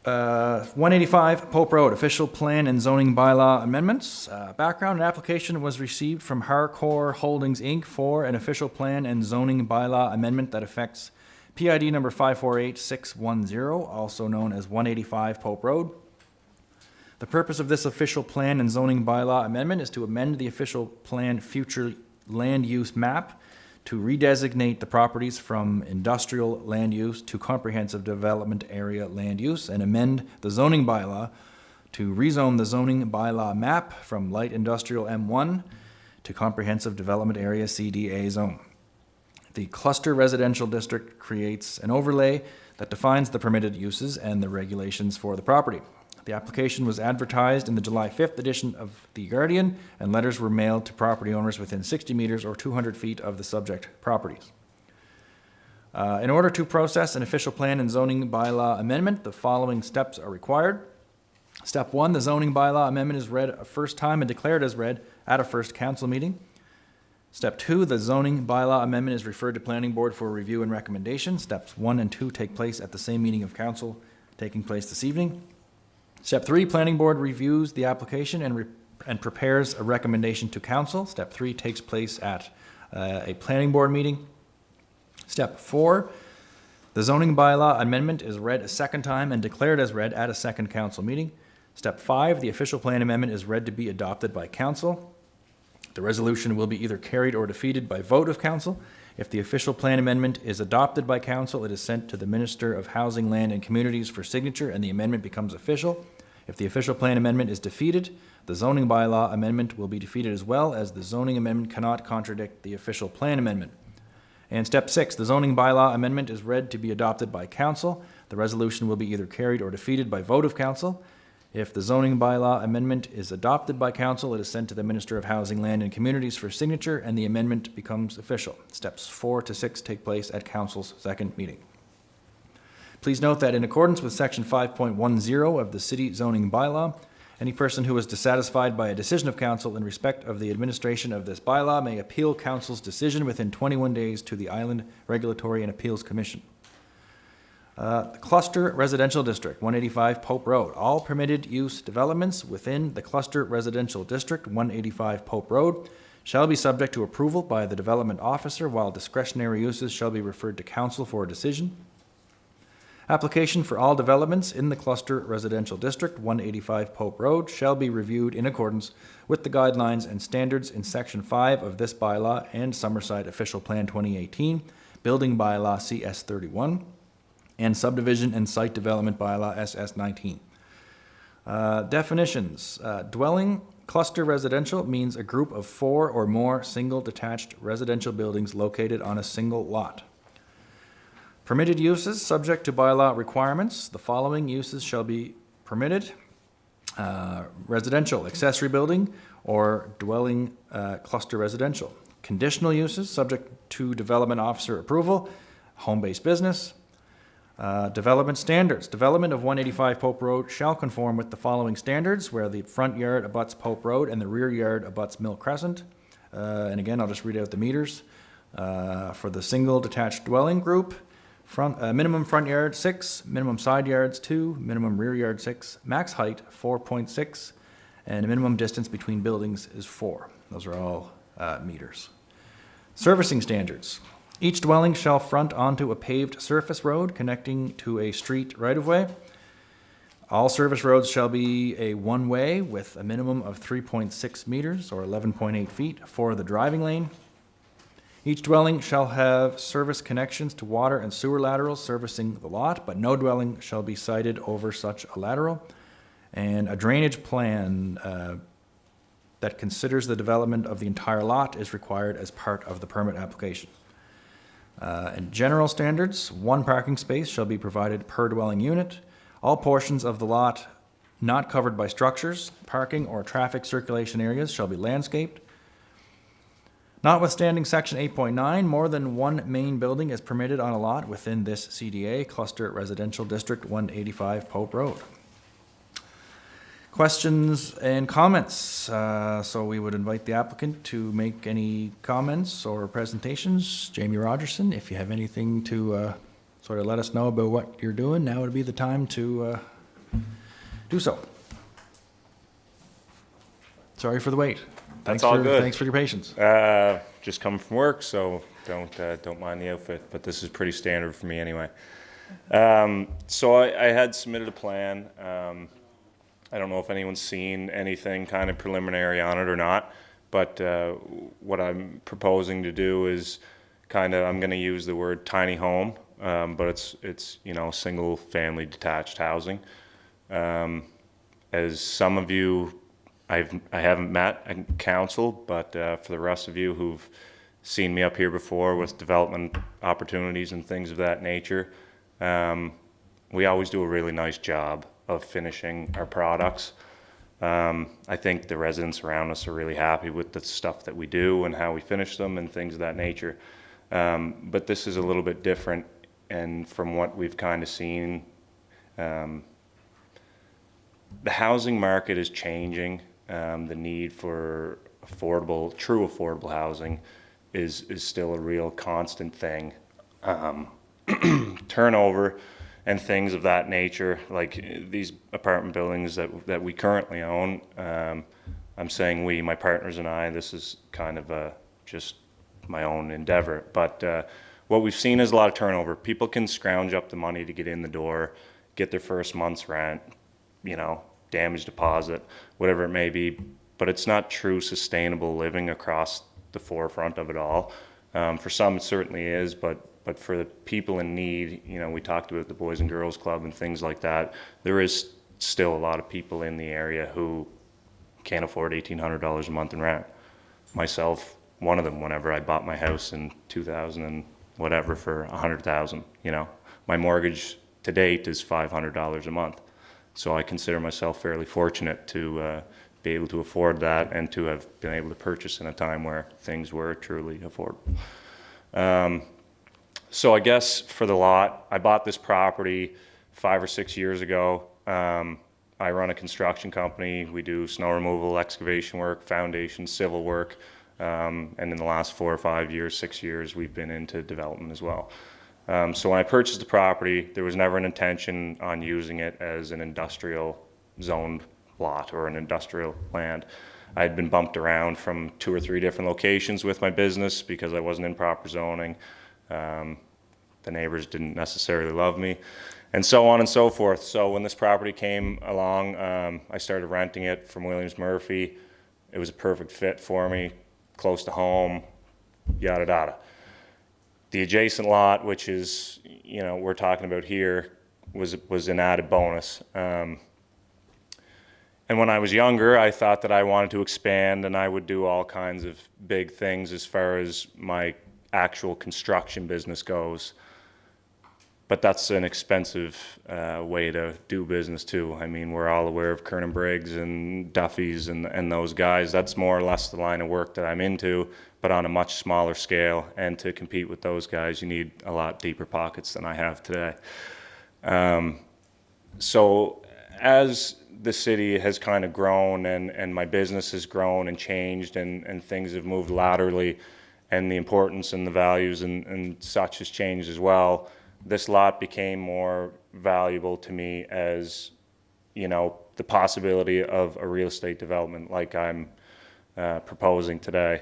185 Pope Road, official plan and zoning bylaw amendments. Background, an application was received from Hardcore Holdings, Inc. for an official plan and zoning bylaw amendment that affects PID number 548610, also known as 185 Pope Road. The purpose of this official plan and zoning bylaw amendment is to amend the official plan future land use map to redesignate the properties from industrial land use to comprehensive development area land use, and amend the zoning bylaw to rezone the zoning bylaw map from light industrial M1 to comprehensive development area CDA zone. The cluster residential district creates an overlay that defines the permitted uses and the regulations for the property. The application was advertised in the July 5th edition of The Guardian, and letters were mailed to property owners within 60 meters or 200 feet of the subject properties. In order to process an official plan and zoning bylaw amendment, the following steps are required. Step 1, the zoning bylaw amendment is read a first time and declared as read at a first council meeting. Step 2, the zoning bylaw amendment is referred to planning board for review and recommendation. Steps 1 and 2 take place at the same meeting of council taking place this evening. Step 3, planning board reviews the application and prepares a recommendation to council. Step 3 takes place at a planning board meeting. Step 4, the zoning bylaw amendment is read a second time and declared as read at a second council meeting. Step 5, the official plan amendment is read to be adopted by council. The resolution will be either carried or defeated by vote of council. If the official plan amendment is adopted by council, it is sent to the Minister of Housing, Land and Communities for signature, and the amendment becomes official. If the official plan amendment is defeated, the zoning bylaw amendment will be defeated as well, as the zoning amendment cannot contradict the official plan amendment. And step 6, the zoning bylaw amendment is read to be adopted by council. The resolution will be either carried or defeated by vote of council. If the zoning bylaw amendment is adopted by council, it is sent to the Minister of Housing, Land and Communities for signature, and the amendment becomes official. Steps 4 to 6 take place at council's second meeting. Please note that in accordance with section 5.10 of the city zoning bylaw, any person who is dissatisfied by a decision of council in respect of the administration of this bylaw may appeal council's decision within 21 days to the Island Regulatory and Appeals Commission. The Cluster Residential District, 185 Pope Road. All permitted use developments within the Cluster Residential District, 185 Pope Road, shall be subject to approval by the development officer, while discretionary uses shall be referred to council for a decision. Application for all developments in the Cluster Residential District, 185 Pope Road, shall be reviewed in accordance with the guidelines and standards in Section 5 of this bylaw and Summerside Official Plan 2018, Building Bylaw CS 31, and Subdivision and Site Development Bylaw SS 19. Definitions. Dwelling cluster residential means a group of 4 or more single detached residential buildings located on a single lot. Permitted uses subject to bylaw requirements. The following uses shall be permitted. Residential, accessory building, or dwelling cluster residential. Conditional uses subject to development officer approval. Home-based business. Development standards. Development of 185 Pope Road shall conform with the following standards, where the front yard abuts Pope Road and the rear yard abuts Mill Crescent. And again, I'll just read out the meters. For the single detached dwelling group, minimum front yard 6, minimum side yards 2, minimum rear yard 6, max height 4.6, and a minimum distance between buildings is 4. Those are all meters. Servicing standards. Each dwelling shall front onto a paved surface road connecting to a street right-of-way. All service roads shall be a one-way with a minimum of 3.6 meters or 11.8 feet for the driving lane. Each dwelling shall have service connections to water and sewer laterals servicing the lot, but no dwelling shall be sited over such a lateral. And a drainage plan that considers the development of the entire lot is required as part of the permit application. And general standards, 1 parking space shall be provided per dwelling unit. All portions of the lot not covered by structures, parking, or traffic circulation areas shall be landscaped. Notwithstanding section 8.9, more than 1 main building is permitted on a lot within this CDA, Cluster Residential District, 185 Pope Road. Questions and comments. So we would invite the applicant to make any comments or presentations. Jamie Rogerson, if you have anything to sort of let us know about what you're doing, now would be the time to do so. Sorry for the wait. That's all good. Thanks for your patience. Just coming from work, so don't mind the outfit, but this is pretty standard for me anyway. So I had submitted a plan. I don't know if anyone's seen anything kind of preliminary on it or not, but what I'm proposing to do is I'm going to use the word tiny home, but it's single family detached housing. As some of you I haven't met in council, but for the rest of you who've seen me up here before with development opportunities and things of that nature, we always do a really nice job of finishing our products. I think the residents around us are really happy with the stuff that we do and how we finish them and things of that nature. But this is a little bit different, and from what we've kind of seen, the housing market is changing. The need for true affordable housing is still a real constant thing. Turnover and things of that nature, like these apartment buildings that we currently own. I'm saying we, my partners and I, this is kind of just my own endeavor. But what we've seen is a lot of turnover. People can scrounge up the money to get in the door, get their first month's rent, damage deposit, whatever it may be, but it's not true sustainable living across the forefront of it all. For some it certainly is, but for the people in need, we talked about the Boys and Girls Club and things like that, there is still a lot of people in the area who can't afford $1,800 a month in rent. Myself, one of them, whenever I bought my house in 2000 and whatever for $100,000, my mortgage to date is $500 a month. So I consider myself fairly fortunate to be able to afford that and to have been able to purchase in a time where things were truly affordable. So I guess for the lot, I bought this property 5 or 6 years ago. I run a construction company. We do snow removal, excavation work, foundation, civil work. And in the last 4 or 5 years, 6 years, we've been into development as well. So when I purchased the property, there was never an intention on using it as an industrial zoned lot or an industrial land. I had been bumped around from 2 or 3 different locations with my business because I wasn't in proper zoning. The neighbors didn't necessarily love me, and so on and so forth. So when this property came along, I started renting it from Williams Murphy. It was a perfect fit for me, close to home, yada yada. The adjacent lot, which is, you know, we're talking about here, was an added bonus. And when I was younger, I thought that I wanted to expand and I would do all kinds of big things as far as my actual construction business goes. But that's an expensive way to do business too. I mean, we're all aware of Kernan Briggs and Duffy's and those guys. That's more or less the line of work that I'm into, but on a much smaller scale. And to compete with those guys, you need a lot deeper pockets than I have today. So as the city has kind of grown and my business has grown and changed and things have moved laterally and the importance and the values and such has changed as well, this lot became more valuable to me as, you know, the possibility of a real estate development like I'm proposing today.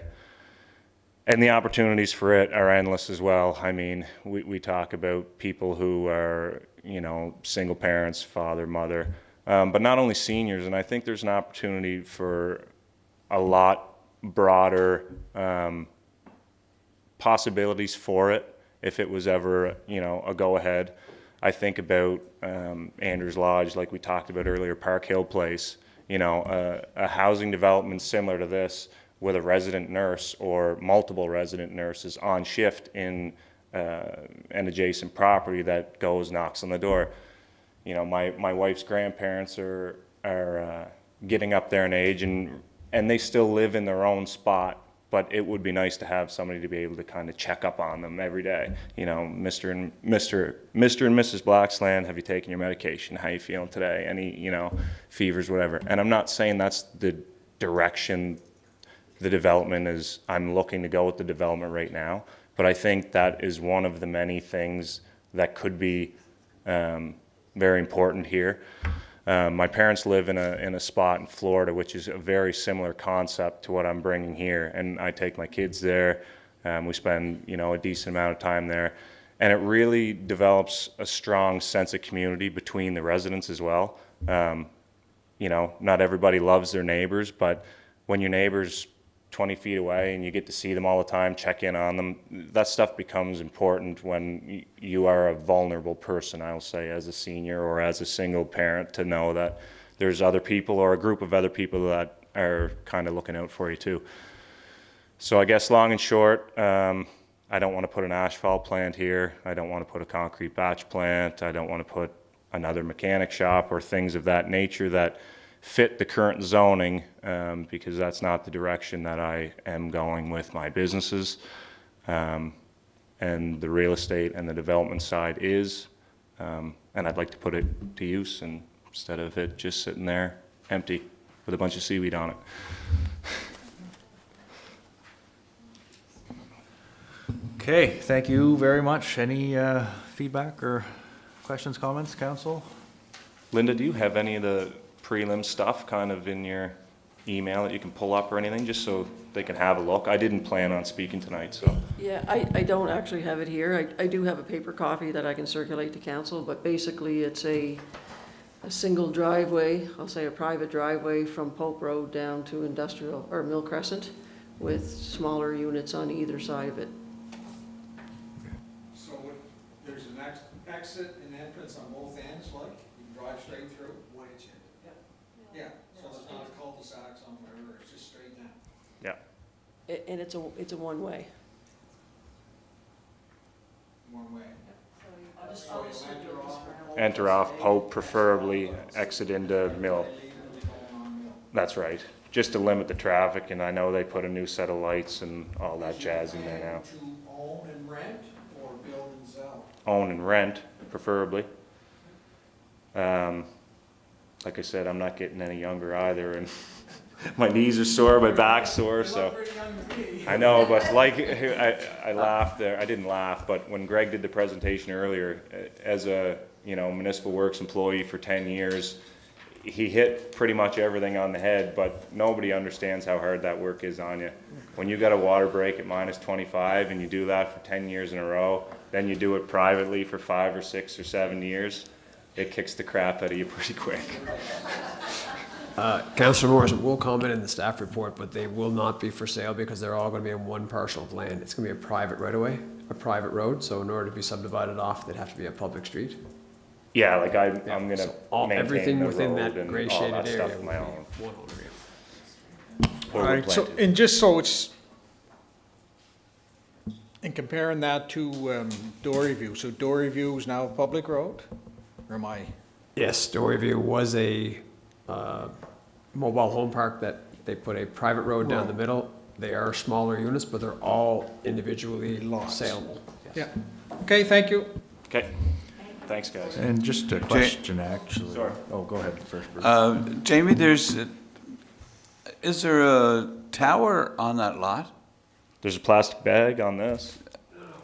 And the opportunities for it are endless as well. I mean, we talk about people who are, you know, single parents, father, mother, but not only seniors. And I think there's an opportunity for a lot broader possibilities for it if it was ever, you know, a go-ahead. I think about Andrews Lodge, like we talked about earlier, Park Hill Place, you know, a housing development similar to this with a resident nurse or multiple resident nurses on shift in an adjacent property that goes, knocks on the door. You know, my wife's grandparents are getting up there in age and they still live in their own spot, but it would be nice to have somebody to be able to kind of check up on them every day. You know, Mr. and Mrs. Blacksland, have you taken your medication? How you feeling today? Any, you know, fevers, whatever. And I'm not saying that's the direction the development is, I'm looking to go with the development right now, but I think that is one of the many things that could be very important here. My parents live in a spot in Florida, which is a very similar concept to what I'm bringing here, and I take my kids there. We spend, you know, a decent amount of time there, and it really develops a strong sense of community between the residents as well. You know, not everybody loves their neighbors, but when your neighbor's 20 feet away and you get to see them all the time, check in on them, that stuff becomes important when you are a vulnerable person, I'll say, as a senior or as a single parent, to know that there's other people or a group of other people that are kind of looking out for you too. So I guess long and short, I don't want to put an asphalt plant here. I don't want to put a concrete batch plant. I don't want to put another mechanic shop or things of that nature that fit the current zoning, because that's not the direction that I am going with my businesses. And the real estate and the development side is, and I'd like to put it to use and instead of it just sitting there empty with a bunch of seaweed on it. Okay, thank you very much. Any feedback or questions, comments, council? Linda, do you have any of the prelim stuff kind of in your email that you can pull up or anything, just so they can have a look? I didn't plan on speaking tonight, so. Yeah, I don't actually have it here. I do have a paper copy that I can circulate to council, but basically it's a single driveway, I'll say a private driveway from Pope Road down to Industrial, or Mill Crescent, with smaller units on either side of it. So there's an exit and entrance on both ends, like, you can drive straight through? Yeah, so it's not a cul-de-sac somewhere, or it's just straight down? Yeah. And it's a one-way. One way? I'll just So you'll enter off of enter off Pope, preferably exit into Mill. That's right, just to limit the traffic, and I know they put a new set of lights and all that jazz in there now. To own and rent or build and sell? Own and rent, preferably. Like I said, I'm not getting any younger either, and my knees are sore, my back's sore, so. I know, but like, I laughed there, I didn't laugh, but when Greg did the presentation earlier, as a, municipal works employee for 10 years, he hit pretty much everything on the head, but nobody understands how hard that work is on you. When you got a water break at -25 and you do that for 10 years in a row, then you do it privately for 5 or 6 or 7 years, it kicks the crap out of you pretty quick. Councillor Morrison will comment in the staff report, but they will not be for sale because they're all going to be on one parcel of land. It's going to be a private right-of-way, a private road, so in order to be subdivided off, they'd have to be a public street. Yeah, like I'm gonna So everything maintain the within road that and gray all shaded that area stuff will on be my own. one owner. Or All would right, plan so, to. and just so it's, in comparing that to Dory View, so Dory View is now a public road? Or am I? Yes, Storyview was a mobile home park that they put a private road down the middle. They are smaller units, but they're all individually saleable. Yeah. Okay, thank you. Okay, thanks, guys. And just a question, actually. Sorry. Oh, go ahead first, Bruce. Jamie, is there a tower on that lot? There's a plastic bag on this.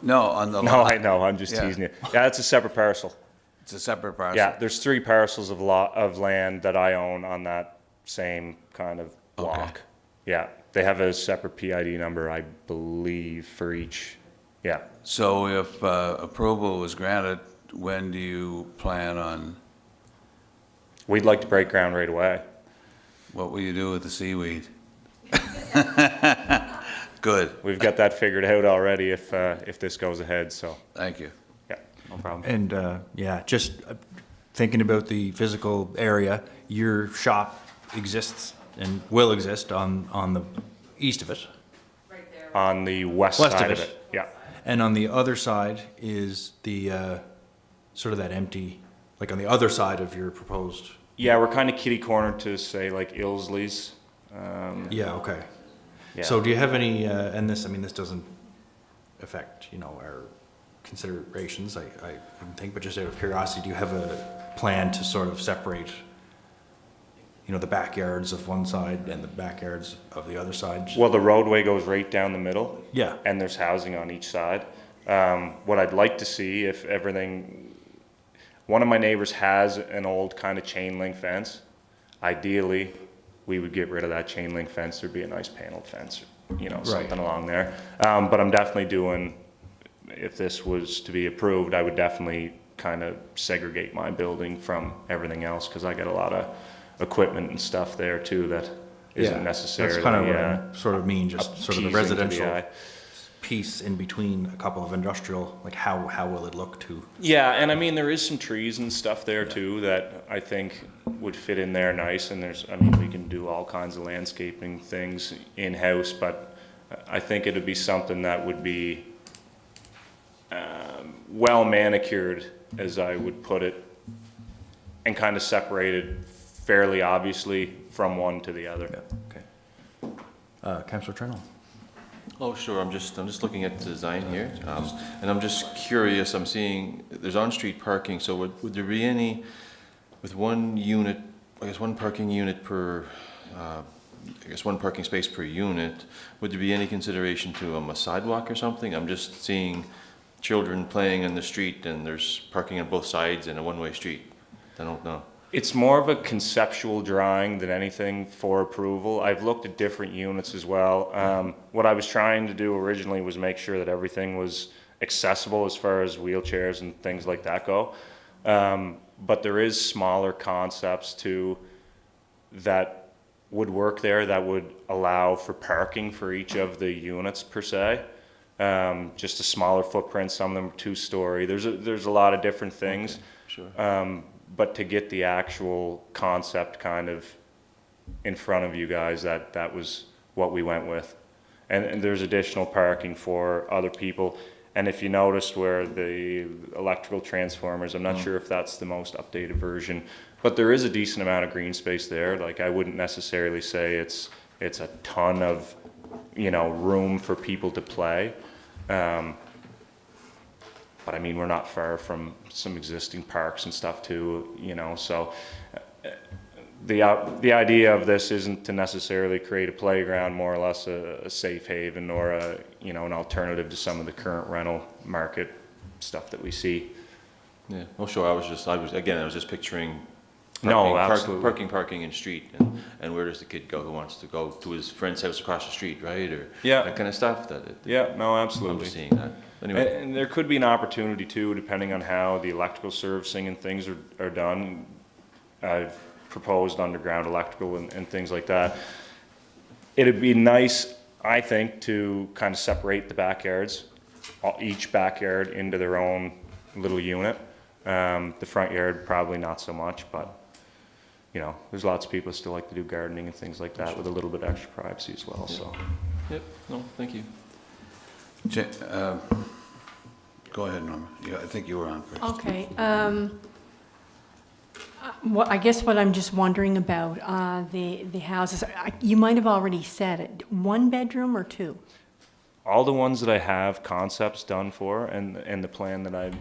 No, on the No, lot. I know, I'm just Yeah. teasing you. Yeah, it's a separate parcel. It's a separate parcel? Yeah, there's 3 parcels of land that I own on that same kind of block. Yeah, they have a separate PID number, I believe, for each. Yeah. So if approval was granted, when do you plan on, We'd like to break ground right away. what will you do with the seaweed? Good. We've got that figured out already if this goes ahead, so. Thank you. Yeah, no problem. And, just thinking about the physical area, your shop exists and will exist on the east of it. On the west West side of of it. it, yeah. And on the other side is the, sort of that empty, like on the other side of your proposed. Yeah, we're kind of kitty cornered to say like Ilsley's. Yeah, okay. Yeah. So do you have any, and this doesn't affect, our considerations, I wouldn't think, but just out of curiosity, do you have a plan to sort of separate, the backyards of one side and the backyards of the other side? Well, the roadway goes right down the middle. Yeah. And there's housing on each side. What I'd like to see if one of my neighbors has an old kind of chain link fence. Ideally, we would get rid of that chain link fence. There'd be a nice paneled fence, something along there. But I'm definitely if this was to be approved, I would definitely kind of segregate my building from everything else because I got a lot of equipment and stuff there too that isn't necessarily. That's kind of what I sort of mean, just sort of the appeasing to the residential eye. piece in between a couple of industrial, like how will it look to? Yeah, and I mean, there is some trees and stuff there too that I think would fit in there nice, and we can do all kinds of landscaping things in-house, but I think it'd be something that would be well manicured, as I would put it, and kind of separated fairly obviously from one to the other. Yeah, okay. Councillor Trenholm. Oh, sure, I'm just looking at the design here, and I'm just curious, I'm seeing, there's on-street parking, so would there be any, with one unit, I guess one parking unit per, one parking space per unit, would there be any consideration to a sidewalk or something? I'm just seeing children playing in the street and there's parking on both sides and a one-way street. I don't know. It's more of a conceptual drawing than anything for approval. I've looked at different units as well. What I was trying to do originally was make sure that everything was accessible as far as wheelchairs and things like that go. But there is smaller concepts too that would work there that would allow for parking for each of the units per se. Just a smaller footprint, some of them are 2-story. There's a lot of different things. Okay, sure. But to get the actual concept kind of in front of you guys, that was what we went with. And there's additional parking for other people. And if you noticed where the electrical transformers, I'm not sure if that's the most updated version, but there is a decent amount of green space there. Like, I wouldn't necessarily say it's a ton of, you know, room for people to play. But I mean, we're not far from some existing parks and stuff too, you know, so the idea of this isn't to necessarily create a playground, more or less a safe haven or a, you know, an alternative to some of the current rental market stuff that we see. Yeah, oh, sure, I was just picturing No, absolutely. parking in street, and where does the kid go who wants to go to his friend's house across the street, right? Or that kind of stuff. No, absolutely. I'm just seeing that. Anyway. And there could be an opportunity too, depending on how the electrical servicing and things are done. I've proposed underground electrical and things like that. It'd be nice, I think, to kind of separate the backyards, each backyard into their own little unit. The front yard, probably not so much, but you know, there's lots of people who still like to do gardening and things like that with a little bit extra privacy as well, so. Yep, no, thank you. Go ahead, Norma. I think you were on first. Okay. Well, I guess what I'm just wondering about, the houses, you might have already said it, 1 bedroom or 2? All the ones that I have concepts done for and the plan that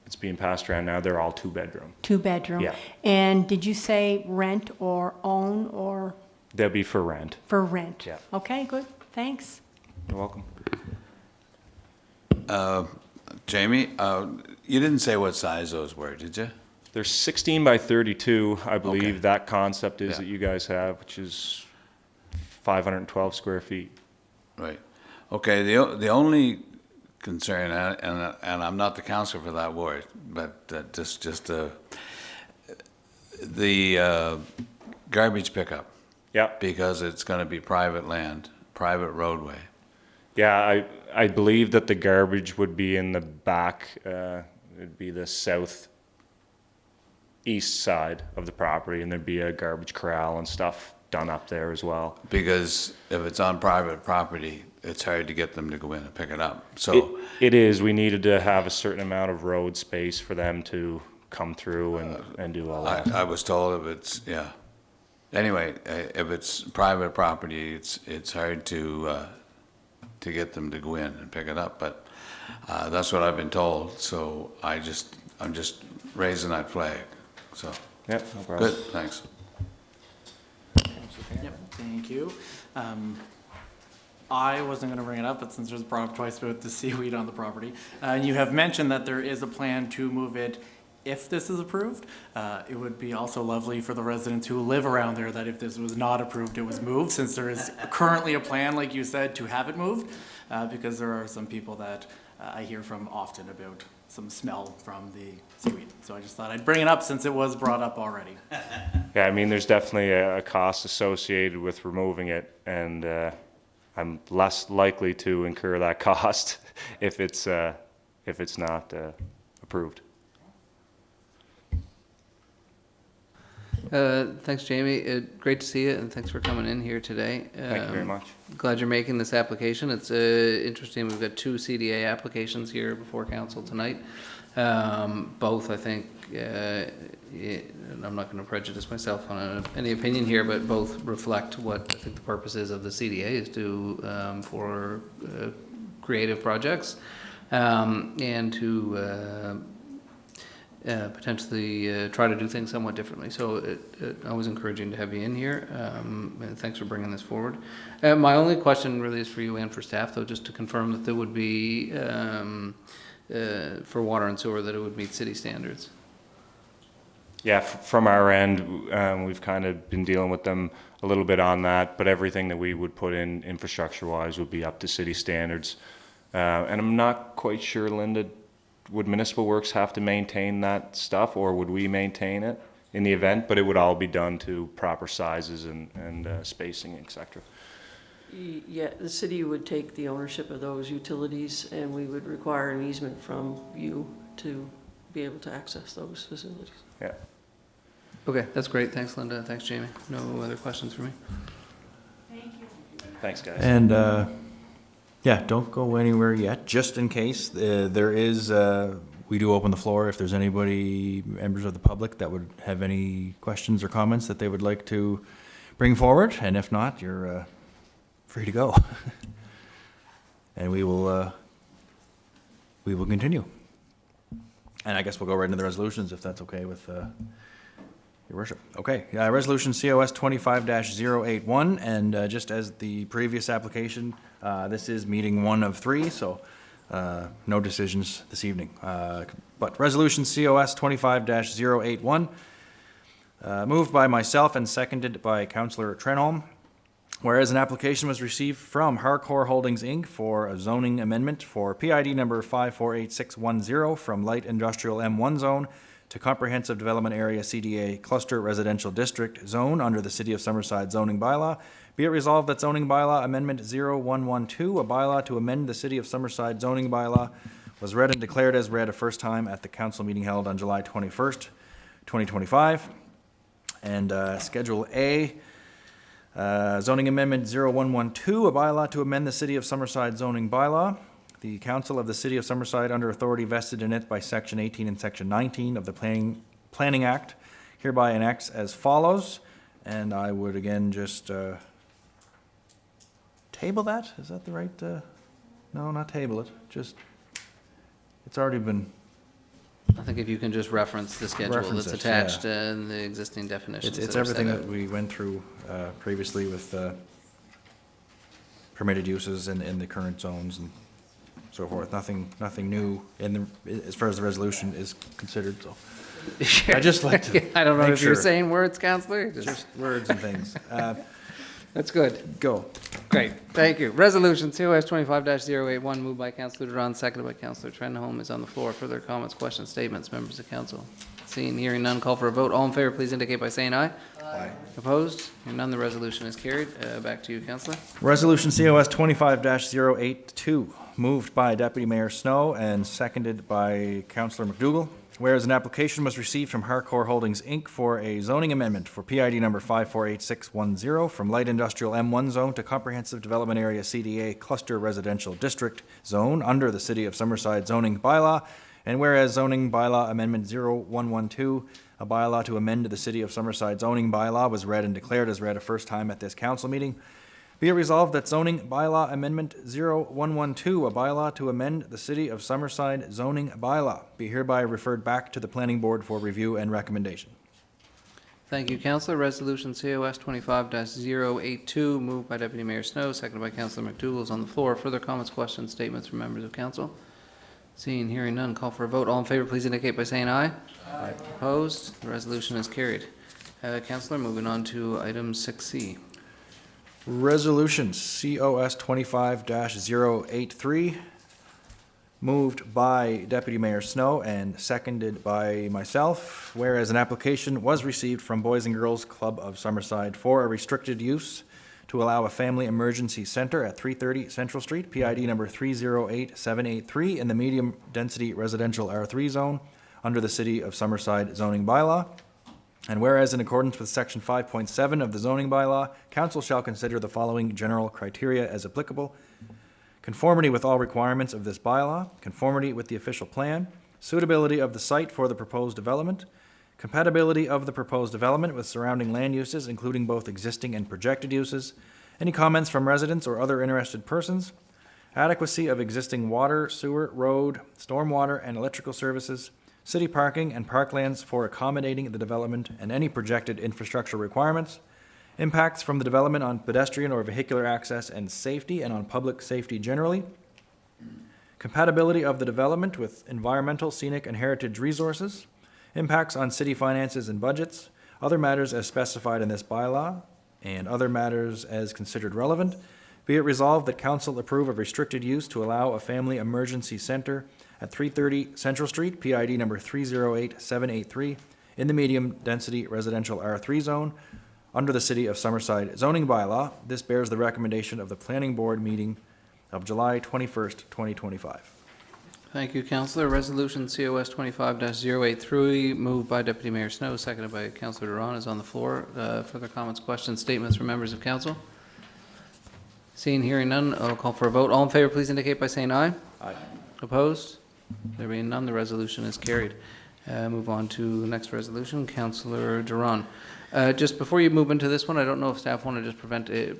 it's being passed around now, they're all 2-bedroom. 2-bedroom? Yeah. And did you say rent or own or? They'll be for rent. For rent? Yeah. Okay, good, thanks. You're welcome. Jamie, you didn't say what size those were, did you? They're 16 by 32, I believe. Okay. That concept is Yeah. that you guys have, which is 512 square feet. Right. Okay, the only concern, and I'm not the counselor for that ward, but the garbage pickup. Yeah. Because it's going to be private land, private roadway. Yeah, I believe that the garbage would be in the back, it'd be the southeast side of the property, and there'd be a garbage corral and stuff done up there as well. Because if it's on private property, it's hard to get them to go in and pick it up. So It is. We needed to have a certain amount of road space for them to come through and do all that. I was told if it's, yeah. Anyway, if it's private property, it's hard to get them to go in and pick it up, but that's what I've been told, so I'm just raising that flag, so. Yep, no problem. Good, thanks. Yep, thank you. I wasn't gonna bring it up, but since it was brought up twice about the seaweed on the property, and you have mentioned that there is a plan to move it if this is approved. It would be also lovely for the residents who live around there that if this was not approved, it was moved, since there is currently a plan, like you said, to have it moved, because there are some people that I hear from often about some smell from the seaweed. So I just thought I'd bring it up since it was brought up already. Yeah, I mean, there's definitely a cost associated with removing it, and I'm less likely to incur that cost if it's not approved. Thanks, Jamie. Great to see you, and thanks for coming in here today. Thank you very much. Glad you're making this application. It's interesting. We've got 2 CDA applications here before council tonight. Both, I think, and I'm not going to prejudice myself on any opinion here, but both reflect what I think the purpose is of the CDA is to for creative projects and to potentially try to do things somewhat differently. So always encouraging to have you in here, and thanks for bringing this forward. My only question really is for you and for staff, though, just to confirm that there would be, for water and sewer, that it would meet city standards. Yeah, from our end, we've kind of been dealing with them a little bit on that, but everything that we would put in infrastructure-wise would be up to city standards. And I'm not quite sure, Linda, would Municipal Works have to maintain that stuff, or would we maintain it in the event? But it would all be done to proper sizes and spacing, etc. Yeah, the city would take the ownership of those utilities, and we would require an easement from you to be able to access those facilities. Yeah. Okay, that's great. Thanks, Linda. Thanks, Jamie. No other questions for me. Thank you. Thanks, guys. And Yeah, don't go anywhere yet, just in case. There is, we do open the floor if there's anybody, members of the public, that would have any questions or comments that they would like to bring forward, and if not, you're free to go. And we will continue. And I guess we'll go right into the resolutions, if that's okay with Your Worship. Okay, Resolution COS 25-081, and just as the previous application, this is meeting 1 of 3, so no decisions this evening. But Resolution COS 25-081, moved by myself and seconded by Councillor Trenholm. Whereas an application was received from Hardcore Holdings, Inc. for a zoning amendment for PID number 548610 from light industrial M1 zone to comprehensive development area CDA cluster residential district zone under the City of Summerside zoning bylaw. Be it resolved that zoning bylaw amendment 0112, a bylaw to amend the City of Summerside zoning bylaw, was read and declared as read a first time at the council meeting held on July 21st, 2025. And Schedule A, zoning amendment 0112, a bylaw to amend the City of Summerside zoning bylaw. The Council of the City of Summerside, under authority vested in it by Section 18 and Section 19 of the Planning Act, hereby enacts as follows. And I would again just table that? Is that the right? No, not table it. Just, it's already been. I think if you can just reference the schedule Reference that's it, attached yeah. and the existing definitions. It's that are everything set out. that we went through previously with permitted uses in the current zones and so forth. Nothing new in the, as far as the resolution is considered, so. I just like to I don't know make if you're sure. saying words, Counselor. Just words and things. That's good. Go. Great, thank you. Resolution COS 25-081, moved by Councillor Duran, seconded by Councillor Trenholm, is on the floor. Further comments, questions, statements, members of council? Seeing, hearing none, call for a vote. All in favor, please indicate by saying aye. Aye. Opposed? Hearing none, the resolution is carried. Back to you, Councillor. Resolution COS 25-082, moved by Deputy Mayor Snow and seconded by Councillor McDougall. Whereas an application was received from Hardcore Holdings, Inc. for a zoning amendment for PID number 548610 from light industrial M1 zone to comprehensive development area CDA cluster residential district zone under the City of Summerside zoning bylaw. And whereas zoning bylaw amendment 0112, a bylaw to amend the City of Summerside zoning bylaw, was read and declared as read a first time at this council meeting. Be it resolved that zoning bylaw amendment 0112, a bylaw to amend the City of Summerside zoning bylaw, be hereby referred back to the planning board for review and recommendation. Thank you, Councillor. Resolution COS 25-082, moved by Deputy Mayor Snow, seconded by Councillor McDougall, is on the floor. Further comments, questions, statements from members of council? Seeing, hearing none, call for a vote. All in favor, please indicate by saying aye. Aye. Opposed? The resolution is carried. Councillor, moving on to item 6C. Resolution COS 25-083, moved by Deputy Mayor Snow and seconded by myself, whereas an application was received from Boys and Girls Club of Summerside for a restricted use to allow a family emergency center at 330 Central Street, PID number 308783, in the medium-density residential R3 zone under the City of Summerside zoning bylaw. And whereas in accordance with Section 5.7 of the zoning bylaw, council shall consider the following general criteria as applicable: conformity with all requirements of this bylaw, conformity with the official plan, suitability of the site for the proposed development, compatibility of the proposed development with surrounding land uses, including both existing and projected uses, any comments from residents or other interested persons, adequacy of existing water, sewer, road, stormwater, and electrical services, city parking and parklands for accommodating the development and any projected infrastructure requirements, impacts from the development on pedestrian or vehicular access and safety and on public safety generally, compatibility of the development with environmental, scenic, and heritage resources, impacts on city finances and budgets, other matters as specified in this bylaw, and other matters as considered relevant. Be it resolved that council approve of restricted use to allow a family emergency center at 330 Central Street, PID number 308783, in the medium-density residential R3 zone under the City of Summerside zoning bylaw. This bears the recommendation of the Planning Board meeting of July 21st, 2025. Thank you, Councillor. Resolution COS 25-083, moved by Deputy Mayor Snow, seconded by Councillor Duran, is on the floor. Further comments, questions, statements from members of council? Seeing, hearing none, I'll call for a vote. All in favor, please indicate by saying aye. Aye. Opposed? There being none, the resolution is carried. Move on to the next resolution. Councillor Duran. Just before you move into this one, I don't know if staff want to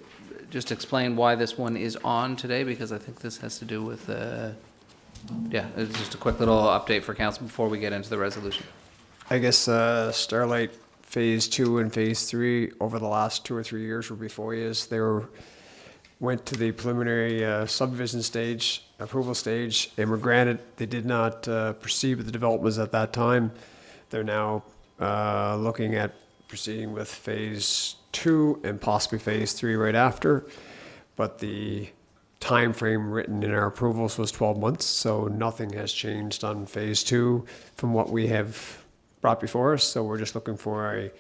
just explain why this one is on today, because I think this has to do with, it's just a quick little update for council before we get into the resolution. I guess Starlight Phase 2 and Phase 3 over the last 2 or 3 years were before years. Went to the preliminary subdivision stage, approval stage, and were granted. They did not proceed with the developments at that time. They're now looking at proceeding with Phase 2 and possibly Phase 3 right after. But the time frame written in our approvals was 12 months, so nothing has changed on Phase 2 from what we have brought before us. So we're just looking for a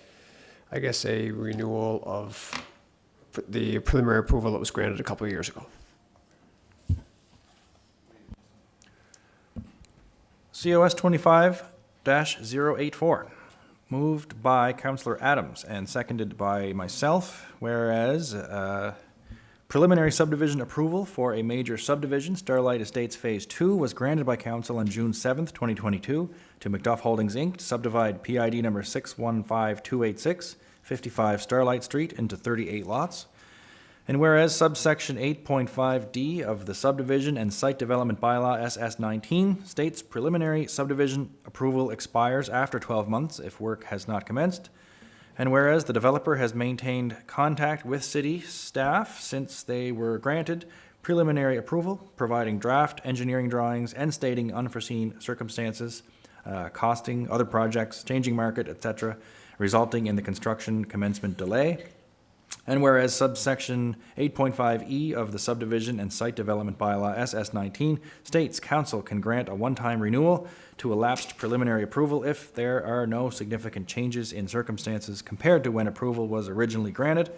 renewal of the preliminary approval that was granted a couple of years ago. COS 25-084, moved by Councillor Adams and seconded by myself, whereas preliminary subdivision approval for a major subdivision, Starlight Estates Phase 2, was granted by Council on June 7th, 2022 to McDuff Holdings, Inc. to subdivide PID number 615286, 55 Starlight Street into 38 lots. And whereas subsection 8.5D of the subdivision and site development bylaw SS19 states preliminary subdivision approval expires after 12 months if work has not commenced. And whereas the developer has maintained contact with city staff since they were granted preliminary approval, providing draft engineering drawings and stating unforeseen circumstances, costing, other projects, changing market, etc., resulting in the construction commencement delay. And whereas subsection 8.5E of the subdivision and site development bylaw SS19 states council can grant a one-time renewal to elapsed preliminary approval if there are no significant changes in circumstances compared to when approval was originally granted.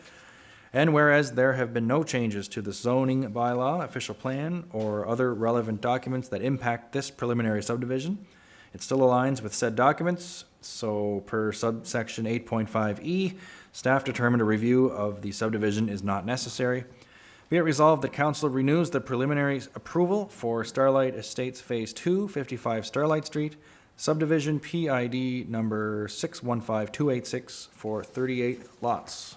And whereas there have been no changes to the zoning bylaw, official plan, or other relevant documents that impact this preliminary subdivision, it still aligns with said documents. So per subsection 8.5E, staff determined a review of the subdivision is not necessary. Be it resolved that council renews the preliminary approval for Starlight Estates Phase 2, 55 Starlight Street, subdivision PID number 615286 for 38 lots.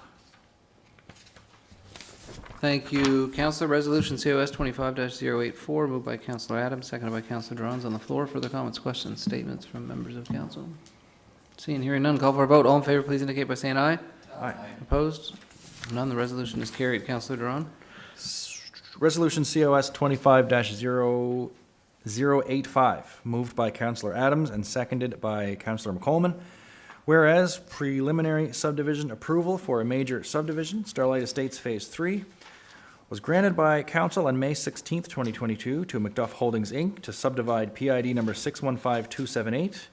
Thank you, Councillor. Resolution COS 25-084, moved by Councillor Adams, seconded by Councillor Durans. On the floor, further comments, questions, statements from members of council? Seeing, hearing none, call for a vote. All in favor, please indicate by saying aye. Aye. Opposed? None. The resolution is carried. Councillor Duran. Resolution COS 25-0085, moved by Councillor Adams and seconded by Councillor McColman. Whereas preliminary subdivision approval for a major subdivision, Starlight Estates Phase 3, was granted by Council on May 16th, 2022 to McDuff Holdings, Inc. to subdivide PID number 615278,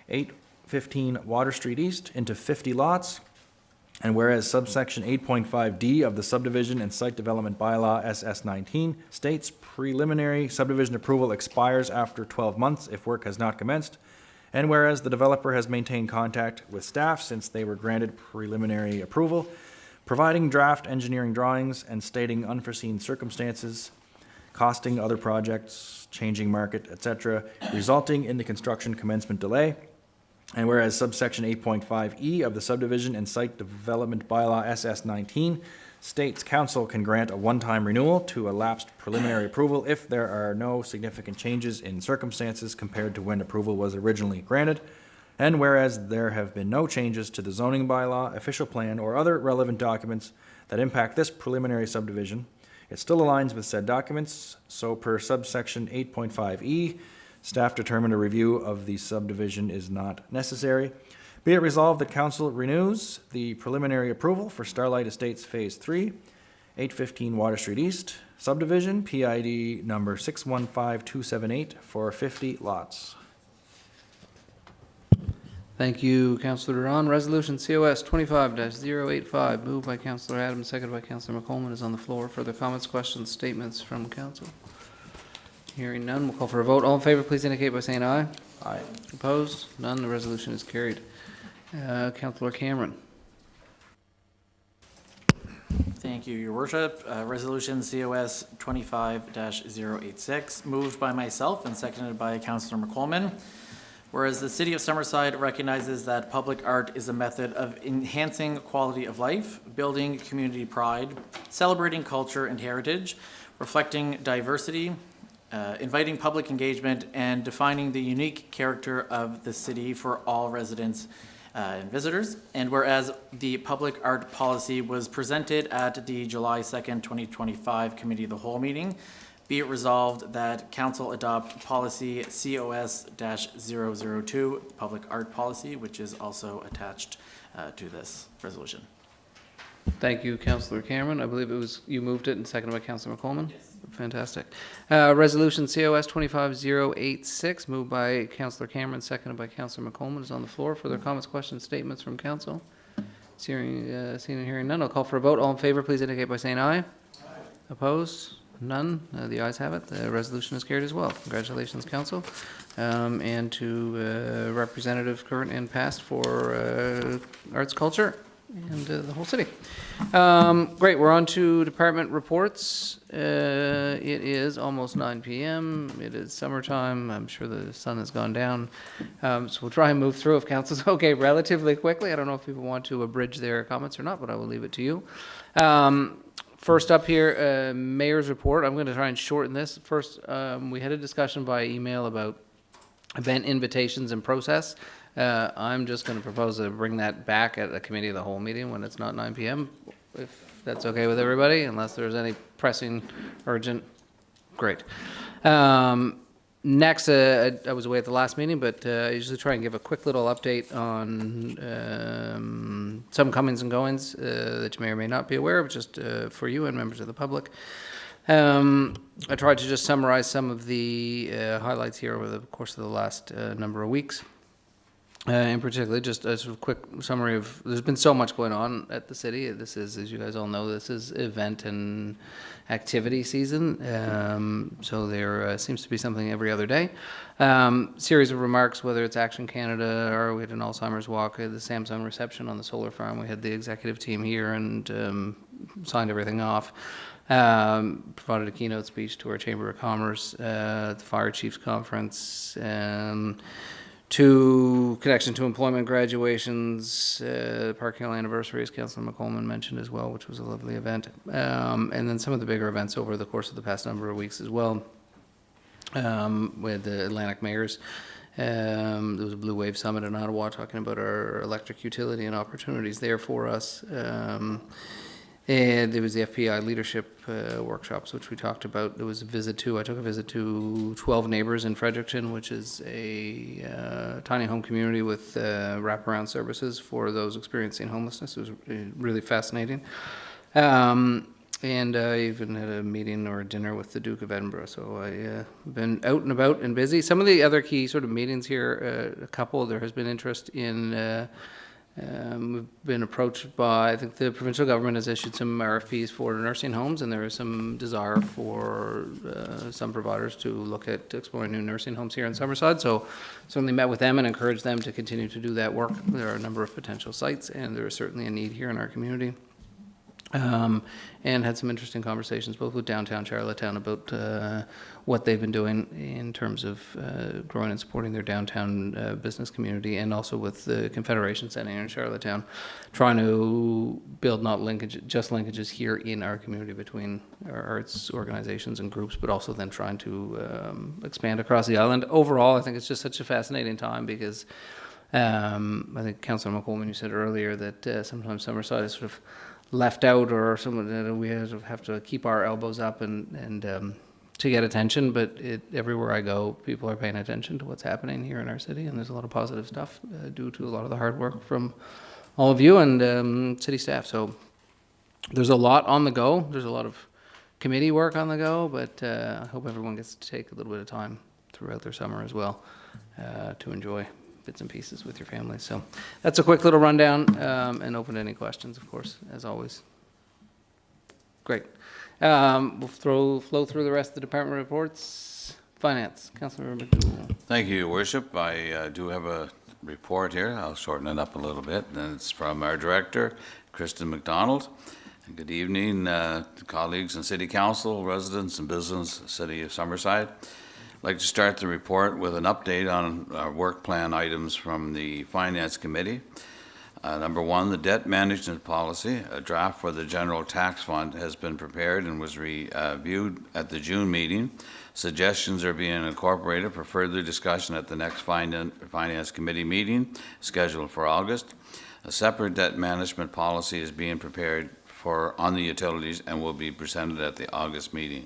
815 Water Street East into 50 lots. And whereas subsection 8.5D of the subdivision and site development bylaw SS19 states preliminary subdivision approval expires after 12 months if work has not commenced. And whereas the developer has maintained contact with staff since they were granted preliminary approval, providing draft engineering drawings and stating unforeseen circumstances, costing, other projects, changing market, etc., resulting in the construction commencement delay. And whereas subsection 8.5E of the subdivision and site development bylaw SS19 states council can grant a one-time renewal to elapsed preliminary approval if there are no significant changes in circumstances compared to when approval was originally granted. And whereas there have been no changes to the zoning bylaw, official plan, or other relevant documents that impact this preliminary subdivision, it still aligns with said documents. So per subsection 8.5E, staff determined a review of the subdivision is not necessary. Be it resolved that council renews the preliminary approval for Starlight Estates Phase 3, 815 Water Street East, subdivision PID number 615278 for 50 lots. Thank you, Councillor Duran. Resolution COS 25-085, moved by Councillor Adams, seconded by Councillor McColman, is on the floor. Further comments, questions, statements from council? Hearing none, we'll call for a vote. All in favor, please indicate by saying aye. Aye. Opposed? None. The resolution is carried. Councillor Cameron. Thank Thank you, Your Worship. Resolution COS 25-086, moved by myself and seconded by Councillor McColman. Whereas the City of Summerside recognizes that public art is a method of enhancing quality of life, building community pride, celebrating culture and heritage, reflecting diversity, inviting public engagement, and defining the unique character of the city for all residents and visitors. And whereas the public art policy was presented at the July 2nd, 2025 Committee of the Whole meeting, be it resolved that Council adopt policy COS-002, public art policy, which is also attached to this resolution. Thank you, Councillor Cameron. I believe it was, you moved it and seconded by Councillor McColman? Yes. Fantastic. Resolution COS 25086, moved by Councillor Cameron, seconded by Councillor McColman, is on the floor. Further comments, questions, statements from council? Seeing and hearing none, I'll call for a vote. All in favor, please indicate by saying aye. Aye. Opposed? None. The ayes have it. The resolution is carried as well. Congratulations, council. And to Representative current and past for arts, culture, and the whole city. Great, we're on to department reports. It is almost 9 p.m. It is summertime. I'm sure the sun has gone down. So we'll try and move through if council's okay relatively quickly. I don't know if people want to abridge their comments or not, but I will leave it to you. First up here, mayor's report. I'm going to try and shorten this. First, we had a discussion via email about event invitations and process. I'm just going to propose to bring that back at the committee of the whole meeting when it's not 9 p.m., if that's okay with everybody, unless there's any pressing, urgent. Great. Next, I was away at the last meeting, but I usually try and give a quick little update on some comings and goings that you may or may not be aware of, just for you and members of the public. I tried to just summarize some of the highlights here over the course of the last number of weeks. In particular, just a sort of quick summary of, there's been so much going on at the city. This is, as you guys all know, this is event and activity season. So there seems to be something every other day. Series of remarks, whether it's Action Canada or we had an Alzheimer's walk, the Samsung reception on the solar farm. We had the executive team here and signed everything off. Provided a keynote speech to our Chamber of Commerce, the Fire Chiefs Conference, to connection to employment graduations, Park Hill anniversary, as Councillor McColman mentioned as well, which was a lovely event. And then some of the bigger events over the course of the past number of weeks as well, with the Atlantic mayors. There was a Blue Wave Summit in Ottawa talking about our electric utility and opportunities there for us. And there was the FPI leadership workshops, which we talked about. There was a visit to, I took a visit to 12 Neighbors in Fredericton, which is a tiny home community with wraparound services for those experiencing homelessness. It was really fascinating. And I even had a meeting or a dinner with the Duke of Edinburgh. So I've been out and about and busy. Some of the other key sort of meetings here, a couple, there has been interest in we've been approached by, I think the provincial government has issued some RFPs for nursing homes, and there is some desire for some providers to look at exploring new nursing homes here in Summerside. So certainly met with them and encouraged them to continue to do that work. There are a number of potential sites, and there is certainly a need here in our community. And had some interesting conversations both with downtown Charlottetown about what they've been doing in terms of growing and supporting their downtown business community, and also with the Confederation Center in Charlottetown, trying to build not linkages here in our community between our arts organizations and groups, but also then trying to expand across the island. Overall, I think it's just such a fascinating time because I think Councillor McColman, you said earlier that sometimes Summerside is sort of left out, or someone that we have to keep our elbows up and to get attention. But everywhere I go, people are paying attention to what's happening here in our city, and there's a lot of positive stuff due to a lot of the hard work from all of you and city staff. So there's a lot on the go. There's a lot of committee work on the go, but I hope everyone gets to take a little bit of time throughout their summer as well to enjoy bits and pieces with your family. So that's a quick little rundown, and open to any questions, of course, as always. Great. We'll flow through the rest of the department reports. Finance, Councillor McDougall. Thank you, Your Worship. I do have a report here. I'll shorten it up a little bit. And it's from our Director, Kristen McDonald. Good evening, colleagues and City Council, residents and business, City of Summerside. I'd like to start the report with an update on our work plan items from the Finance Committee. Number one, the debt management policy. A draft for the general tax fund has been prepared and was reviewed at the June meeting. Suggestions are being incorporated for further discussion at the next Finance Committee meeting scheduled for August. A separate debt management policy is being prepared on the utilities and will be presented at the August meeting.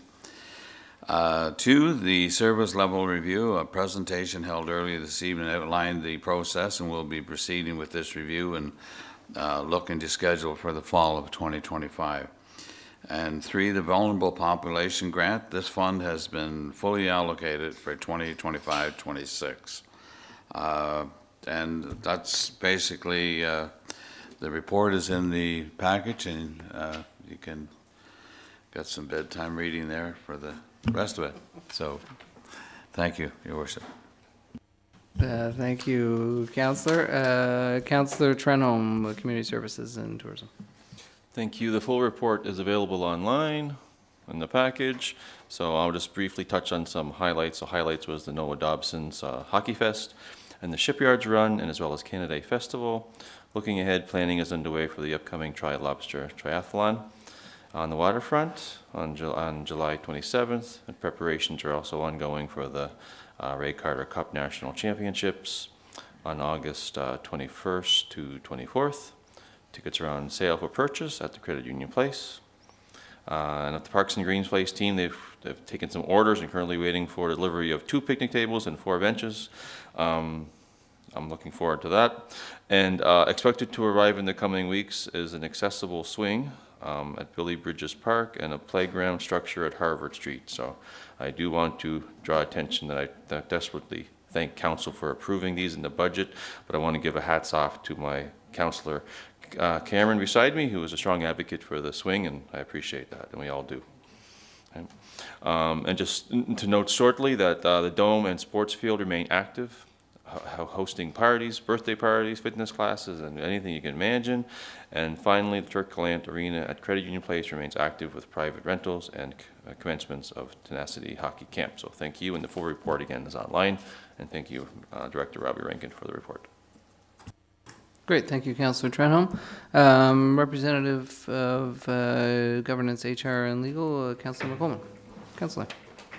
Two, the service level review. A presentation held earlier this evening outlined the process, and we'll be proceeding with this review and looking to schedule for the fall of 2025. And three, the vulnerable population grant. This fund has been fully allocated for 2025-26. And that's basically, the report is in the package, and you can get some bedtime reading there for the rest of it. So, thank you, Your Worship. Thank you, Councillor. Councillor Trenholm, Community Services and Tourism. Thank you. The full report is available online in the package. So I'll just briefly touch on some highlights. So highlights was the Noah Dobson's Hockey Fest and the Shipyards Run, and as well as Canada Day Festival. Looking ahead, planning is underway for the upcoming Tri-Lobster Triathlon on the waterfront on July 27th, and preparations are also ongoing for the Ray Carter Cup National Championships on August 21st to 24th. Tickets are on sale for purchase at the Credit Union Place. And at the Parks and Greens Place team, they've taken some orders and currently waiting for delivery of 2 picnic tables and 4 benches. I'm looking forward to that. And expected to arrive in the coming weeks is an accessible swing at Billy Bridges Park and a playground structure at Harvard Street. So I do want to draw attention that I desperately thank Council for approving these in the budget, but I want to give a hats off to my Councillor Cameron beside me, who is a strong advocate for the swing, and I appreciate that, and we all do. Okay. And just to note shortly that the Dome and Sports Field remain active, hosting parties, birthday parties, fitness classes, and anything you can imagine. And finally, the Turk Calant Arena at Credit Union Place remains active with private rentals and commencements of Tenacity Hockey Camp. So thank you, and the full report again is online. And thank you, Director Robbie Rankin, for the report. Great, thank you, Councillor Trenholm. Representative of Governance, HR, and Legal, Councillor McColeman. Councillor.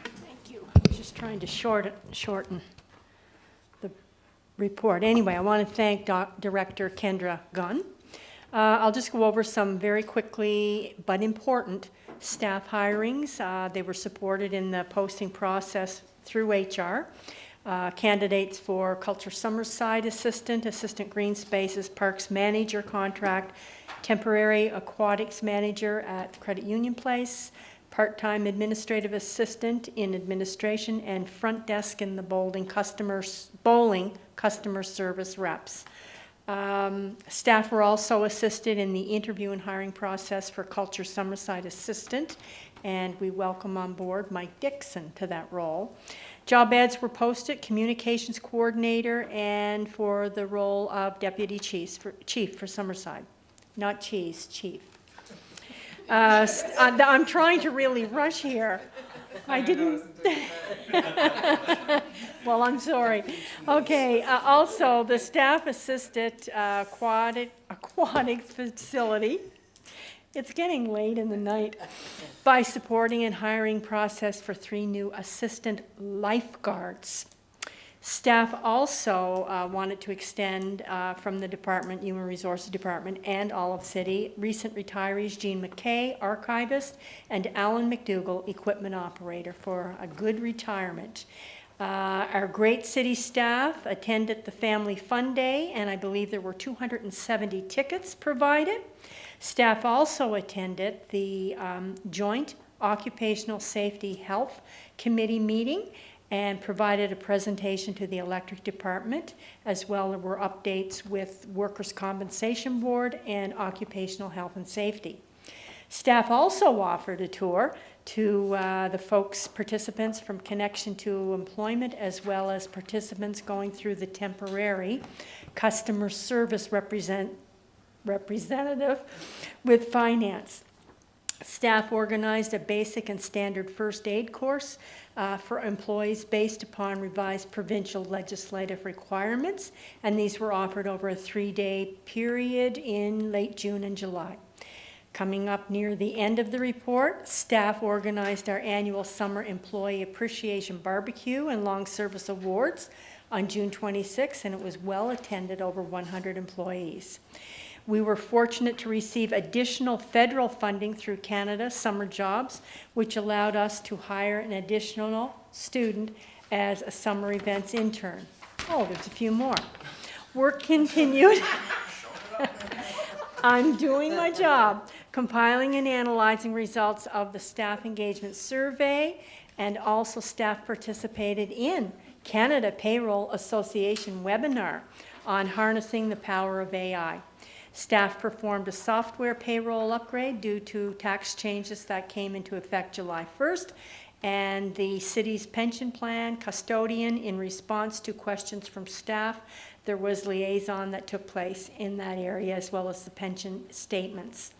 Thank you. I was just trying to shorten the report. Anyway, I want to thank Director Kendra Gunn. I'll just go over some very quickly but important staff hirings. They were supported in the posting process through HR. Candidates for Culture Summerside Assistant, Assistant Green Spaces, Parks Manager contract, Temporary Aquatics Manager at Credit Union Place, Part-time Administrative Assistant in Administration, and Front Desk in the Bowling Customer Service Reps. Staff were also assisted in the interview and hiring process for Culture Summerside Assistant, and we welcome on board Mike Dixon to that role. Job ads were posted, Communications Coordinator, and for the role of Deputy Chief for Summerside. Not Cheese, Chief. I'm trying to really rush here. I didn't. Well, I'm sorry. Okay, also the staff assisted aquatic facility. It's getting late in the night. By supporting and hiring process for 3 new assistant lifeguards. Staff also wanted to extend from the department, Human Resources Department, and Olive City, recent retirees Jean McKay, archivist, and Alan McDougall, equipment operator, for a good retirement. Our great city staff attended the Family Fun Day, and I believe there were 270 tickets provided. Staff also attended the Joint Occupational Safety Health Committee meeting and provided a presentation to the Electric Department. As well, there were updates with Workers' Compensation Board and Occupational Health and Safety. Staff also offered a tour to the participants from Connection to Employment, as well as participants going through the temporary customer service representative with finance. Staff organized a basic and standard first aid course for employees based upon revised provincial legislative requirements, and these were offered over a 3-day period in late June and July. Coming up near the end of the report, staff organized our annual Summer Employee Appreciation Barbecue and Long Service Awards on June 26, and it was well attended, over 100 employees. We were fortunate to receive additional federal funding through Canada Summer Jobs, which allowed us to hire an additional student as a summer events intern. Oh, there's a few more. Work continued. I'm doing my job, compiling and analyzing results of the staff engagement survey, and also staff participated in Canada Payroll Association webinar on harnessing the power of AI. Staff performed a software payroll upgrade due to tax changes that came into effect July 1st, and the city's pension plan custodian in response to questions from staff. There was liaison that took place in that area, as well as the pension statements.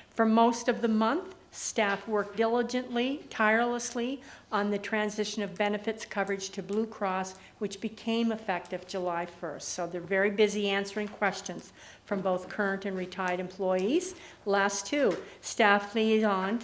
For most of the month, staff worked diligently, tirelessly on the transition of benefits coverage to Blue Cross, which became effective July 1st. So they're very busy answering questions from both current and retired employees. Last two, staff liaisoned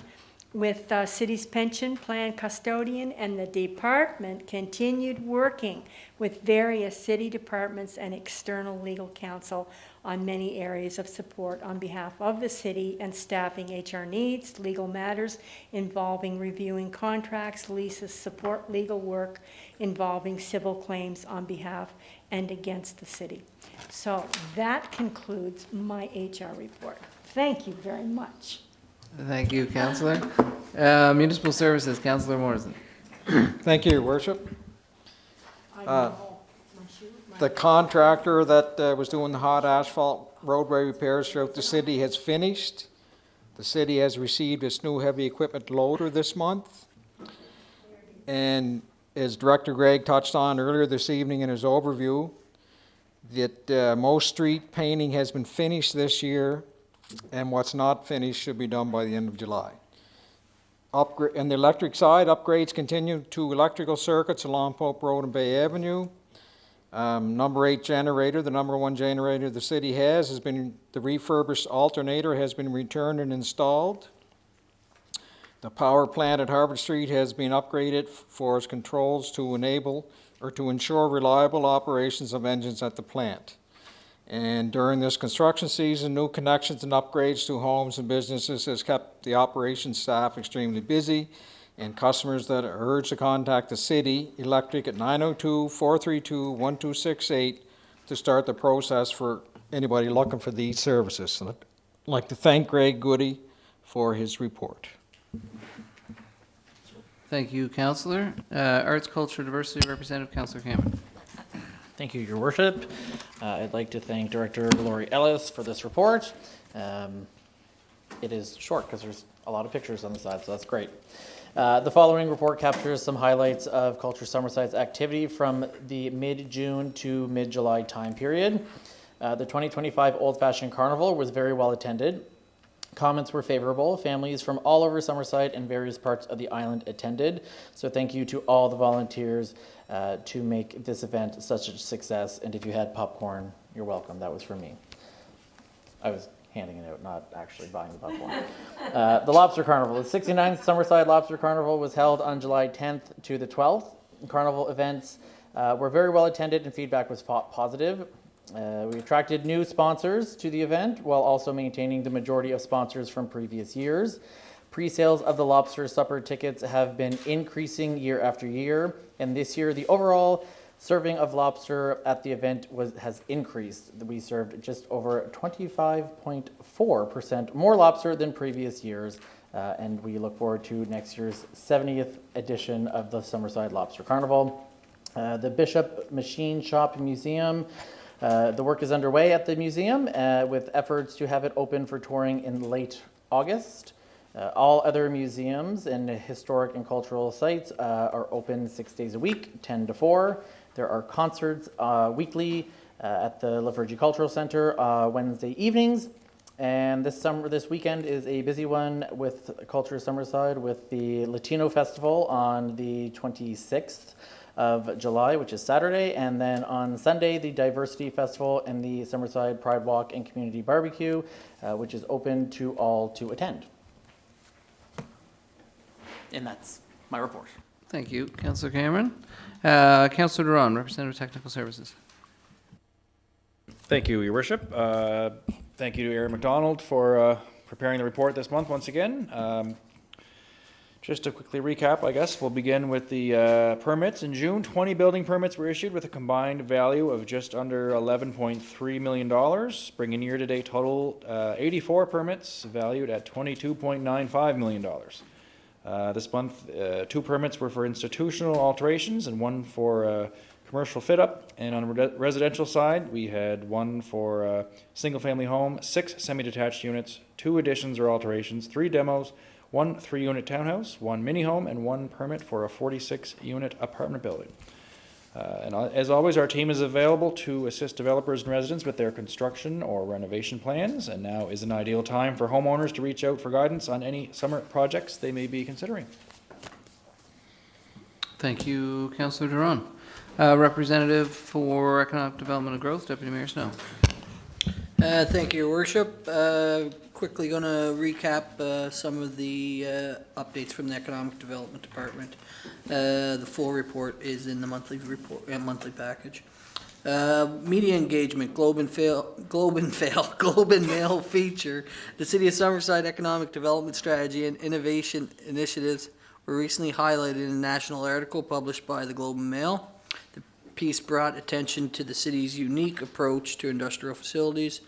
with city's pension plan custodian, and the department continued working with various city departments and external legal counsel on many areas of support on behalf of the city and staffing HR needs, legal matters involving reviewing contracts, leases, support legal work involving civil claims on behalf and against the city. So that concludes my HR report. Thank you very much. Thank you, Councillor. Municipal Services, Councillor Morrison. Thank you, Your Worship. The contractor that was doing the hot asphalt roadway repairs throughout the city has finished. The city has received its new heavy equipment loader this month. And as Director Gregg touched on earlier this evening in his overview, that most street painting has been finished this year, and what's not finished should be done by the end of July. On the electric side, upgrades continue to electrical circuits along Pope Road and Bay Avenue. Number 8 generator, the number 1 generator the city has been, the refurbished alternator has been returned and installed. The power plant at Harvard Street has been upgraded for its controls to enable or to ensure reliable operations of engines at the plant. And during this construction season, new connections and upgrades to homes and businesses has kept the operations staff extremely busy, and customers that are urged to contact the city electric at 902-432-1268 to start the process for anybody looking for these services. And I'd like to thank Greg Goody for his report. Thank you, Councillor. Arts, Culture, Diversity Representative, Councillor Cameron. Thank you, Your Worship. I'd like to thank Director Lori Ellis for this report. It is short because there's a lot of pictures on the side, so that's great. The following report captures some highlights of Culture Summerside's activity from the mid-June to mid-July time period. The 2025 Old Fashioned Carnival was very well attended. Comments were favorable. Families from all over Summerside and various parts of the island attended. So thank you to all the volunteers to make this event such a success. And if you had popcorn, you're welcome. That was for me. I was handing it out, not actually buying the popcorn. The Lobster Carnival. The 69th Summerside Lobster Carnival was held on July 10th to the 12th. Carnival events were very well attended and feedback was positive. We attracted new sponsors to the event while also maintaining the majority of sponsors from previous years. Pre-sales of the lobster supper tickets have been increasing year after year, and this year the overall serving of lobster at the event has increased. We served just over 25.4% more lobster than previous years, and we look forward to next year's 70th edition of the Summerside Lobster Carnival. The Bishop Machine Shop Museum. The work is underway at the museum with efforts to have it open for touring in late August. All other museums and historic and cultural sites are open 6 days a week, 10 to 4. There are concerts weekly at the Lavergy Cultural Center Wednesday evenings. And this weekend is a busy one with Culture Summerside with the Latino Festival on the 26th of July, which is Saturday. And then on Sunday, the Diversity Festival and the Summerside Pride Walk and Community Barbecue, which is open to all to attend. And that's my report. Thank you, Councillor Cameron. Councillor Duran, Representative Technical Services. Thank you, Your Worship. Thank you to Aaron McDonald for preparing the report this month once again. Just to quickly recap, I guess, we'll begin with the permits. In June, 20 building permits were issued with a combined value of just under $11.3 million, bringing year-to-date total 84 permits valued at $22.95 million. This month, 2 permits were for institutional alterations and 1 for commercial fit-up. And on the residential side, we had 1 for a single-family home, 6 semi-detached units, 2 additions or alterations, 3 demos, 1 3-unit townhouse, 1 mini-home, and 1 permit for a 46-unit apartment building. And as always, our team is available to assist developers and residents with their construction or renovation plans, and now is an ideal time for homeowners to reach out for guidance on any summer projects they may be considering. Thank you, Councillor Duran. Representative for Economic Development and Growth, Deputy Mayor Snow. Thank you, Your Worship. Quickly going to recap some of the updates from the Economic Development Department. The full report is in the monthly package. Media engagement, Globe and Mail feature, the City of Summerside Economic Development Strategy and Innovation Initiatives were recently highlighted in a national article published by the Globe and Mail. The piece brought attention to the city's unique approach to industrial facilities.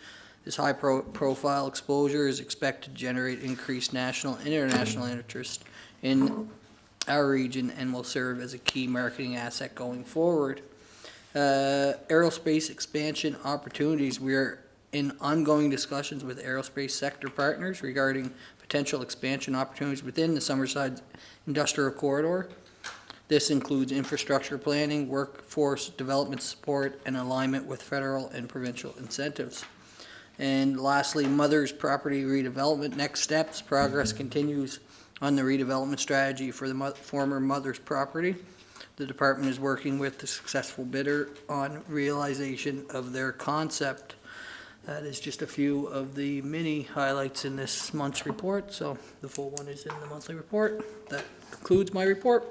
This high-profile exposure is expected to generate increased national and international interest in our region and will serve as a key marketing asset going forward. Aerospace expansion opportunities. We are in ongoing discussions with aerospace sector partners regarding potential expansion opportunities within the Summerside Industrial Corridor. This includes infrastructure planning, workforce development support, and alignment with federal and provincial incentives. And lastly, Mother's Property redevelopment. Next steps. Progress continues on the redevelopment strategy for the former Mother's Property. The department is working with the successful bidder on realization of their concept. That is just a few of the many highlights in this month's report. So the full one is in the monthly report. That concludes my report.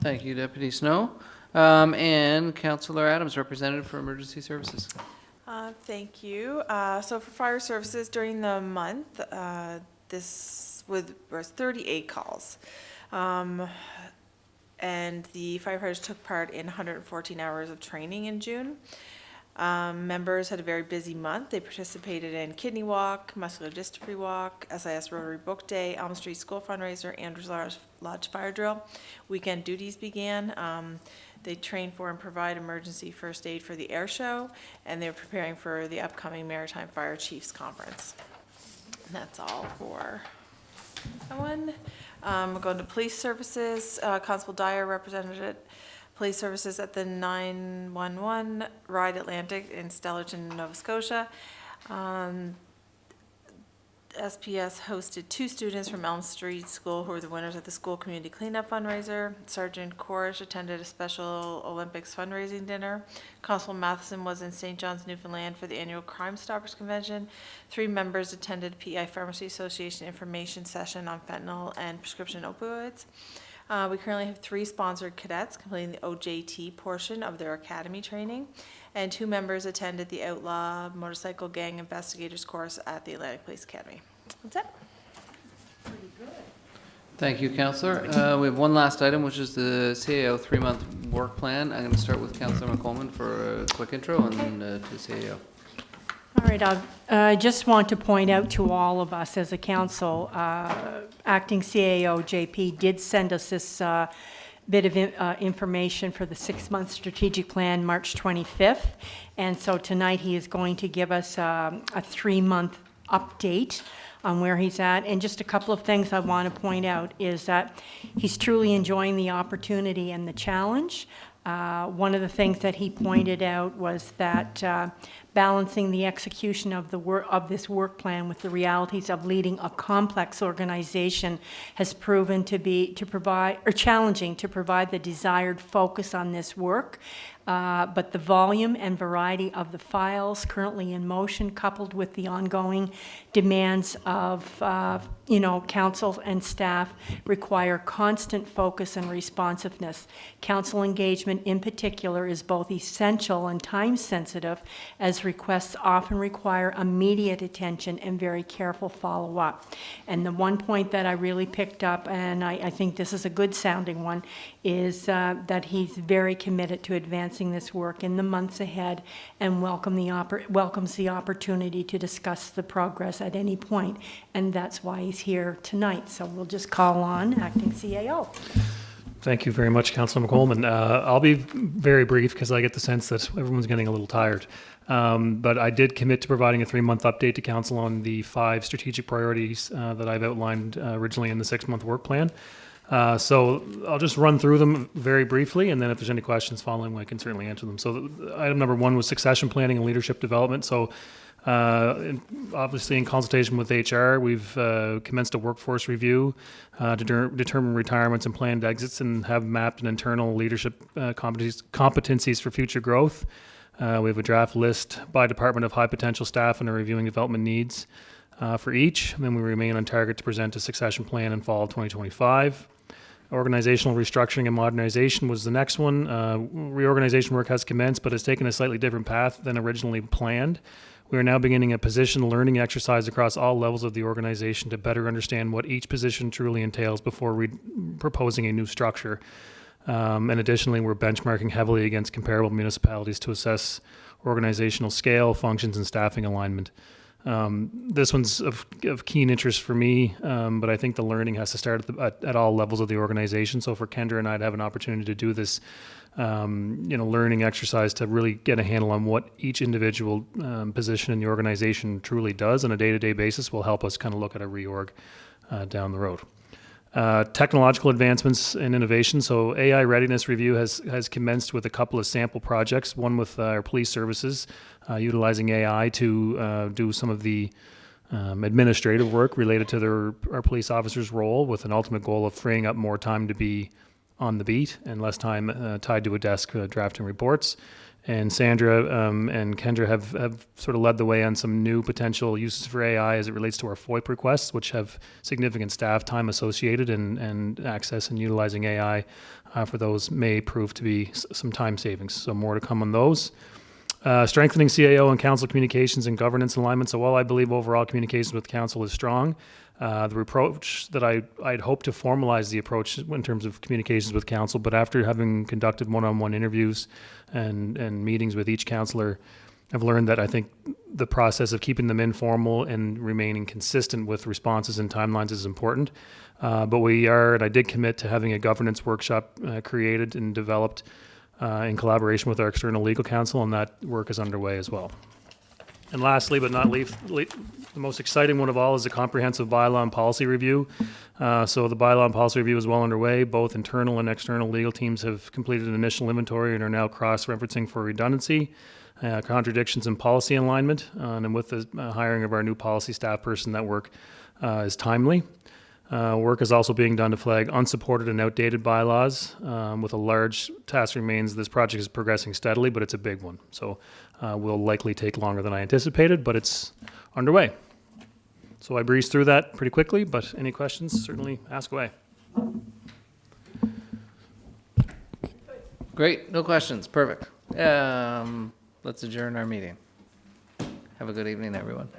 Thank you, Deputy Snow. And Councillor Adams, Representative for Emergency Services. Thank you. So for fire services during the month, this was 38 calls. And the firefighters took part in 114 hours of training in June. Members had a very busy month. They participated in Kidney Walk, Muscular Dystrophy Walk, SIS Rotary Book Day, Elm Street School Fundraiser, Andrews Lodge Fire Drill. Weekend duties began. They trained for and provide emergency first aid for the air show, and they're preparing for the upcoming Maritime Fire Chiefs Conference. And that's all for that one. We're going to police services. Constable Dyer represented police services at the 911 Ride Atlantic in Stellarton, Nova Scotia. SPS hosted 2 students from Elm Street School who were the winners of the school community cleanup fundraiser. Sergeant Korish attended a special Olympics fundraising dinner. Constable Matheson was in St. John's, Newfoundland for the annual Crime Stoppers Convention. 3 members attended PI Pharmacy Association information session on fentanyl and prescription opioids. We currently have 3 sponsored cadets completing the OJT portion of their academy training, and 2 members attended the Outlaw Motorcycle Gang Investigators course at the Atlantic Police Academy. That's it. Thank you, Councillor. We have one last item, which is the CAO 3-month work plan. I'm going to start with Councillor McColeman for a quick intro and then to the CAO. All right, I just want to point out to all of us as a council, Acting CAO JP did send us this bit of information for the 6-month strategic plan, March 25th. And so tonight he is going to give us a 3-month update on where he's at. And just a couple of things I want to point out is that he's truly enjoying the opportunity and the challenge. One of the things that he pointed out was that balancing the execution of this work plan with the realities of leading a complex organization has proven to be challenging to provide the desired focus on this work. But the volume and variety of the files currently in motion, coupled with the ongoing demands of council and staff, require constant focus and responsiveness. Council engagement in particular is both essential and time sensitive, as requests often require immediate attention and very careful follow-up. And the one point that I really picked up, and I think this is a good sounding one, is that he's very committed to advancing this work in the months ahead and welcomes the opportunity to discuss the progress at any point. And that's why he's here tonight. So we'll just call on Acting CAO. Thank you very much, Councilor McColman. I'll be very brief because I get the sense that everyone's getting a little tired. But I did commit to providing a 3-month update to Council on the 5 strategic priorities that I've outlined originally in the 6-month work plan. So I'll just run through them very briefly, and then if there's any questions following, I can certainly answer them. So item number 1 was succession planning and leadership development. So obviously in consultation with HR, we've commenced a workforce review to determine retirements and planned exits, and have mapped an internal leadership competencies for future growth. We have a draft list by department of high potential staff and are reviewing development needs for each. And then we remain on target to present a succession plan in fall 2025. Organizational restructuring and modernization was the next one. Reorganization work has commenced, but has taken a slightly different path than originally planned. We are now beginning a position learning exercise across all levels of the organization to better understand what each position truly entails before proposing a new structure. And additionally, we're benchmarking heavily against comparable municipalities to assess organizational scale, functions, and staffing alignment. This one's of keen interest for me, but I think the learning has to start at all levels of the organization. So for Kendra and I to have an opportunity to do this, learning exercise to really get a handle on what each individual position in the organization truly does on a day-to-day basis will help us kind of look at a reorg down the road. Technological advancements and innovation. So AI readiness review has commenced with a couple of sample projects, one with our police services, utilizing AI to do some of the administrative work related to our police officers' role, with an ultimate goal of freeing up more time to be on the beat and less time tied to a desk drafting reports. And Sandra and Kendra have sort of led the way on some new potential uses for AI as it relates to our FOIP requests, which have significant staff time associated, and access and utilizing AI for those may prove to be some time savings. So more to come on those. Strengthening CAO and council communications and governance alignment. So while I believe overall communications with council is strong, the approach that I'd hope to formalize the approach in terms of communications with council, but after having conducted one-on-one interviews and meetings with each councillor, I've learned that I think the process of keeping them informal and remaining consistent with responses and timelines is important. But I did commit to having a governance workshop created and developed in collaboration with our external legal counsel, and that work is underway as well. And lastly, but not least, the most exciting one of all is the comprehensive bylaw and policy review. So the bylaw and policy review is well underway. Both internal and external legal teams have completed an initial inventory and are now cross-referencing for redundancy, contradictions, and policy alignment. And with the hiring of our new policy staff person, that work is timely. Work is also being done to flag unsupported and outdated bylaws. With a large task remains, this project is progressing steadily, but it's a big one. So will likely take longer than I anticipated, but it's underway. So I breezed through that pretty quickly, but any questions, certainly ask away. Great, no questions, perfect. Let's adjourn our meeting. Have a good evening, everyone.